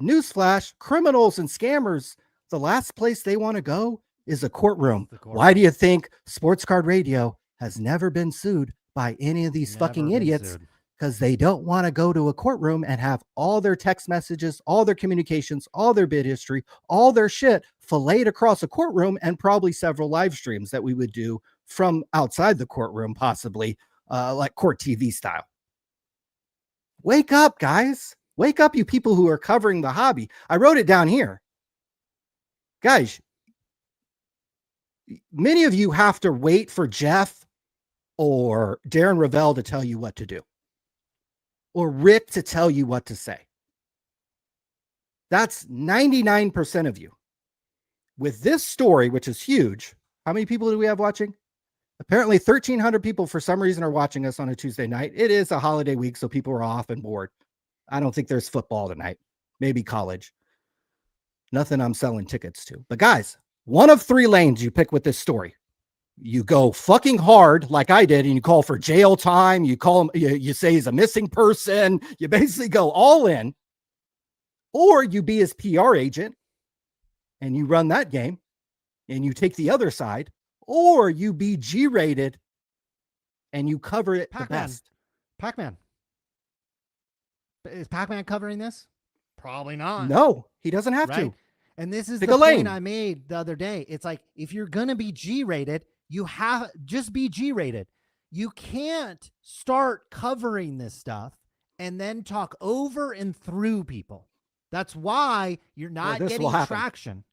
newsflash, criminals and scammers, the last place they want to go is a courtroom. Why do you think Sports Card Radio has never been sued by any of these fucking idiots? Because they don't want to go to a courtroom and have all their text messages, all their communications, all their bid history, all their shit filleted across a courtroom and probably several live streams that we would do from outside the courtroom, possibly like court TV style. Wake up, guys. Wake up, you people who are covering the hobby. I wrote it down here. Guys, many of you have to wait for Jeff or Darren Ravel to tell you what to do. Or Rick to tell you what to say. That's 99% of you. With this story, which is huge, how many people do we have watching? Apparently 1,300 people for some reason are watching us on a Tuesday night. It is a holiday week, so people are off and bored. I don't think there's football tonight. maybe college. Nothing I'm selling tickets to. But guys, one of 3 lanes you pick with this story. You go fucking hard like I did, and you call for jail time. You call him, you say he's a missing person. You basically go all in. Or you be his PR agent and you run that game and you take the other side. Or you be G-rated and you cover it the best. Pac-Man. Is Pac-Man covering this? Probably not. No, he doesn't have to. And this is Pick the a lane. point I made the other day. It's like, if you're going to be G-rated, you have just be G-rated. You can't start covering this stuff and then talk over and through people. That's why you're not getting traction.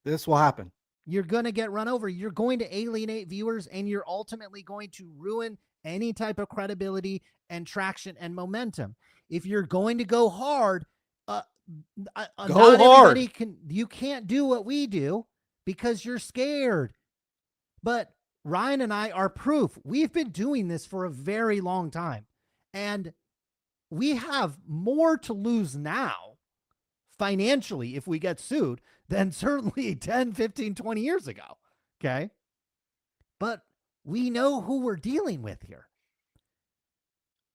This will happen. You're going to get run over. You're going to alienate viewers, and you're ultimately going to ruin any type of credibility and traction and momentum. If you're going to go hard, you can't do what we do because you're scared. But Ryan and I are proof. We've been doing this for a very long time, and we have more to lose now financially if we get sued than certainly 10, 15, 20 years ago. Okay. But we know who we're dealing with here.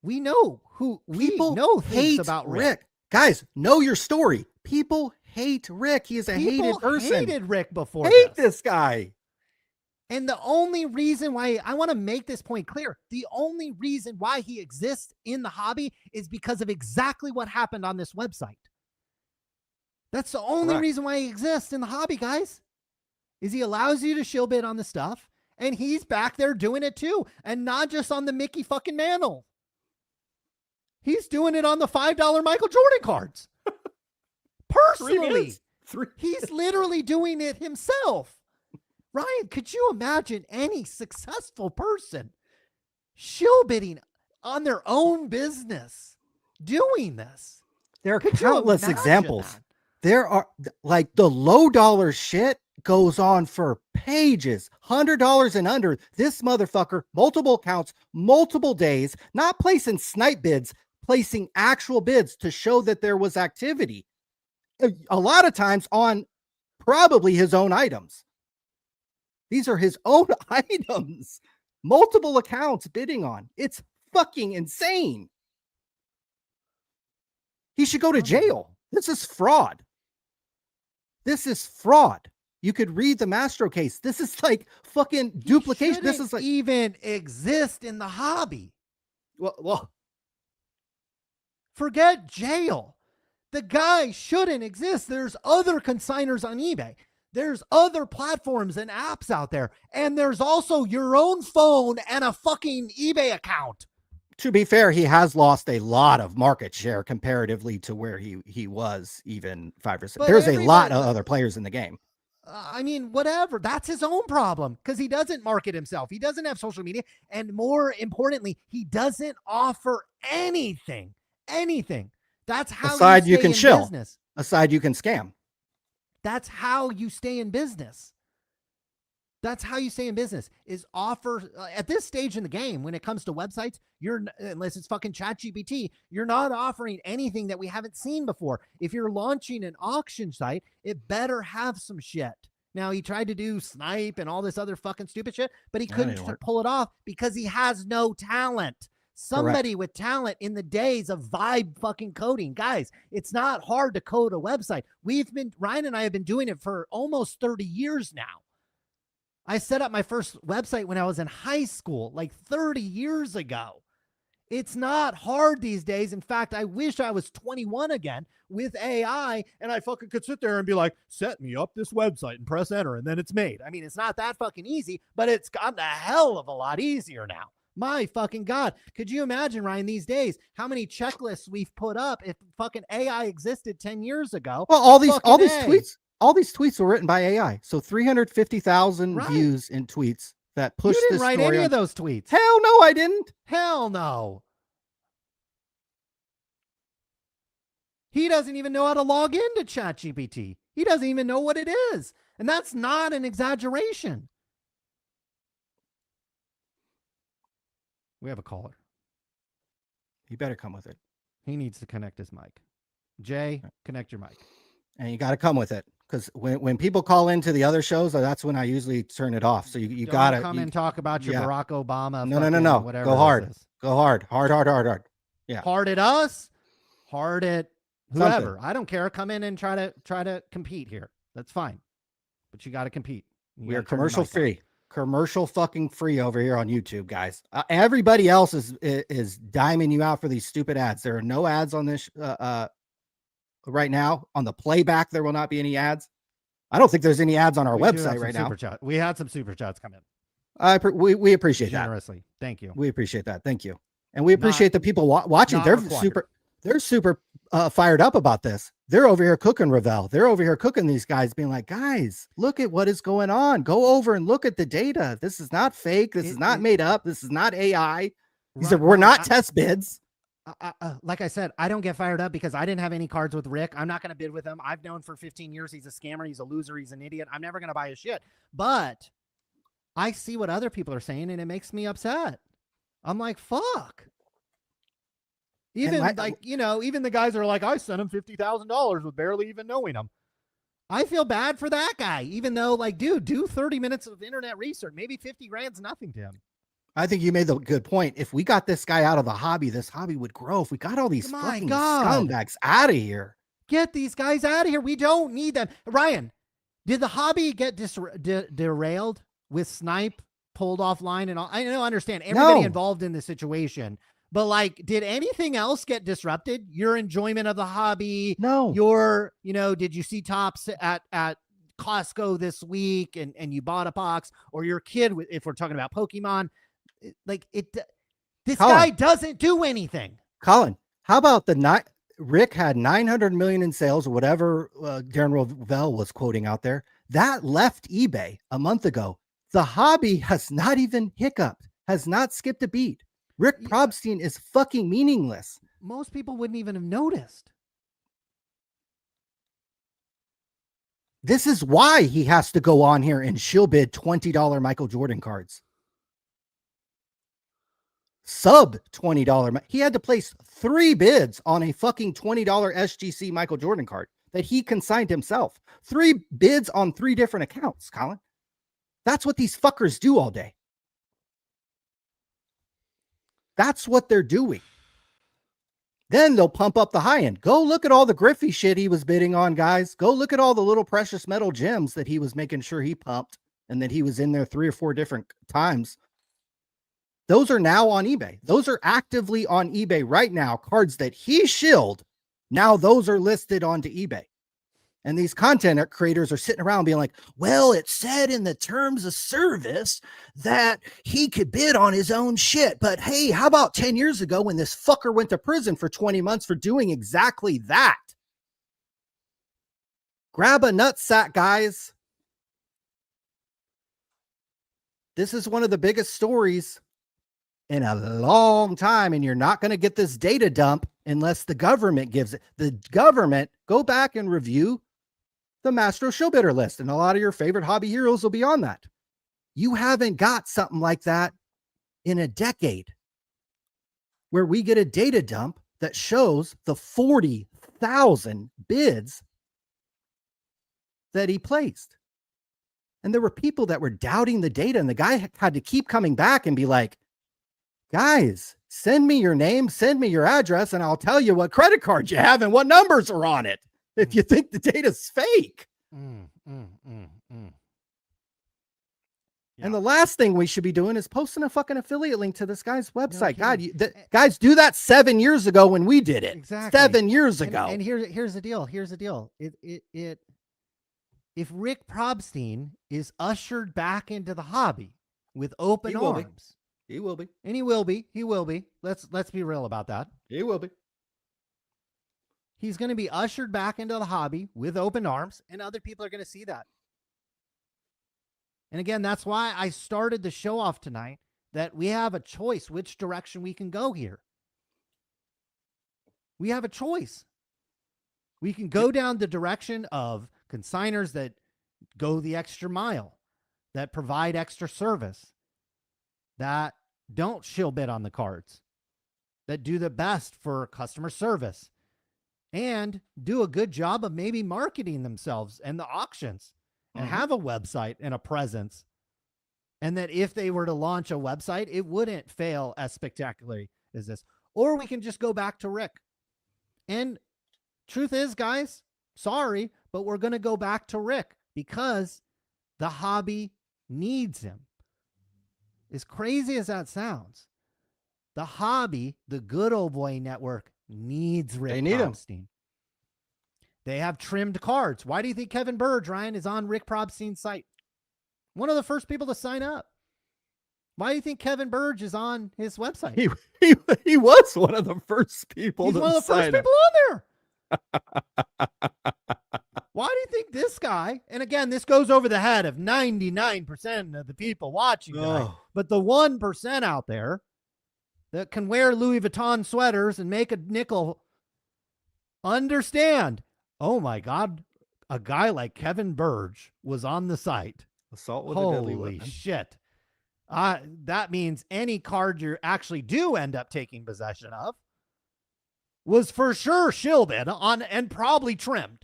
We know who people know things about Rick. Guys, know your story. People hate Rick. He is a hated person. Hated Rick before. Hate this guy. And the only reason why I want to make this point clear, the only reason why he exists in the hobby is because of exactly what happened on this website. That's the only reason why he exists in the hobby, guys, is he allows you to shill bid on the stuff, and he's back there doing it too, and not just on the Mickey fucking Mantle. He's doing it on the $5 Michael Jordan cards. Personally. He's literally doing it himself. Ryan, could you imagine any successful person shill bidding on their own business doing this? There are countless examples. That? There are, like, the low dollar shit goes on for pages, $100 and under. This motherfucker, multiple accounts, multiple days, not placing snipe bids, placing actual bids to show that there was activity. A lot of times on probably his own items. These are his own items. Multiple accounts bidding on. It's fucking insane. He should go to jail. This is fraud. This is fraud. You could read the Mastro case. This is like fucking duplication. This is like even exist in the hobby. Well, forget jail. The guy shouldn't exist. There's other consigners on eBay. There's other platforms and apps out there. And there's also your own phone and a fucking eBay account. To be fair, he has lost a lot of market share comparatively to where he was even 5 or 6. There's a lot of other players in the game. I mean, whatever. That's his own problem because he doesn't market himself. He doesn't have social media. And more importantly, he doesn't offer anything. That's how aside you can shill. Business. Aside you can scam. That's how you stay in business. That's how you stay in business is offer at this stage in the game. When it comes to websites, unless it's fucking ChatGPT, you're not offering anything that we haven't seen before. If you're launching an auction site, it better have some shit. Now he tried to do Snype and all this other fucking stupid shit, but he couldn't pull it off because he has no talent. Somebody with talent in the days of vibe fucking coding. Guys, it's not hard to code a website. Ryan and I have been doing it for almost 30 years now. I set up my first website when I was in high school, like 30 years ago. It's not hard these days. In fact, I wish I was 21 again with AI and I fucking could sit there and be like, set me up this website and press enter and then it's made. I mean, it's not that fucking easy, but it's gotten a hell of a lot easier now. My fucking God. Could you imagine, Ryan, these days, how many checklists we've put up if fucking AI existed 10 years ago? Well, all these tweets were written by AI. So 350,000 views in tweets that pushed this story. You didn't write any of those tweets. Hell no, I didn't. Hell no. He doesn't even know how to log into ChatGPT. He doesn't even know what it is. And that's not an exaggeration. We have a caller. He better come with it. He needs to connect his mic. Jay, connect your mic. And you got to come with it. Because when people call into the other shows, that's when I usually turn it off. So you got to come and talk about your Barack Obama. No. Whatever. Go hard. Go hard. Hard. Yeah. Hard at us. Hard at whoever. Something. I don't care. Come in and try to compete here. That's fine. But you got to compete. We are commercial free. Commercial fucking free over here on YouTube, guys. Everybody else is diming you out for these stupid ads. There are no ads on this right now. On the playback, there will not be any ads. I don't think there's any ads on our website right now. We had some super chats come in. We appreciate generously. That. Thank you. We appreciate that. Thank you. And we appreciate the people watching. They're super fired up about this. They're over here cooking Ravel. They're over here cooking these guys, being like, guys, look at what is going on. Go over and look at the data. This is not fake. This is not made up. This is not AI. We're not test bids. Like I said, I don't get fired up because I didn't have any cards with Rick. I'm not going to bid with him. I've known for 15 years he's a scammer. He's a loser. He's an idiot. I'm never going to buy his shit. But I see what other people are saying, and it makes me upset. I'm like, fuck. Even even the guys are like, I sent him $50,000 with barely even knowing him. I feel bad for that guy, even though, like, dude, do 30 minutes of internet research. Maybe 50 grand's nothing to him. I think you made the good point. If we got this guy out of the hobby, this hobby would grow. If we got all these fucking scumbags out of here. Get these guys out of here. We don't need them. Ryan, did the hobby get derailed with Snype pulled offline and all? I don't understand everybody involved in the situation. But, like, did anything else get disrupted? Your enjoyment of the hobby? No. Did you see Tops at Costco this week and you bought a box? Or your kid, if we're talking about Pokemon, this guy doesn't do anything. Colin, how about Rick had 900 million in sales or whatever Darren Rovell was quoting out there. That left eBay a month ago. The hobby has not even hiccuped, has not skipped a beat. Rick Probstein is fucking meaningless. Most people wouldn't even have noticed. This is why he has to go on here and shill bid $20 Michael Jordan cards. Sub $20. He had to place 3 bids on a fucking $20 SGC Michael Jordan card that he consigned himself. 3 bids on 3 different accounts, Colin. That's what these fuckers do all day. That's what they're doing. Then they'll pump up the high end. Go look at all the Griffey shit he was bidding on, guys. Go look at all the little precious metal gems that he was making sure he pumped and that he was in there 3 or 4 different times. Those are now on eBay. Those are actively on eBay right now. Cards that he shilled. Now those are listed onto eBay. And these content creators are sitting around being like, well, it said in the terms of service that he could bid on his own shit. But hey, how about 10 years ago when this fucker went to prison for 20 months for doing exactly that? Grab a nutsack, guys. This is one of the biggest stories in a long time, and you're not going to get this data dump unless the government gives it. The government, go back and review the Mastro Show Bidder list, and a lot of your favorite hobby heroes will be on that. You haven't got something like that in a decade where we get a data dump that shows the 40,000 bids that he placed. And there were people that were doubting the data, and the guy had to keep coming back and be like, guys, send me your name, send me your address, and I'll tell you what credit card you have and what numbers are on it if you think the data's fake. Yeah. And the last thing we should be doing is posting a fucking affiliate link to this guy's website. Guys, do that 7 years ago when we did it. Exactly. 7 years ago. And here's the deal. Here's the deal. If Rick Probstein is ushered back into the hobby with open arms, he will be. And he will be. He will be. Let's be real about that. He will be. He's going to be ushered back into the hobby with open arms, and other people are going to see that. And again, that's why I started the show off tonight, that we have a choice which direction we can go here. We have a choice. We can go down the direction of consigners that go the extra mile, that provide extra service, that don't shill bid on the cards, that do the best for customer service, and do a good job of maybe marketing themselves and the auctions and have a website and a presence. And that if they were to launch a website, it wouldn't fail as spectacularly as this. Or we can just go back to Rick. And truth is, guys, sorry, but we're going to go back to Rick because the hobby needs him. As crazy as that sounds, the hobby, the good old boy network, needs Rick Probstein. They have trimmed cards. Why do you think Kevin Burge, Ryan, is on Rick Probstein's site? One of the first people to sign up. Why do you think Kevin Burge is on his website? He was one of the first people. He's one of the first people on there. Why do you think this guy, and again, this goes over the head of 99% of the people watching tonight, but the 1% out there that can wear Louis Vuitton sweaters and make a nickel understand, oh my God, a guy like Kevin Burge was on the site. Assault with a deadly weapon. Holy shit. That means any card you actually do end up taking possession of was for sure shielded on and probably trimmed.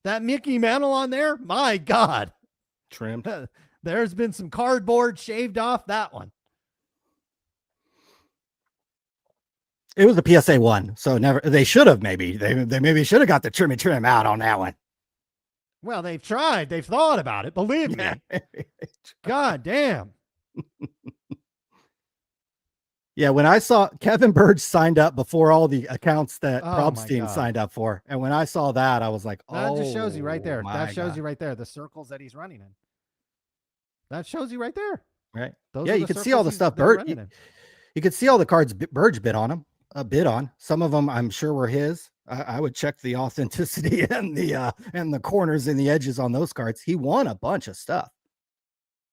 That Mickey Mantle on there, my God. Trimmed. There's been some cardboard shaved off that one. It was a PSA 1, so they should have maybe. They maybe should have got the trim out on that one. Well, they've tried. They've thought about it. Believe me. God damn. Yeah, when I saw Kevin Burge signed up before all the accounts that Probstein signed up for, and when I saw that, I was like, that just shows you right there. That shows you right there the circles that he's running in. That shows you right there. Right. Yeah, you can see all the stuff Burge. You could see all the cards Burge bid on them. Bid on. Some of them I'm sure were his. I would check the authenticity and the corners and the edges on those cards. He won a bunch of stuff.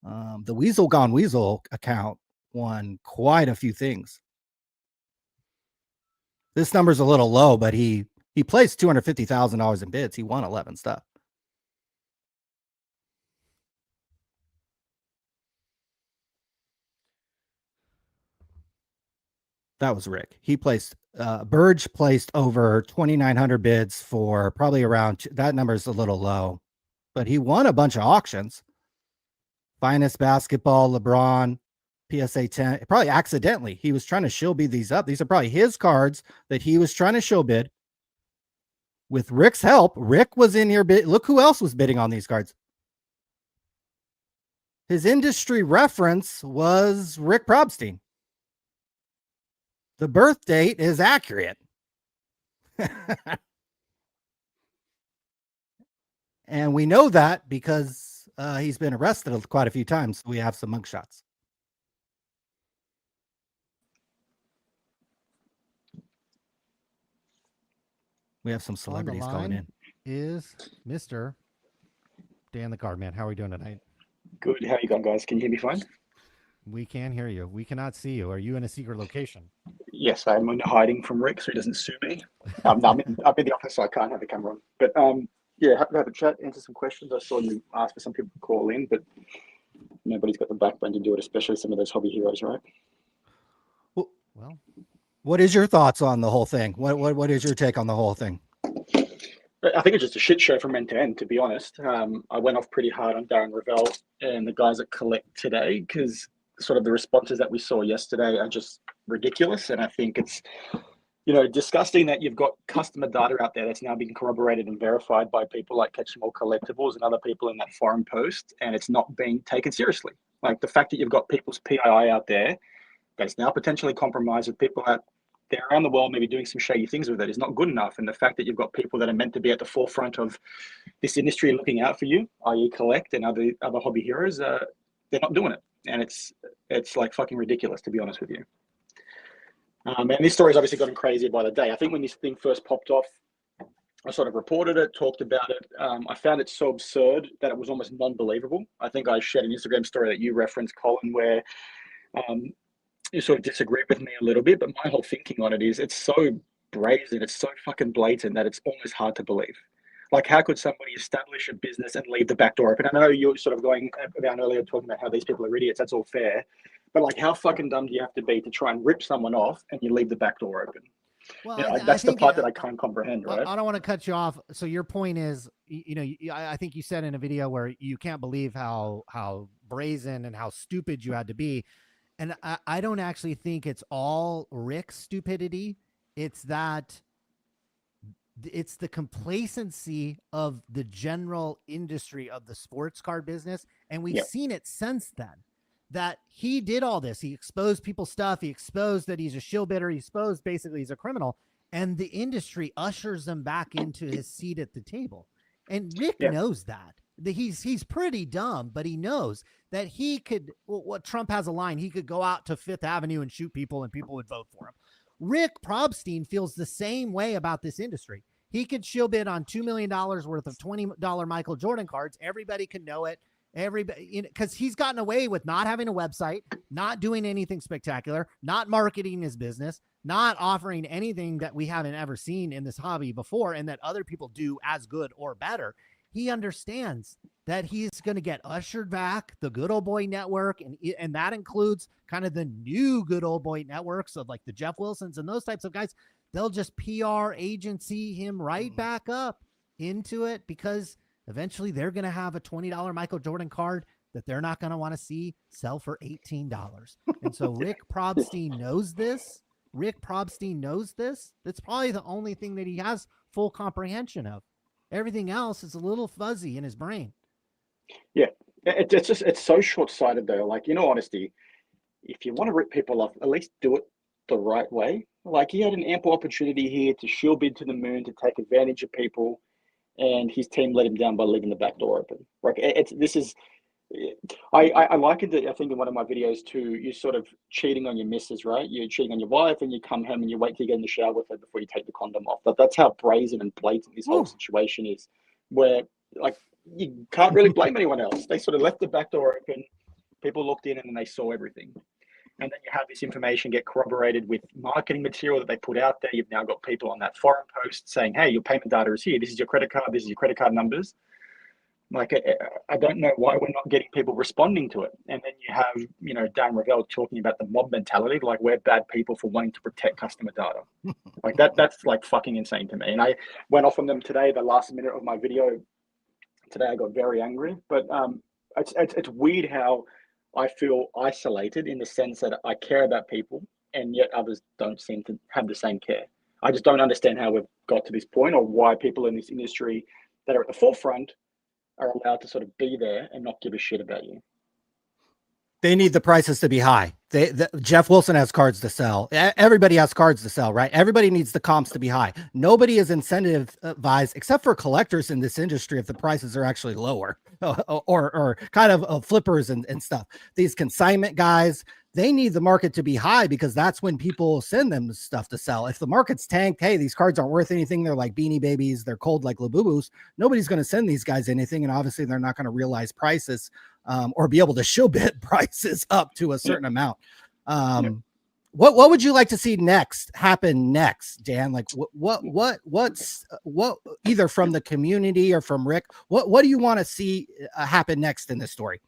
The Weasel Gone Weasel account won quite a few things. This number's a little low, but he placed $250,000 in bids. He won 11 stuff. That was Rick. He placed Burge placed over 2,900 bids for probably around, that number's a little low, but he won a bunch of auctions. Finest Basketball, LeBron, PSA 10, probably accidentally. He was trying to show bid these up. These are probably his cards that he was trying to show bid. With Rick's help, Rick was in here. Look who else was bidding on these cards. His industry reference was Rick Probstein. The birth date is accurate. And we know that because he's been arrested quite a few times. We have some mugshots. We have some celebrities calling in. Is Mr. Dan the Cardman. How are we doing tonight? Good. How you going, guys? Can you hear me fine? We can hear you. We cannot see you. Are you in a secret location? Yes, I'm hiding from Rick so he doesn't sue me. No, I'm in the office, so I can't have the camera on. But yeah, happy to have a chat, answer some questions. I saw you ask for some people to call in, but nobody's got the backbone to do it, especially some of those hobby heroes, right? Well, what is your thoughts on the whole thing? What is your take on the whole thing? I think it's just a shit show from end to end, to be honest. I went off pretty hard on Darren Ravel and the guys at Collect today because sort of the responses that we saw yesterday are just ridiculous. And I think it's, disgusting that you've got customer data out there that's now being corroborated and verified by people like Catching All Collectibles and other people in that forum post, and it's not being taken seriously. Like the fact that you've got people's PII out there that's now potentially compromised with people out there around the world maybe doing some shady things with it is not good enough. And the fact that you've got people that are meant to be at the forefront of this industry looking out for you, i.e. Collect and other hobby heroes, they're not doing it. And it's like fucking ridiculous, to be honest with you. And this story's obviously gotten crazier by the day. I think when this thing first popped off, I sort of reported it, talked about it. I found it so absurd that it was almost non-believable. I think I shared an Instagram story that you referenced, Colin, where you sort of disagree with me a little bit, but my whole thinking on it is it's so brazen, it's so fucking blatant that it's almost hard to believe. Like, how could somebody establish a business and leave the back door open? I know you were sort of going about earlier talking about how these people are idiots. That's all fair. But, like, how fucking dumb do you have to be to try and rip someone off and you leave the back door open? Well, That's the part that I can't comprehend, right? I don't want to cut you off. So your point is, I think you said in a video where you can't believe how brazen and how stupid you had to be. And I don't actually think it's all Rick's stupidity. It's that it's the complacency of the general industry of the sports car business. And we've seen it since then, that he did all this. He exposed people's stuff. He exposed that he's a shill bidder. He exposed basically he's a criminal. And the industry ushers him back into his seat at the table. And Rick knows that. He's pretty dumb, but he knows that he could, what Trump has a line, he could go out to Fifth Avenue and shoot people and people would vote for him. Rick Probstein feels the same way about this industry. He could shill bid on $2 million worth of $20 Michael Jordan cards. Everybody can know it. Everybody, because he's gotten away with not having a website, not doing anything spectacular, not marketing his business, not offering anything that we haven't ever seen in this hobby before and that other people do as good or better. He understands that he's going to get ushered back the good old boy network. And that includes kind of the new good old boy networks of like the Jeff Wilsons and those types of guys. They'll just PR agency him right back up into it because eventually they're going to have a $20 Michael Jordan card that they're not going to want to see sell for $18. And so Rick Probstein knows this. That's probably the only thing that he has full comprehension of. Everything else is a little fuzzy in his brain. Yeah, it's so short-sighted though. Like, in all honesty, if you want to rip people off, at least do it the right way. Like, he had an ample opportunity here to shill bid to the moon, to take advantage of people, and his team let him down by leaving the back door open. Like, I likened it, I think, in one of my videos to you sort of cheating on your missus, right? You're cheating on your wife and you come home and you wait till you get in the shower with her before you take the condom off. But that's how brazen and blatant this whole situation is, where, like, you can't really blame anyone else. They sort of left the back door open, people looked in and then they saw everything. And then you have this information get corroborated with marketing material that they put out there. You've now got people on that forum post saying, hey, your payment data is here. This is your credit card. This is your credit card numbers. Like, I don't know why we're not getting people responding to it. And then you have, Dan Ravel talking about the mob mentality, like we're bad people for wanting to protect customer data. Like that's like fucking insane to me. And I went off on them today, the last minute of my video. Today I got very angry, but it's weird how I feel isolated in the sense that I care about people and yet others don't seem to have the same care. I just don't understand how we've got to this point, or why people in this industry that are at the forefront are allowed to sort of be there and not give a shit about you. They need the prices to be high. Jeff Wilson has cards to sell. Everybody has cards to sell, right? Everybody needs the comps to be high. Nobody is incentivized except for collectors in this industry if the prices are actually lower or kind of flippers and stuff. These consignment guys, they need the market to be high because that's when people send them stuff to sell. If the market's tanked, hey, these cards aren't worth anything. They're like Beanie Babies. They're cold like Labubus. Nobody's going to send these guys anything. And obviously they're not going to realize prices or be able to show bid prices up to a certain amount. What would you like to see happen next, Dan? Like what's either from the community or from Rick, what do you want to see happen next in this story?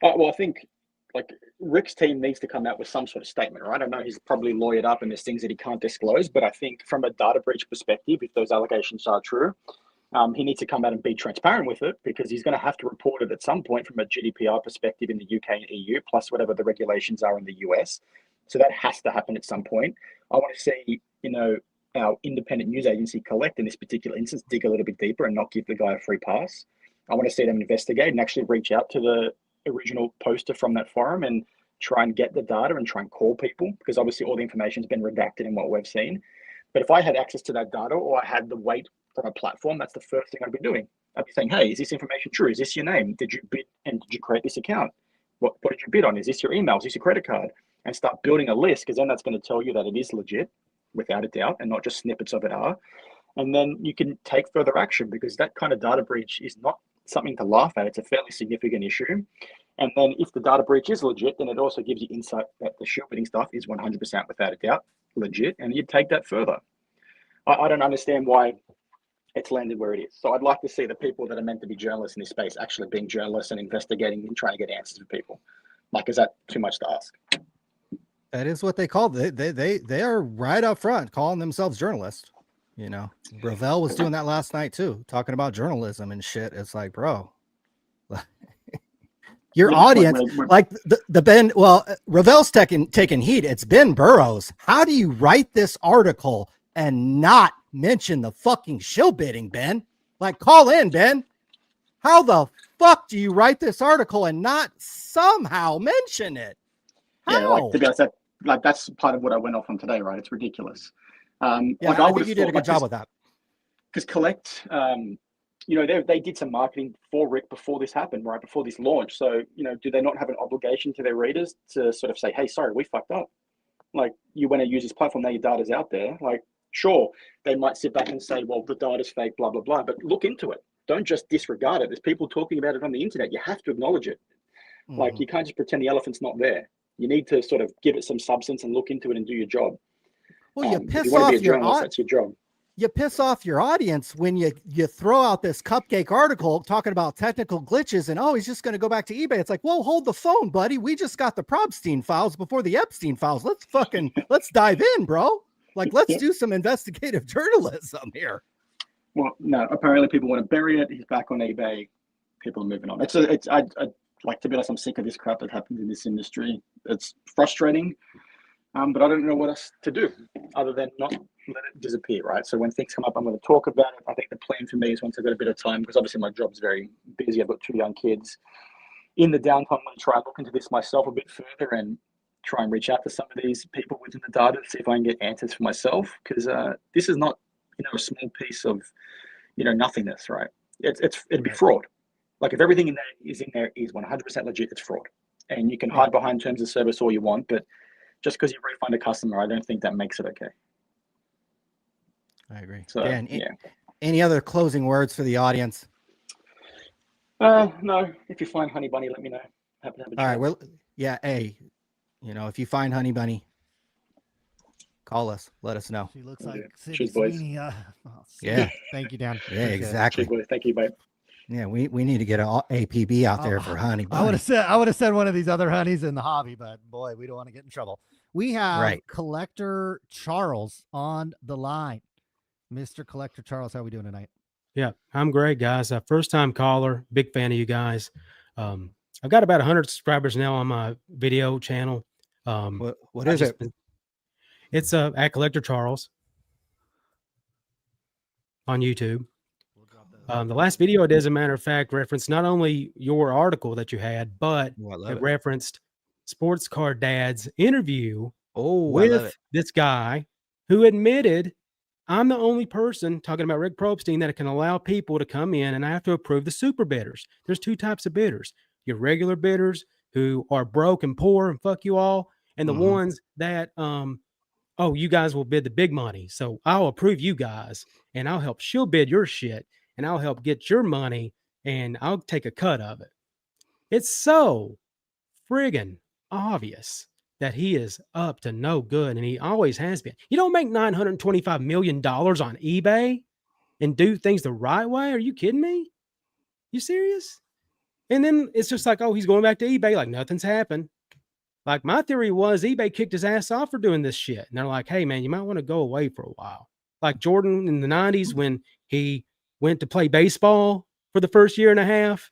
Well, I think like Rick's team needs to come out with some sort of statement, right? I know he's probably lawyered up and there's things that he can't disclose, but I think from a data breach perspective, if those allegations are true, he needs to come out and be transparent with it, because he's going to have to report it at some point from a GDPR perspective in the UK and EU, plus whatever the regulations are in the US. So that has to happen at some point. I want to see, our independent news agency Collect in this particular instance dig a little bit deeper and not give the guy a free pass. I want to see them investigate and actually reach out to the original poster from that forum and try and get the data and try and call people, because obviously all the information has been redacted in what we've seen. But if I had access to that data, or I had the weight from a platform, that's the first thing I'd be doing. I'd be saying, hey, is this information true? Is this your name? Did you bid and did you create this account? What did you bid on? Is this your email? Is this your credit card? And start building a list, because then that's going to tell you that it is legit without a doubt and not just snippets of it are. And then you can take further action, because that kind of data breach is not something to laugh at. It's a fairly significant issue. And then if the data breach is legit, then it also gives you insight that the shill bidding stuff is 100% without a doubt legit, and you'd take that further. I don't understand why it's landed where it is. So I'd like to see the people that are meant to be journalists in this space actually being journalists and investigating and trying to get answers for people. Like, is that too much to ask? That is what they call they are right up front calling themselves journalists. You know, Ravel was doing that last night too, talking about journalism and shit. It's like, bro, your audience, like the Ben, well, Ravel's taking heat. It's Ben Burrows. How do you write this article and not mention the fucking shill bidding, Ben? Like, call in, Ben. How the fuck do you write this article and not somehow mention it? How? Yeah, like to be honest, that's part of what I went off on today, right? It's ridiculous. Yeah, like I think you did a good job with that. Because Collect, you know, they did some marketing for Rick before this happened, right? Before this launch. So, you know, do they not have an obligation to their readers to sort of say, hey, sorry, we fucked up. Like, you want to use this platform, now your data's out there. Like, sure, they might sit back and say, well, the data's fake, blah, blah, blah. But look into it. Don't just disregard it. There's people talking about it on the internet. You have to acknowledge it. Mm-hmm. Like, you can't just pretend the elephant's not there. You need to sort of give it some substance and look into it and do your job. Well, you piss off your audience. That's your job. You piss off your audience when you throw out this cupcake article talking about technical glitches and, oh, he's just going to go back to eBay. It's like, whoa, hold the phone, buddy. We just got the Probstein files before the Epstein files. Let's dive in, bro. Like, let's do some investigative journalism here. Well, no, apparently people want to bury it. He's back on eBay. People are moving on. I like, to be honest, I'm sick of this crap that happens in this industry. It's frustrating, but I don't know what else to do other than not let it disappear, right? So when things come up, I'm going to talk about it. I think the plan for me is once I've got a bit of time, because obviously my job's very busy. I've got 2 young kids. In the downtime, I'm going to try and look into this myself a bit further and try and reach out to some of these people within the data to see if I can get answers for myself, because this is not, you know, a small piece of, you know, nothingness, right? It'd be fraud. Like, if everything in there is 100% legit, it's fraud. And you can hide behind terms of service all you want, but just because you refund a customer, I don't think that makes it okay. I agree. So, Dan, yeah. Any other closing words for the audience? No. If you find Honey Bunny, let me know. Happy to have a chat. All right. Well, yeah. Hey, you know, if you find Honey Bunny, call us. Let us know. She looks like Cheers, boys. Yeah. Thank you, Dan. Yeah, exactly. Cheers, boys. Thank you, babe. Yeah, we need to get an APB out there for Honey Bunny. I would have said one of these other honeys in the hobby, but boy, we don't want to get in trouble. We have Collector Charles on the line. Mr. Collector Charles, how are we doing tonight? Yeah, I'm great, guys. First time caller, big fan of you guys. I've got about 100 subscribers now on my video channel. What is it? It's at Collector Charles on YouTube. The last video I did, as a matter of fact, referenced not only your article that you had, but it referenced Sports Card Dad's interview with this guy who admitted, I'm the only person talking about Rick Probstein that can allow people to come in and I have to approve the super bidders. There's 2 types of bidders. Your regular bidders who are broke and poor and fuck you all, and the ones that, oh, you guys will bid the big money. So I'll approve you guys and I'll help she'll bid your shit and I'll help get your money and I'll take a cut of it. It's so friggin' obvious that he is up to no good, and he always has been. You don't make $925 million on eBay and do things the right way. Are you kidding me? You serious? And then it's just like, oh, he's going back to eBay like nothing's happened. Like, my theory was eBay kicked his ass off for doing this shit. And they're like, hey, man, you might want to go away for a while. Like Jordan in the 90s when he went to play baseball for the first year and a half.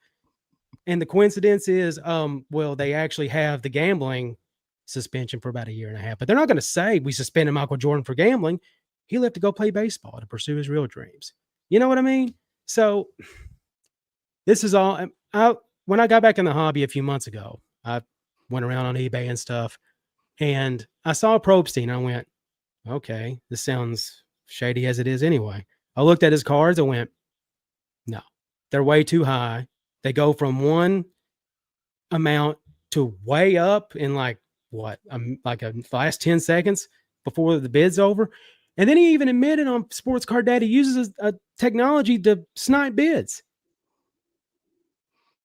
And the coincidence is, well, they actually have the gambling suspension for about a year and a half. But they're not going to say we suspended Michael Jordan for gambling. He left to go play baseball to pursue his real dreams. You know what I mean? So this is all. When I got back in the hobby a few months ago, I went around on eBay and stuff, and I saw Probstein. I went, okay, this sounds shady as it is anyway. I looked at his cards and went, no, they're way too high. They go from one amount to way up in like what, like a last 10 seconds before the bid's over. And then he even admitted on Sports Card Dad he uses a technology to snipe bids.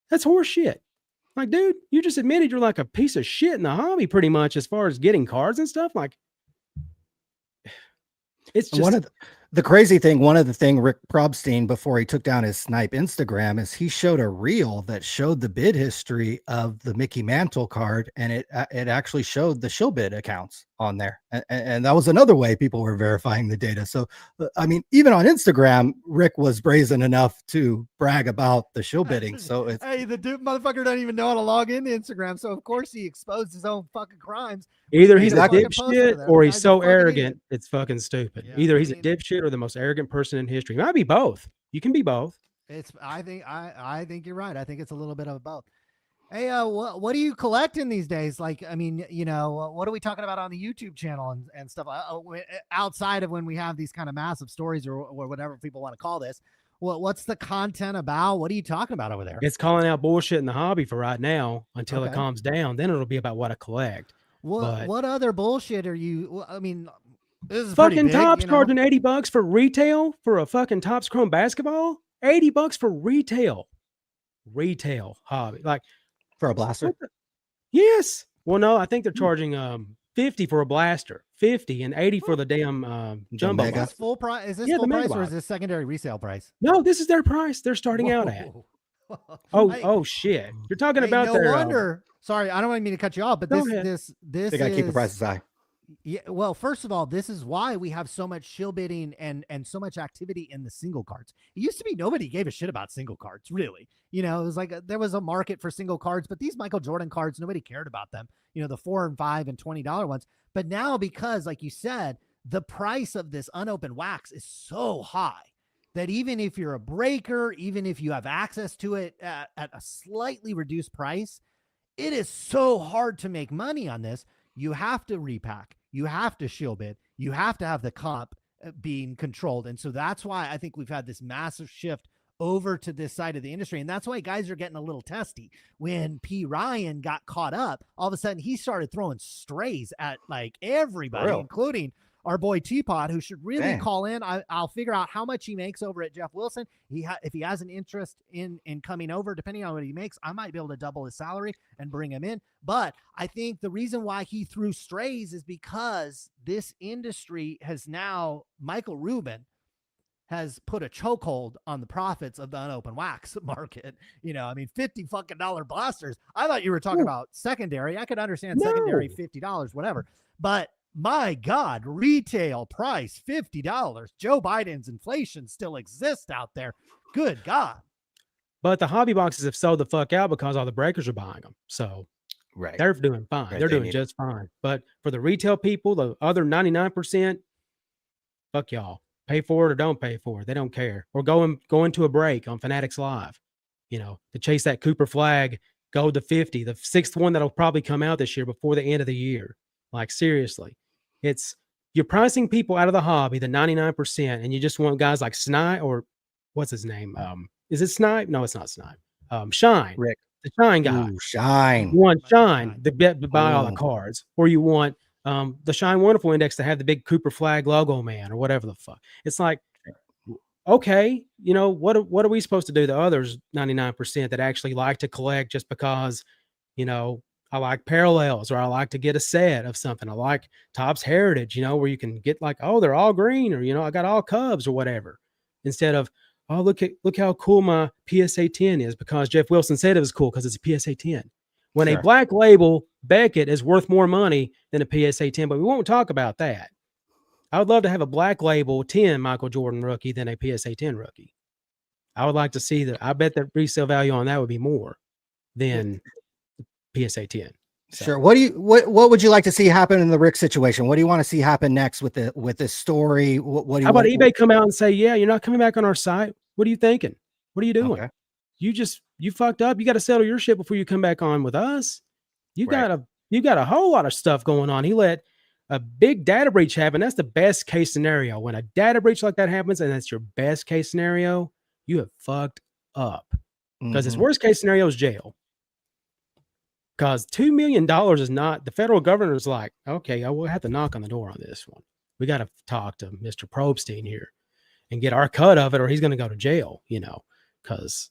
That's horse shit. Like, dude, you just admitted you're like a piece of shit in the hobby pretty much as far as getting cards and stuff. Like, it's just The crazy thing, one of the thing Rick Probstein, before he took down his Snype Instagram, is he showed a reel that showed the bid history of the Mickey Mantle card, and it actually showed the shill bid accounts on there, and that was another way people were verifying the data. So, I mean, even on Instagram, Rick was brazen enough to brag about the shill bidding. So it's hey, the dude motherfucker doesn't even know how to log into Instagram, so of course he exposed his own fucking crimes. Either he's a dipshit or he's so arrogant, it's fucking stupid. Yeah, Either he's a dipshit or the most arrogant person in history. It might be both. You can be both. I think you're right. I think it's a little bit of both. Hey, what are you collecting these days? Like, I mean, you know, what are we talking about on the YouTube channel and stuff outside of when we have these kind of massive stories or whatever people want to call this? What's the content about? What are you talking about over there? It's calling out bullshit in the hobby for right now until it calms down. Then it'll be about what I collect. What other bullshit are you? I mean, this is fucking big, Topps charging $80 for retail for a fucking Topps Chrome basketball. $80 for retail hobby, like for a blaster. Yes. Well, no, I think they're charging 50 for a blaster, 50 and 80 for the damn jumbo. Is this full price? Is this full price or is this secondary resale price? No, this is their price. They're starting out at. Oh shit! You're talking about no their. Wonder. Sorry, I don't mean to cut you off, but this they gotta keep the prices high. Yeah, well, first of all, this is why we have so much shill bidding and so much activity in the single cards. It used to be nobody gave a shit about single cards, really. You know, it was like there was a market for single cards, but these Michael Jordan cards, nobody cared about them. You know, the $4 and $5 and $20 ones. But now, because like you said, the price of this unopened wax is so high that even if you're a breaker, even if you have access to it at a slightly reduced price, it is so hard to make money on this. You have to repack. You have to shill bid. You have to have the comp being controlled. And so that's why I think we've had this massive shift over to this side of the industry. And that's why guys are getting a little testy. When P. Ryan got caught up, all of a sudden he started throwing strays at like everybody, including our boy Teapot, who should really call in. I'll figure out how much he makes over at Jeff Wilson. If he has an interest in coming over, depending on what he makes, I might be able to double his salary and bring him in. But I think the reason why he threw strays is because this industry has now, Michael Rubin has put a chokehold on the profits of the unopened wax market. You know, I mean, $50 fucking blasters. I thought you were talking about secondary. I could understand secondary, $50, whatever. But my God, retail price, $50. Joe Biden's inflation still exists out there. Good God. But the hobby boxes have sold the fuck out because all the breakers are buying them. So they're doing fine. They're doing just fine. But for the retail people, the other 99%, fuck y'all. Pay for it or don't pay for it. They don't care. Or go into a break on Fanatics Live, you know, to chase that Cooper flag, go to 50, the sixth one that'll probably come out this year before the end of the year. Like, seriously, you're pricing people out of the hobby, the 99%, and you just want guys like Snype, or what's his name? Is it Snype? No, it's not Snype. Shine. Rick. The Shine guy. Ooh, Shine. You want Shine to buy all the cards, or you want the Shine Wonderful Index to have the big Cooper flag logo man or whatever the fuck. It's like, okay, you know, what are we supposed to do? The others 99% that actually like to collect just because, you know, I like parallels, or I like to get a set of something. I like Topps Heritage, you know, where you can get like, oh, they're all green, or, you know, I got all Cubs or whatever, instead of, oh, look how cool my PSA 10 is because Jeff Wilson said it was cool because it's a PSA 10. When a black label Beckett is worth more money than a PSA 10, but we won't talk about that. I would love to have a black label 10 Michael Jordan rookie than a PSA 10 rookie. I would like to see that. I bet the resale value on that would be more than PSA 10. So. Sure. What would you like to see happen in the Rick situation? What do you want to see happen next with this story? What do you How about eBay come out and say, yeah, you're not coming back on our site? What are you thinking? What are you doing? Okay. You fucked up. You got to settle your shit before you come back on with us. You got a whole lot of stuff going on. He let a big data breach happen. That's the best case scenario. When a data breach like that happens and that's your best case scenario, you have fucked up. Because his worst case scenario is jail. Because $2 million is not, the federal governor's like, okay, I will have to knock on the door on this one. We got to talk to Mr. Probstein here and get our cut of it, or he's going to go to jail, you know, because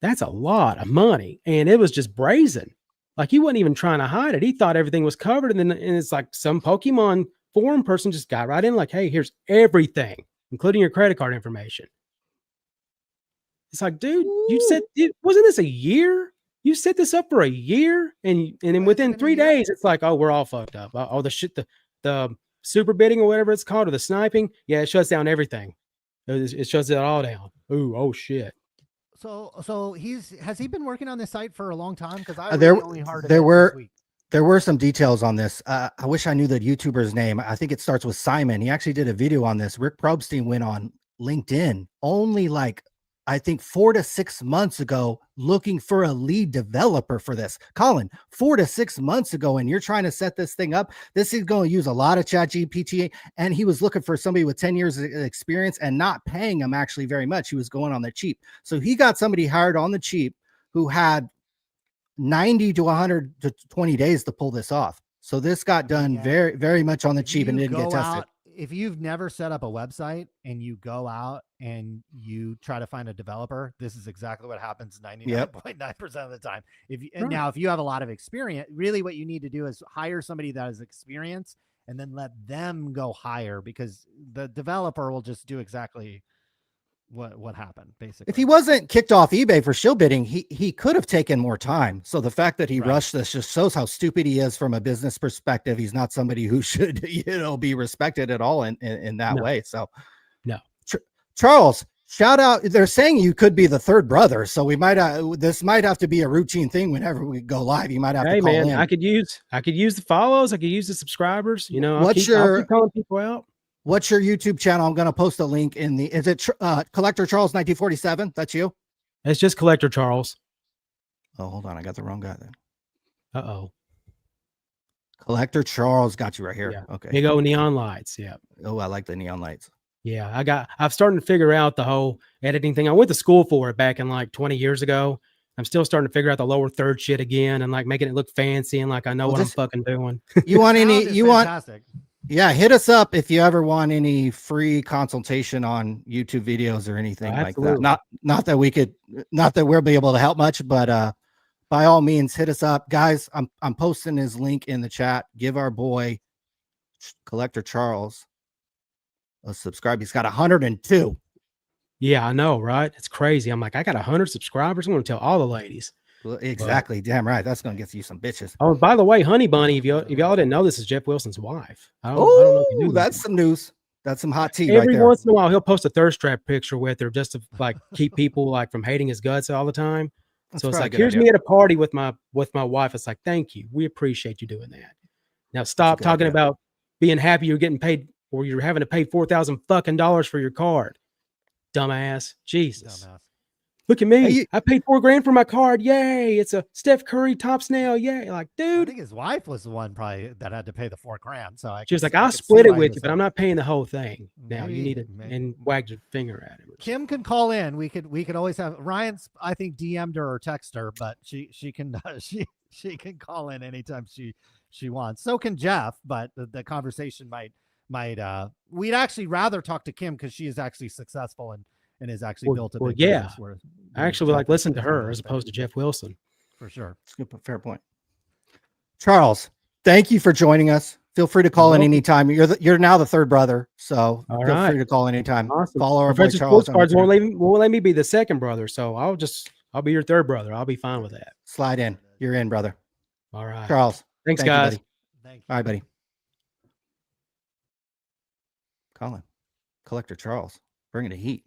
that's a lot of money. And it was just brazen. Like, he wasn't even trying to hide it. He thought everything was covered. And it's like some Pokemon forum person just got right in like, hey, here's everything. including your credit card information. It's like, dude, you said, wasn't this a year? You set this up for a year, and then within 3 days, it's like, oh, we're all fucked up. Oh, the super bidding or whatever it's called, or the sniping, yeah, it shuts down everything. It shuts it all down. Ooh, oh shit. So has he been working on this site for a long time? Because there were some details on this. I wish I knew the YouTuber's name. I think it starts with Simon. He actually did a video on this. Rick Probstein went on LinkedIn only like, I think 4 to 6 months ago, looking for a lead developer for this. Colin, 4 to 6 months ago, and you're trying to set this thing up. This is going to use a lot of ChatGPT, and he was looking for somebody with 10 years of experience and not paying him actually very much. He was going on the cheap. So he got somebody hired on the cheap who had 90 to 120 days to pull this off. So this got done very, very much on the cheap and didn't get tested. If you've never set up a website and you go out and you try to find a developer, this is exactly what happens 99.9% of the time. Now, if you have a lot of experience, really what you need to do is hire somebody that has experience and then let them go hire, because the developer will just do exactly what happened, basically. If he wasn't kicked off eBay for shill bidding, he could have taken more time. So the fact that he rushed this just shows how stupid he is from a business perspective. He's not somebody who should, be respected at all in that way. So no. Charles, shout out. They're saying you could be the third brother. So we might, this might have to be a routine thing whenever we go live. You might have to call in. I could use the follows. I could use the subscribers, I'll keep calling people out. What's your YouTube channel? I'm going to post a link in the, is it Collector Charles 1947? That's you? It's just Collector Charles. Oh, hold on. I got the wrong guy then. Uh-oh. Collector Charles got you right here. Yeah. Okay. Big old neon lights. Yeah. Oh, I like the neon lights. Yeah. I've started to figure out the whole editing thing. I went to school for it back in like 20 years ago. I'm still starting to figure out the lower third shit again and like making it look fancy and like I know what I'm fucking doing. You want fantastic. Yeah, hit us up if you ever want any free consultation on YouTube videos or anything like that. Not that we'll be able to help much, but by all means, hit us up, guys. I'm posting his link in the chat. Give our boy Collector Charles a subscribe. He's got 102. Yeah, I know, right? It's crazy. I'm like, I got 100 subscribers. I'm going to tell all the ladies. Exactly. Damn right. That's going to get you some bitches. Oh, by the way, Honey Bunny, if y'all didn't know, this is Jeff Wilson's wife. I don't know if you knew that's some news. That's some hot tea. Every once in a while, he'll post a thirst trap picture with her just to like keep people like from hating his guts all the time. So it's like, here's me at a party with my wife. It's like, thank you. We appreciate you doing that. Now stop talking about being happy you're getting paid or you're having to pay $4,000 fucking dollars for your card. Dumbass. Jesus. Dumbass. Look at me. I paid $4,000 for my card. Yay. It's a Steph Curry top snail. Yay. Like, dude. I think his wife was the one probably that had to pay the $4,000. So she was like, I'll split it with you, but I'm not paying the whole thing. Now you need it and wagged your finger at him. Kim can call in. We could always have Ryan's, I think, DM'd her or text her, but she can she can call in anytime she wants. So can Jeff, but the conversation might we'd actually rather talk to Kim because she is actually successful and has actually built a big business. I actually would like listen to her as opposed to Jeff Wilson. For sure. Fair point. Charles, thank you for joining us. Feel free to call in anytime. You're now the third brother, so feel free to call anytime. Awesome. Follow our boy Charles. Cards won't let me be the second brother, so I'll be your third brother. I'll be fine with that. Slide in. You're in, brother. All right, Charles. Thanks, guys. You, thank you. All right, buddy. Colin, Collector Charles, bringing the heat.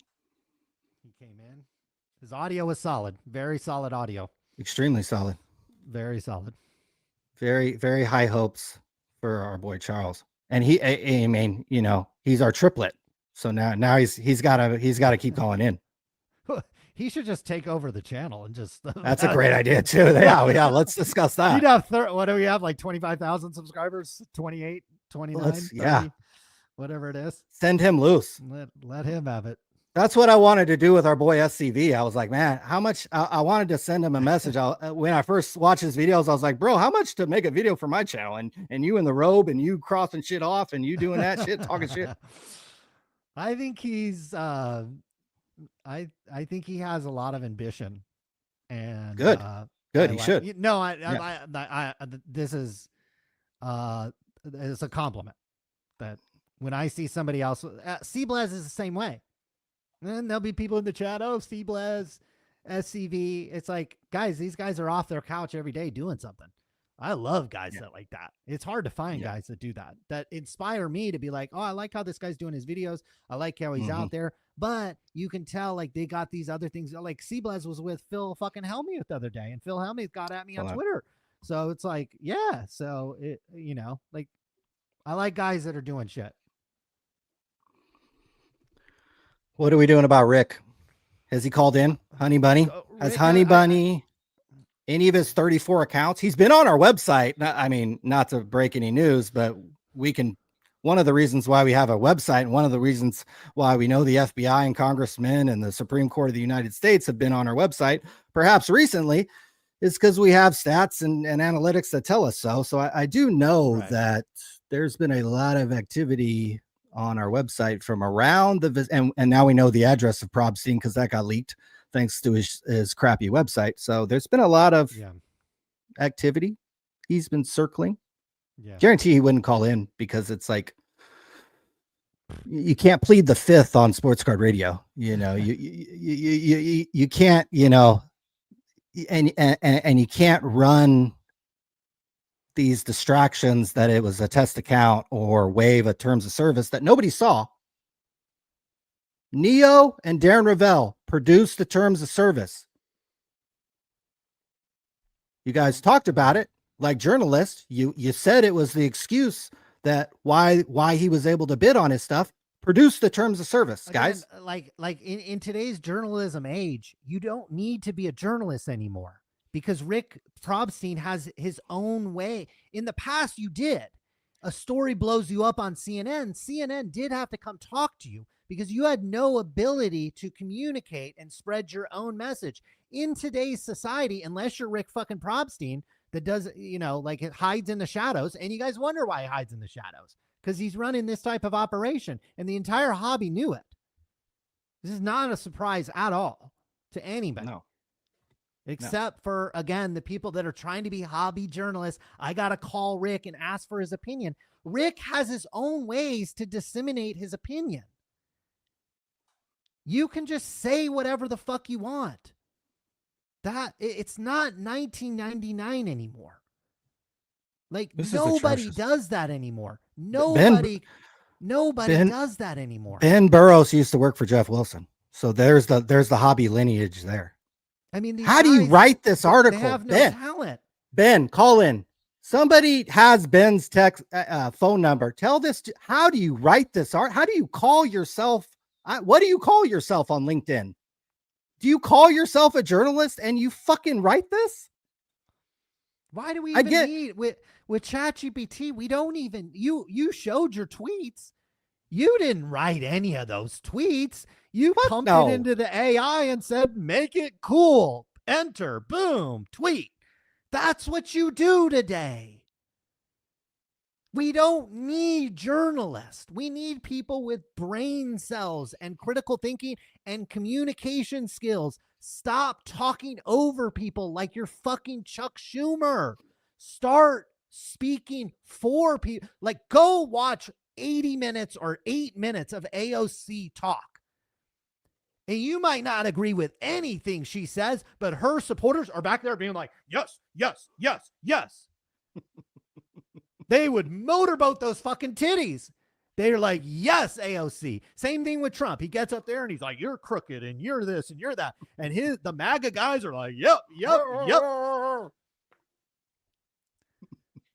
He came in. His audio was solid. Very solid audio. Extremely solid. Very solid. Very, very high hopes for our boy Charles. And I mean, he's our triplet. So now he's got to keep calling in. He should just take over the channel and just. That's a great idea too. Yeah. Let's discuss that. You'd have what do we have? Like 25,000 subscribers, 28, 29, 30, whatever it is. Send him loose. Let him have it. That's what I wanted to do with our boy SCV. I was like, man, how much? I wanted to send him a message. When I first watched his videos, I was like, bro, how much to make a video for my channel? And you in the robe and you crossing shit off and you doing that shit, talking shit. I think he's, I think he has a lot of ambition. And good. He should. This is, it's a compliment that when I see somebody else, C-Blaz is the same way. And there'll be people in the chat, oh, C-Blaz, SCV. It's like, guys, these guys are off their couch every day doing something. I love guys that like that. It's hard to find guys that do that, that inspire me to be like, oh, I like how this guy's doing his videos. I like how he's out there. But you can tell, like, they got these other things. Like, C-Blaz was with Phil fucking Helmuth the other day, and Phil Helmuth got at me on Twitter. So it's like, yeah. So, it, you know, like, I like guys that are doing shit. What are we doing about Rick? Has he called in? Honey Bunny? Has Honey Bunny... any of his 34 accounts? He's been on our website. I mean, not to break any news, but we can, one of the reasons why we have a website and one of the reasons why we know the FBI and congressmen and the Supreme Court of the United States have been on our website, perhaps recently, is because we have stats and analytics that tell us so. So I do know that there's been a lot of activity on our website from around the, and now we know the address of Probstein because that got leaked thanks to his crappy website. So there's been a lot of activity. He's been circling. Guarantee he wouldn't call in because it's like, you can't plead the fifth on Sports Card Radio. You know, you can't, you know, and you can't run these distractions that it was a test account or waive a terms of service that nobody saw. Neo and Darren Ravel produced the terms of service. You guys talked about it like journalists. You said it was the excuse that why he was able to bid on his stuff. Produce the terms of service, guys. Again, like in today's journalism age, you don't need to be a journalist anymore because Rick Probstein has his own way. In the past, you did. A story blows you up on CNN. CNN did have to come talk to you because you had no ability to communicate and spread your own message. In today's society, unless you're Rick fucking Probstein, that does, you know, like it hides in the shadows, and you guys wonder why he hides in the shadows, because he's running this type of operation, and the entire hobby knew it. This is not a surprise at all to anybody. No. Except for, again, the people that are trying to be hobby journalists. I got to call Rick and ask for his opinion. Rick has his own ways to disseminate his opinion. You can just say whatever the fuck you want. It's not 1999 anymore. Like, nobody does that anymore. Nobody does that anymore. Ben Burrows used to work for Jeff Wilson. So there's the hobby lineage there. I mean, how do you write this article? They have no talent. Ben, call in. Somebody has Ben's text phone number. Tell this. How do you write this art? How do you call yourself? What do you call yourself on LinkedIn? Do you call yourself a journalist and you fucking write this? Why do we even need with ChatGPT? We don't even, you showed your tweets. You didn't write any of those tweets. You pumped it into the AI and said, make it cool. Enter, boom, tweet. That's what you do today. We don't need journalists. We need people with brain cells and critical thinking and communication skills. Stop talking over people like you're fucking Chuck Schumer. Start speaking for people. Like, go watch 80 minutes or 8 minutes of AOC talk. And you might not agree with anything she says, but her supporters are back there being like, yes, yes, yes, yes. They would motorboat those fucking titties. They're like, yes, AOC. Same thing with Trump. He gets up there and he's like, you're crooked and you're this and you're that. And the MAGA guys are like, yep, yep, yep.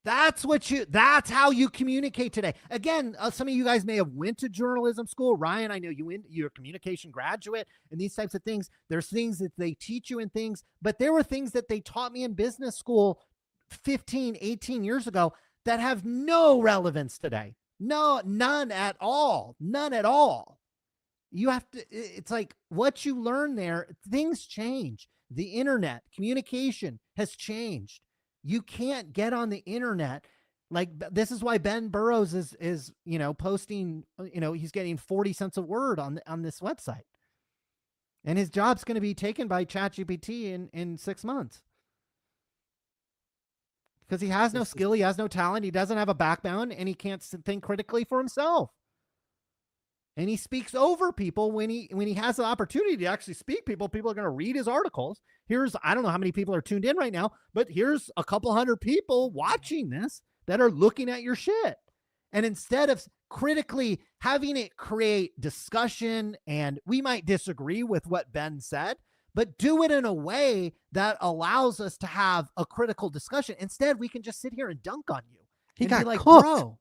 That's how you communicate today. Again, some of you guys may have went to journalism school. Ryan, I know you're a communication graduate and these types of things. There's things that they teach you in things, but there were things that they taught me in business school 15, 18 years ago that have no relevance today. No, none at all. None at all. You have to, it's like what you learn there, things change. The internet, communication has changed. You can't get on the internet. Like, this is why Ben Burrows is, you know, posting, you know, he's getting 40 cents a word on this website. And his job's going to be taken by ChatGPT in 6 months. Because he has no skill, he has no talent, he doesn't have a backbone, and he can't think critically for himself. and he speaks over people when he has the opportunity to actually speak. People are going to read his articles. I don't know how many people are tuned in right now, but here's a couple hundred people watching this that are looking at your shit. And instead of critically having it create discussion, and we might disagree with what Ben said, but do it in a way that allows us to have a critical discussion. Instead, we can just sit here and dunk on you. He and got be like, cooked. bro,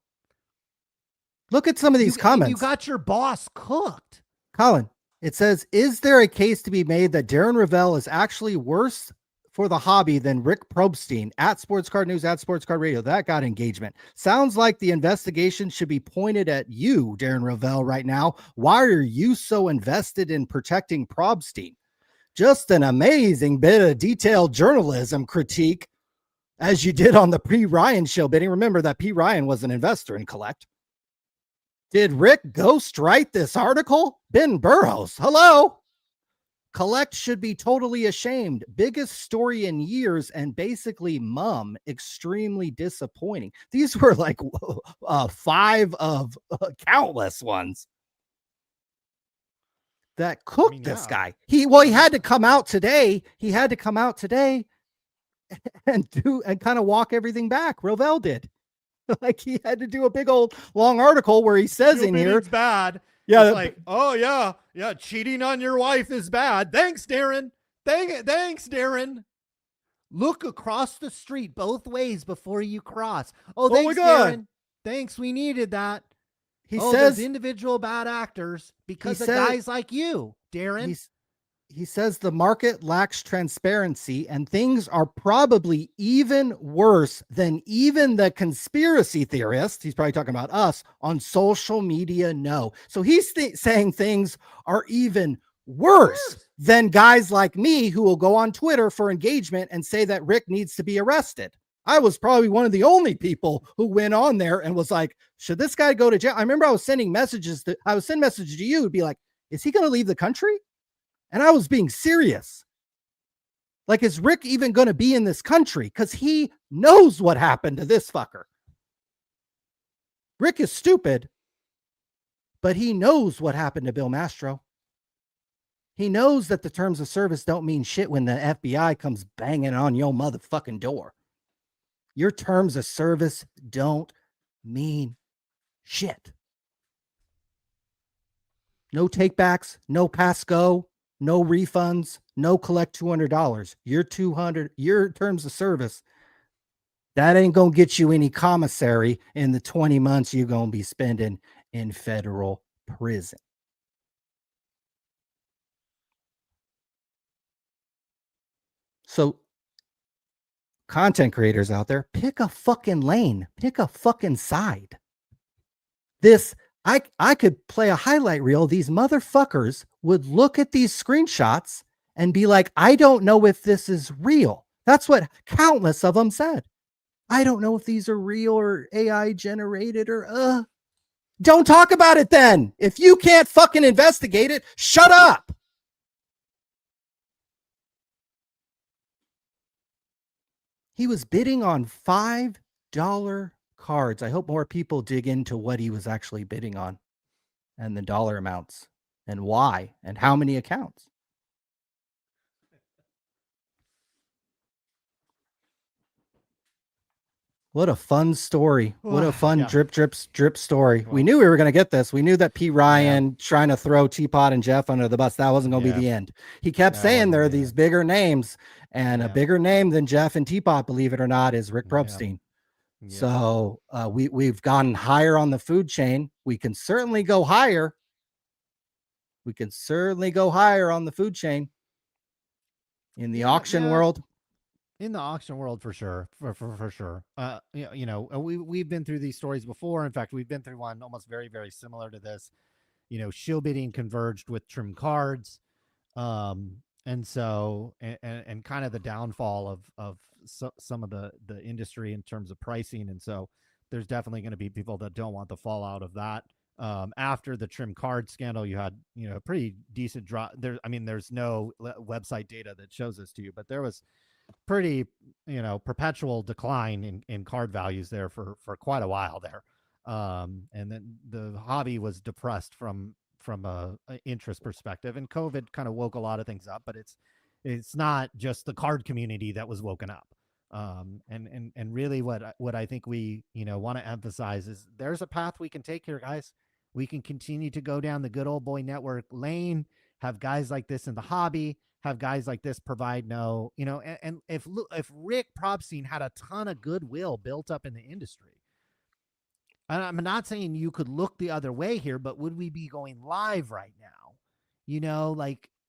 look at some of these comments. You got your boss cooked. Colin, it says, is there a case to be made that Darren Ravel is actually worse for the hobby than Rick Probstein at Sports Card News, at Sports Card Radio? That got engagement. Sounds like the investigation should be pointed at you, Darren Ravel, right now. Why are you so invested in protecting Probstein? Just an amazing bit of detailed journalism critique, as you did on the P. Ryan show bidding. Remember that P. Ryan was an investor in Collect. Did Rick ghost write this article? Ben Burrows, hello. Collect should be totally ashamed. Biggest story in years, and basically mum, extremely disappointing. These were like 5 of countless ones that cooked this guy. He had to come out today. He had to come out today and kind of walk everything back. Rovell did. Like, he had to do a big old long article where he says in here, it's bad. Yeah, it's like, oh yeah, cheating on your wife is bad. Thanks, Darren. Thanks, Darren. Look across the street both ways before you cross. Oh, thanks, Darren. Thanks, we needed that. He says individual bad actors because of guys like you, Darren. He says the market lacks transparency, and things are probably even worse than even the conspiracy theorists, he's probably talking about us, on social media know. So he's saying things are even worse than guys like me who will go on Twitter for engagement and say that Rick needs to be arrested. I was probably one of the only people who went on there and was like, should this guy go to jail? I remember I was sending messages to you, would be like, is he going to leave the country? And I was being serious. Like, is Rick even going to be in this country? Because he knows what happened to this fucker. Rick is stupid, but he knows what happened to Bill Mastro. He knows that the terms of service don't mean shit when the FBI comes banging on your motherfucking door. Your terms of service don't mean shit. No takebacks, no pass go. No refunds, no collect $200. Your terms of service, that ain't going to get you any commissary in the 20 months you're going to be spending in federal prison. So, content creators out there, pick a fucking lane, pick a fucking side. I could play a highlight reel. These motherfuckers would look at these screenshots and be like, I don't know if this is real. That's what countless of them said. I don't know if these are real or AI generated or, don't talk about it then. If you can't fucking investigate it, shut up. He was bidding on $5 cards. I hope more people dig into what he was actually bidding on and the dollar amounts and why and how many accounts. What a fun story. What a fun drip story. We knew we were going to get this. We knew that P. Ryan trying to throw Teapot and Jeff under the bus, that wasn't going to be the end. He kept saying there are these bigger names, and a bigger name than Jeff and Teapot, believe it or not, is Rick Probstein. Yeah. So we've gone higher on the food chain. We can certainly go higher. We can certainly go higher on the food chain in the auction world. In the auction world, for sure, for sure. We've been through these stories before. In fact, we've been through one almost very, very similar to this. Shill bidding converged with trim cards, and so and kind of the downfall of some of the industry in terms of pricing. And so there's definitely going to be people that don't want the fallout of that. After the trim card scandal, you had a pretty decent drop there. I mean, there's no website data that shows this to you, but there was pretty perpetual decline in card values there for quite a while there. And then the hobby was depressed from a interest perspective, and COVID kind of woke a lot of things up, but it's not just the card community that was woken up. And really what I think we, want to emphasize is there's a path we can take here, guys. We can continue to go down the good old boy network lane, have guys like this in the hobby, have guys like this provide and if Rick Probstein had a ton of goodwill built up in the industry, and I'm not saying you could look the other way here, but would we be going live right now?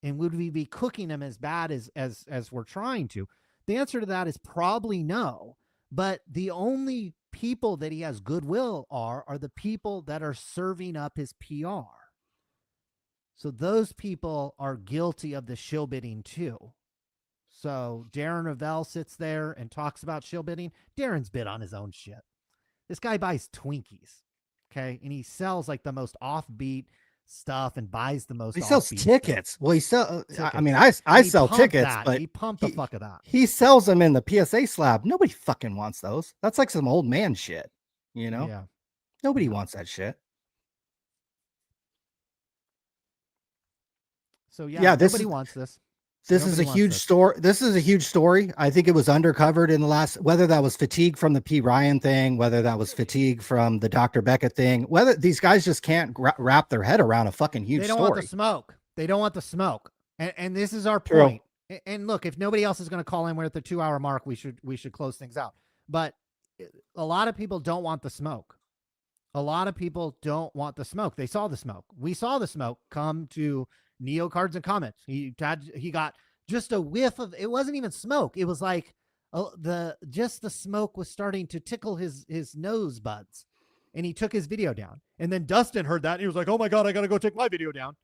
And would we be cooking them as bad as we're trying to? The answer to that is probably no. But the only people that he has goodwill are the people that are serving up his PR. So those people are guilty of the shill bidding too. So Darren Ravel sits there and talks about shill bidding. Darren's bid on his own shit. This guy buys Twinkies, okay? And he sells like the most offbeat stuff and buys the most. He sells tickets. Stuff. Well, he sells. I mean, I sell tickets, but he pumped the fuck of that. He sells them in the PSA slab. Nobody fucking wants those. That's like some old man shit, Yeah. Nobody wants that shit. So nobody wants this. This is a huge story. This is a huge story. I think it was undercovered in the last, whether that was fatigue from the P. Ryan thing, whether that was fatigue from the Dr. Beckett thing, whether these guys just can't wrap their head around a fucking huge story. They don't want the smoke. They don't want the smoke. And this is our point. True. And look, if nobody else is going to call in, we're at the 2-hour mark. We should close things out. But a lot of people don't want the smoke. A lot of people don't want the smoke. They saw the smoke. We saw the smoke come to Neo Cards and Comments. He got just a whiff of, it wasn't even smoke. It was like the smoke was starting to tickle his nose buds, and he took his video down. And then Dustin heard that and he was like, "Oh my God, I got to go take my video down."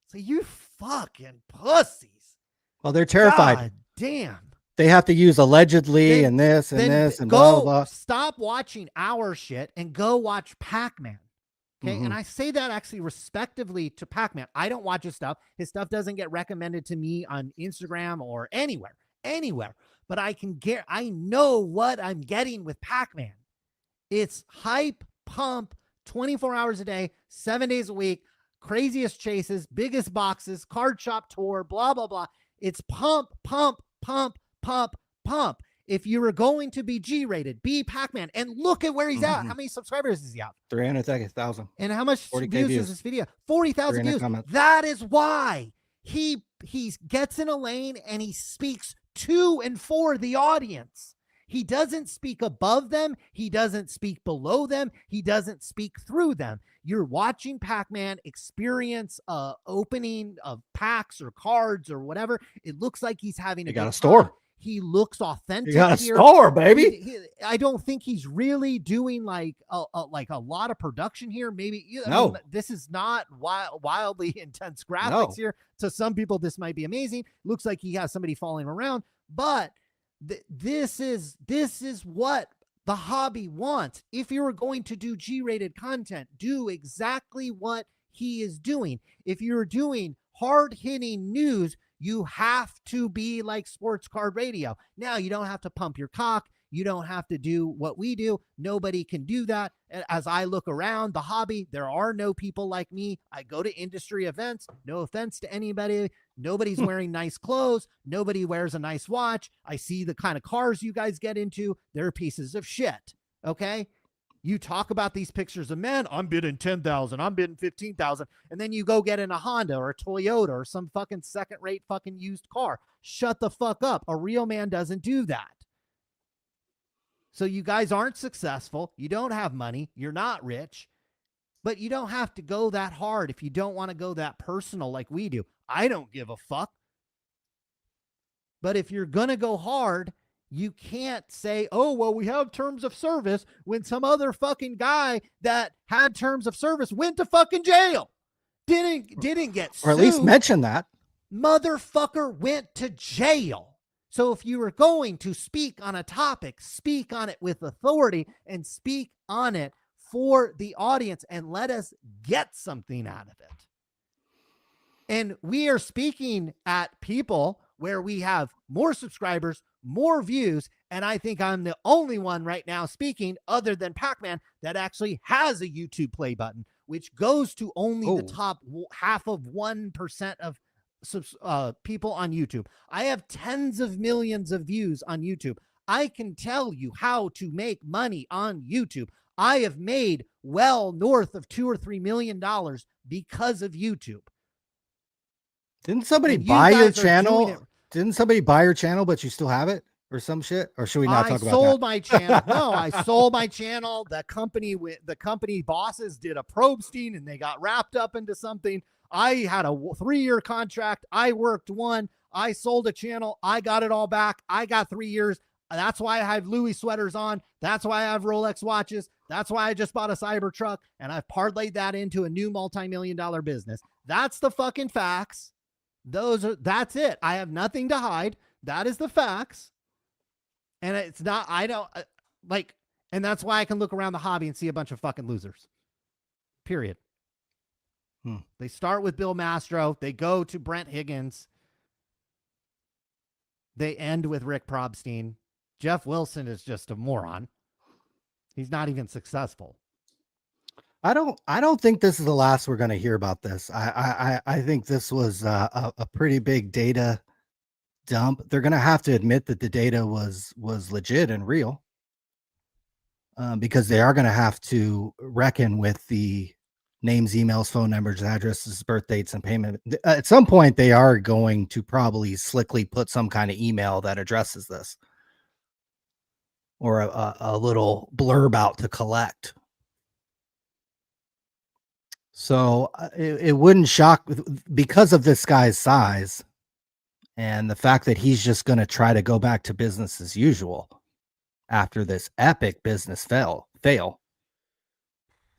So you fucking pussies. Well, they're terrified. God damn. They have to use allegedly and this and this and blah, blah. Stop watching our shit and go watch Pac-Man. Okay. And I say that actually respectively to Pac-Man. I don't watch his stuff. His stuff doesn't get recommended to me on Instagram or anywhere, but I know what I'm getting with Pac-Man. It's hype, pump, 24 hours a day, 7 days a week, craziest chases, biggest boxes, card shop tour, blah, blah, blah. It's pump, pump, pump, pump, pump. If you were going to be G-rated, be Pac-Man, and look at where he's at. How many subscribers does he have? 300,000. And how much views is this video? 40,000 views. Comments. That is why he gets in a lane and he speaks to and for the audience. He doesn't speak above them. He doesn't speak below them. He doesn't speak through them. You're watching Pac-Man experience opening of packs or cards or whatever. It looks like he's having a store. He looks authentic. You got a store, baby. I don't think he's really doing like a lot of production here. Maybe this is not wildly intense graphics here. To some people, this might be amazing. Looks like he has somebody following him around, but this is what the hobby wants. If you were going to do G-rated content, do exactly what he is doing. If you're doing hard-hitting news, you have to be like Sports Card Radio. Now, you don't have to pump your cock. You don't have to do what we do. Nobody can do that. As I look around the hobby, there are no people like me. I go to industry events. No offense to anybody. Nobody's wearing nice clothes. Nobody wears a nice watch. I see the kind of cars you guys get into. They're pieces of shit. Okay? You talk about these pictures of men. I'm bidding 10,000. I'm bidding 15,000. And then you go get in a Honda or a Toyota or some fucking second-rate fucking used car. Shut the fuck up. A real man doesn't do that. So you guys aren't successful. You don't have money. You're not rich. But you don't have to go that hard if you don't want to go that personal like we do. I don't give a fuck. But if you're going to go hard, you can't say, "Oh, well, we have terms of service," when some other fucking guy that had terms of service went to fucking jail. Didn't get sued. Or at least mention that. Motherfucker went to jail. So if you were going to speak on a topic, speak on it with authority and speak on it for the audience and let us get something out of it. And we are speaking at people where we have more subscribers, more views, and I think I'm the only one right now speaking other than Pac-Man that actually has a YouTube play button. which goes to only the Oh. top half of 1% of people on YouTube. I have tens of millions of views on YouTube. I can tell you how to make money on YouTube. I have made well north of $2 or $3 million because of YouTube. Didn't somebody And you buy your guys are doing channel? it. Didn't somebody buy your channel, but you still have it or some shit? Or should we not talk about that? I sold my channel. No, I sold my channel. The company bosses did a Probstein and they got wrapped up into something. I had a 3-year contract. I worked one. I sold a channel. I got it all back. I got 3 years. That's why I have Louis sweaters on. That's why I have Rolex watches. That's why I just bought a Cybertruck, and I've parlayed that into a new multi-million-dollar business. That's the fucking facts. That's it. I have nothing to hide. That is the facts. And it's not, I don't like, and that's why I can look around the hobby and see a bunch of fucking losers. Period. They start with Bill Mastro. They go to Brent Higgins. They end with Rick Probstein. Jeff Wilson is just a moron. He's not even successful. I don't think this is the last we're going to hear about this. I think this was a pretty big data dump. They're going to have to admit that the data was legit and real, because they are going to have to reckon with the names, emails, phone numbers, addresses, birth dates, and payment. At some point, they are going to probably slickly put some kind of email that addresses this, or a little blurb out to collect. So it wouldn't shock, because of this guy's size and the fact that he's just going to try to go back to business as usual after this epic business fail.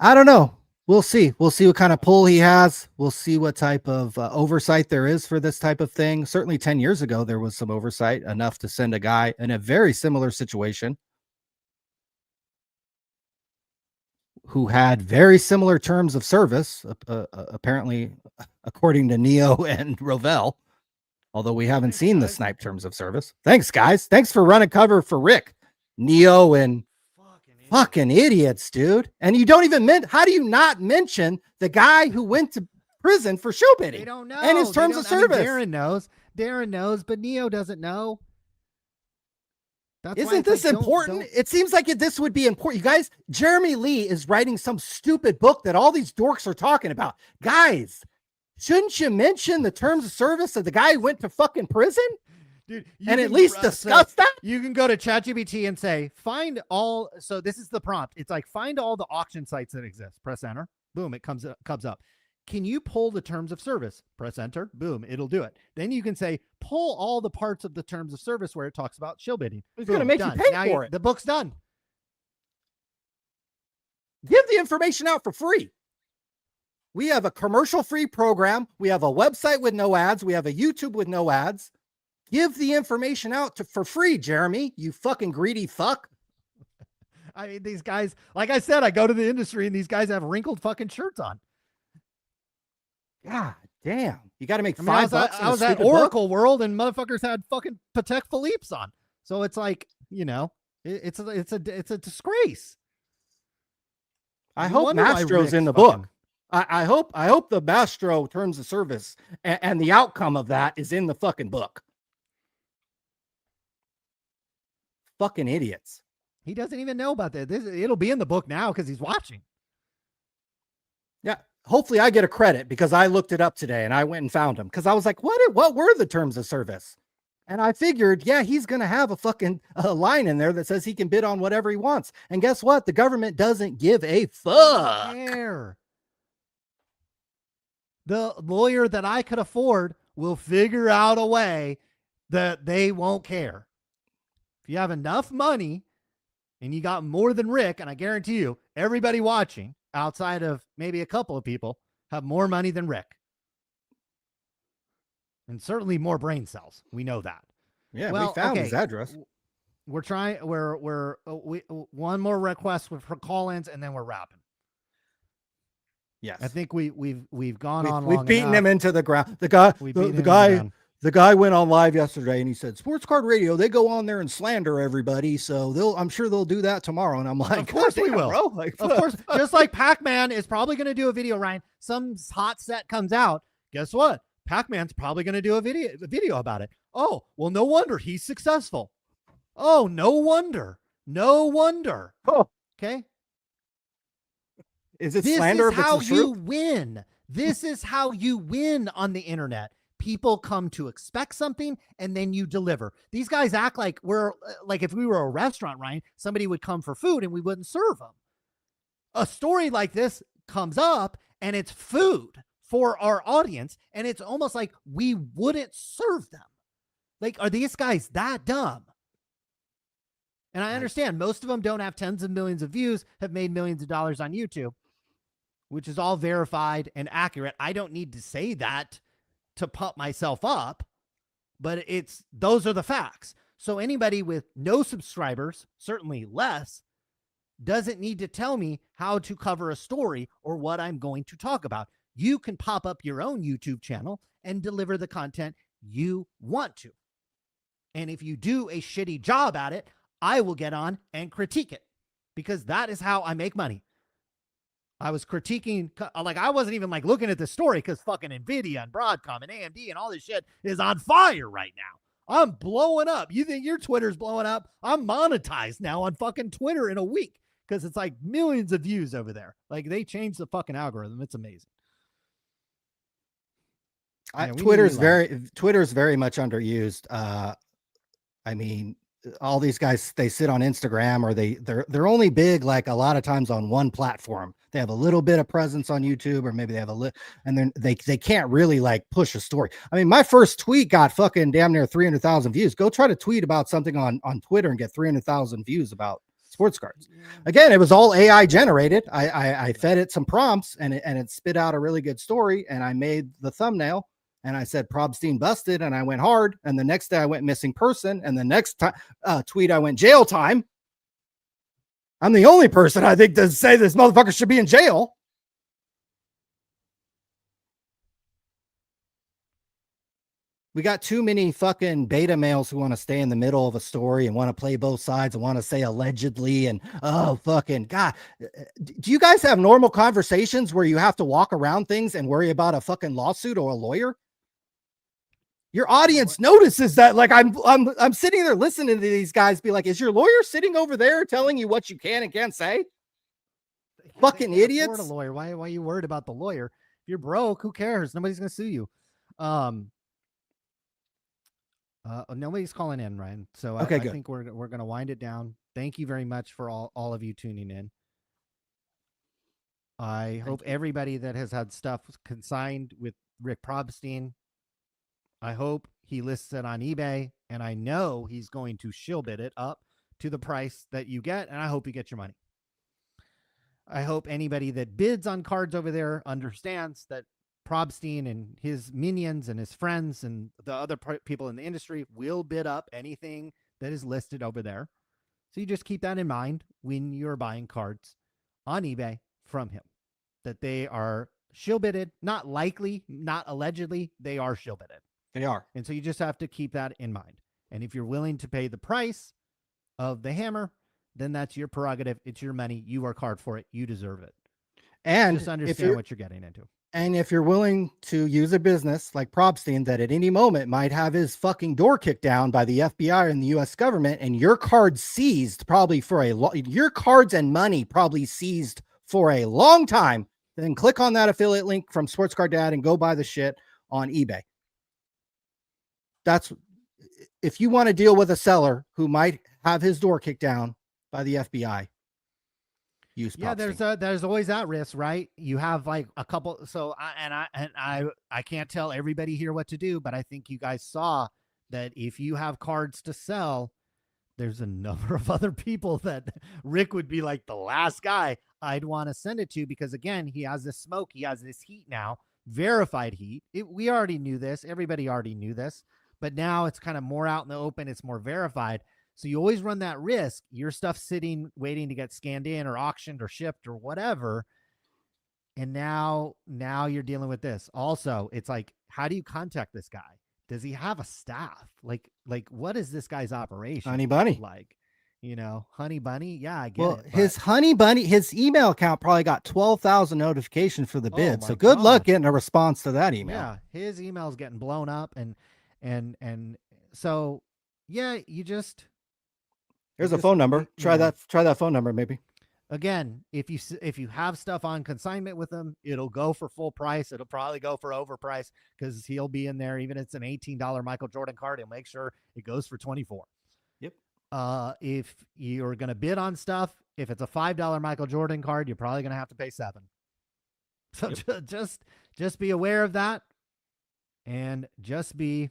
I don't know. We'll see. We'll see what kind of pull he has. We'll see what type of oversight there is for this type of thing. Certainly 10 years ago, there was some oversight, enough to send a guy in a very similar situation who had very similar terms of service, apparently, according to Neo and Rovell, although we haven't seen the Snype terms of service. Thanks, guys. Thanks for running cover for Rick, Neo, and fucking idiots, dude. And you don't even how do you not mention the guy who went to prison for show bidding? They don't know. And his terms of service. Darren knows, but Neo doesn't know. Isn't this important? It seems like this would be important. You guys, Jeremy Lee is writing some stupid book that all these dorks are talking about. Guys, shouldn't you mention the terms of service of the guy who went to fucking prison? Dude, and at least discuss that? You can go to ChatGPT and say, find all. So this is the prompt. It's like, find all the auction sites that exist. Press enter. Boom, it comes up. Can you pull the terms of service? Press enter. Boom, it'll do it. Then you can say, pull all the parts of the terms of service where it talks about shill bidding. It's going to make you pay for it. The book's done. Give the information out for free. We have a commercial-free program. We have a website with no ads. We have a YouTube with no ads. Give the information out for free, Jeremy, you fucking greedy fuck. I mean, these guys, like I said, I go to the industry and these guys have wrinkled fucking shirts on. God damn. You got to make $5. I was at Oracle World and motherfuckers had fucking Patek Philippe's on. So it's like, it's a disgrace. I hope Mastro's in the book. I hope the Mastro terms of service and the outcome of that is in the fucking book. Fucking idiots. He doesn't even know about that. It'll be in the book now because he's watching. Yeah. Hopefully I get a credit because I looked it up today and I went and found him because I was like, what were the terms of service? And I figured, yeah, he's going to have a fucking line in there that says he can bid on whatever he wants. And guess what? The government doesn't give a fuck. The lawyer that I could afford will figure out a way that they won't care. If you have enough money and you got more than Rick, and I guarantee you, everybody watching outside of maybe a couple of people have more money than Rick. And certainly more brain cells. We know that. Yeah, we found his address. We're trying. We one more request for call-ins, and then we're wrapping. Yes, I think we've gone on. We've beaten him into the ground. The guy The guy went on live yesterday and he said, Sports Card Radio, they go on there and slander everybody. So I'm sure they'll do that tomorrow. And I'm like, of course we will. Bro. Like, of course, just like Pac-Man is probably going to do a video, Ryan. Some hot set comes out. Guess what? Pac-Man's probably going to do a video about it. Oh, well, no wonder he's successful. Oh, no wonder. No wonder. Oh. Okay. Is it slander? This is how you win. This is how you win on the internet. People come to expect something and then you deliver. These guys act like we're like if we were a restaurant, Ryan, somebody would come for food and we wouldn't serve them. A story like this comes up and it's food for our audience. And it's almost like we wouldn't serve them. Like, are these guys that dumb? And I understand most of them don't have tens of millions of views, have made millions of dollars on YouTube, which is all verified and accurate. I don't need to say that to pump myself up, but those are the facts. So anybody with no subscribers, certainly less, doesn't need to tell me how to cover a story or what I'm going to talk about. You can pop up your own YouTube channel and deliver the content you want to. And if you do a shitty job at it, I will get on and critique it because that is how I make money. I was critiquing, like I wasn't even like looking at the story because fucking NVIDIA and Broadcom and AMD and all this shit is on fire right now. I'm blowing up. You think your Twitter's blowing up? I'm monetized now on fucking Twitter in a week because it's like millions of views over there. Like they changed the fucking algorithm. It's amazing. Twitter's very much underused. I mean, all these guys, they sit on Instagram or they're only big like a lot of times on one platform. They have a little bit of presence on YouTube or maybe they have and then they can't really like push a story. I mean, my first tweet got fucking damn near 300,000 views. Go try to tweet about something on Twitter and get 300,000 views about sports cards. Again, it was all AI generated. I fed it some prompts and it spit out a really good story and I made the thumbnail. And I said, Probstein busted, and I went hard. And the next day I went missing person. And the next tweet I went jail time. I'm the only person I think to say this motherfucker should be in jail. We got too many fucking beta males who want to stay in the middle of a story and want to play both sides and want to say allegedly and oh fucking God. Do you guys have normal conversations where you have to walk around things and worry about a fucking lawsuit or a lawyer? Your audience notices that, like I'm sitting there listening to these guys be like, is your lawyer sitting over there telling you what you can and can't say? Fucking idiots. A lawyer. Why are you worried about the lawyer? If you're broke, who cares? Nobody's gonna sue you. Nobody's calling in, Ryan. So okay, I think we're gonna wind it down. Thank you very much for all of you tuning in. I hope everybody that has had stuff consigned with Rick Probstein, I hope he lists it on eBay, and I know he's going to shill bid it up to the price that you get, and I hope you get your money. I hope anybody that bids on cards over there understands that Probstein and his minions and his friends and the other people in the industry will bid up anything that is listed over there. So you just keep that in mind when you're buying cards on eBay from him, that they are shill bidded, not likely, not allegedly, they are shill bidded. They are. And so you just have to keep that in mind. And if you're willing to pay the price of the hammer, then that's your prerogative. It's your money. You work hard for it. You deserve it. And just understand what you're getting into. And if you're willing to use a business like Probstein that at any moment might have his fucking door kicked down by the FBI and the US government and your cards seized probably for your cards and money probably seized for a long time, then click on that affiliate link from Sports Card Dad and go buy the shit on eBay. That's if you want to deal with a seller who might have his door kicked down by the FBI. Use Probstein. There's always that risk, right? You have like a couple. So I can't tell everybody here what to do, but I think you guys saw that if you have cards to sell, there's a number of other people that Rick would be like the last guy I'd want to send it to, because again, he has this smoke, he has this heat now, verified heat. We already knew this. Everybody already knew this. But now it's kind of more out in the open. It's more verified. So you always run that risk. Your stuff sitting, waiting to get scanned in or auctioned or shipped or whatever. And now you're dealing with this. Also, it's like, how do you contact this guy? Does he have a staff? Like what is this guy's operation? Honey Bunny. Like, Honey Bunny. Yeah, I get Well, it. his Honey Bunny, his email account probably got 12,000 notifications for the bid. my So good luck God. getting a response to that email. Yeah, his email's getting blown up, and so yeah, Here's a phone number. Try that phone number maybe. Again, if you have stuff on consignment with him, it'll go for full price. It'll probably go for overprice because he'll be in there. Even if it's an $18 Michael Jordan card, he'll make sure it goes for 24. Yep. If you're gonna bid on stuff, if it's a $5 Michael Jordan card, you're probably gonna have to pay $7. So just be aware of that, and just be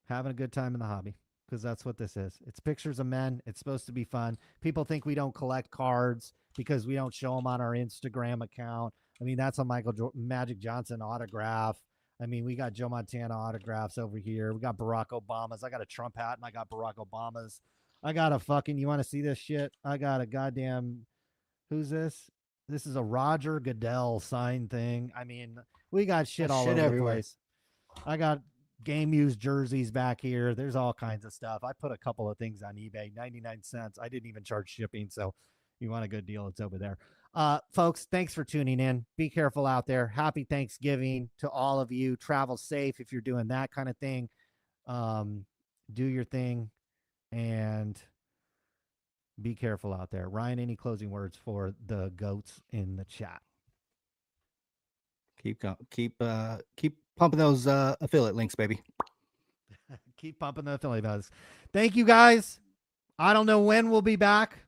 having a good time in the hobby. Because that's what this is. It's pictures of men. It's supposed to be fun. People think we don't collect cards because we don't show them on our Instagram account. I mean, that's a Magic Johnson autograph. I mean, we got Joe Montana autographs over here. We got Barack Obama's. I got a Trump hat, and I got Barack Obama's. I got a fucking, you want to see this shit? I got a goddamn, who's this? This is a Roger Goodell sign thing. I mean, we got shit all over the place. I got game used jerseys back here. There's all kinds of stuff. I put a couple of things on eBay, 99 cents. I didn't even charge shipping. So you want a good deal, it's over there. Folks, thanks for tuning in. Be careful out there. Happy Thanksgiving to all of you. Travel safe if you're doing that kind of thing. Do your thing and be careful out there. Ryan, any closing words for the goats in the chat? Keep pumping those affiliate links, baby. Keep pumping the affiliate buzz. Thank you, guys. I don't know when we'll be back.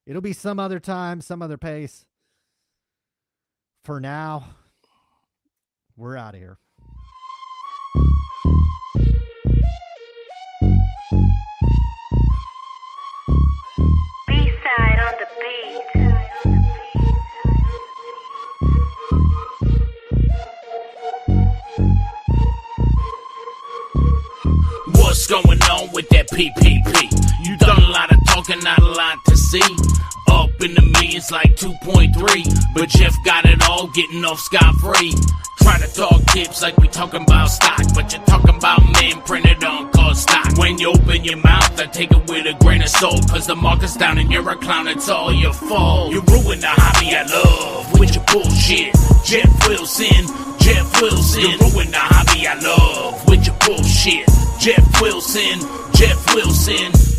It'll be some other time, some other pace. For now, we're out of here. B-side on the beat. What's going on with that PPP? You done a lot of talking, not a lot to see. Up in the millions like 2.3, but Jeff got it all, getting off scot-free. Try to talk tips like we talking about stock, but you're talking about men printed on cost stock. When you open your mouth, I take it with a grain of salt, cause the market's down and you're a clown, it's all your fault. You ruin the hobby I love with your bullshit. Jeff Wilson. You ruin the hobby I love with your bullshit. Jeff Wilson.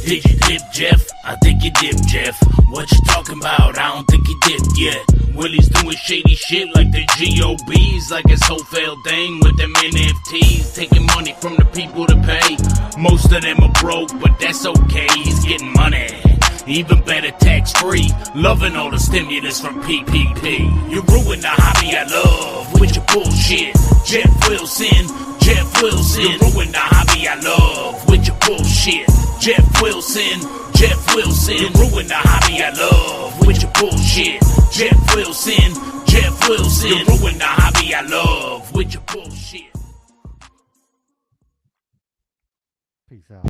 Did you dip, Jeff? I think you dipped, Jeff. What you talking about? I don't think you dipped yet. Willie's doing shady shit like the GOBs, like his whole failed thing with them NFTs, taking money from the people to pay. Most of them are broke, but that's okay, he's getting money. Even better, tax-free, loving all the stimulus from PPP. You ruin the hobby I love with your bullshit. Jeff Wilson. You ruin the hobby I love with your bullshit. Jeff Wilson. You ruin the hobby I love with your bullshit. Jeff Wilson. You ruin the hobby I love with your bullshit. Peace out.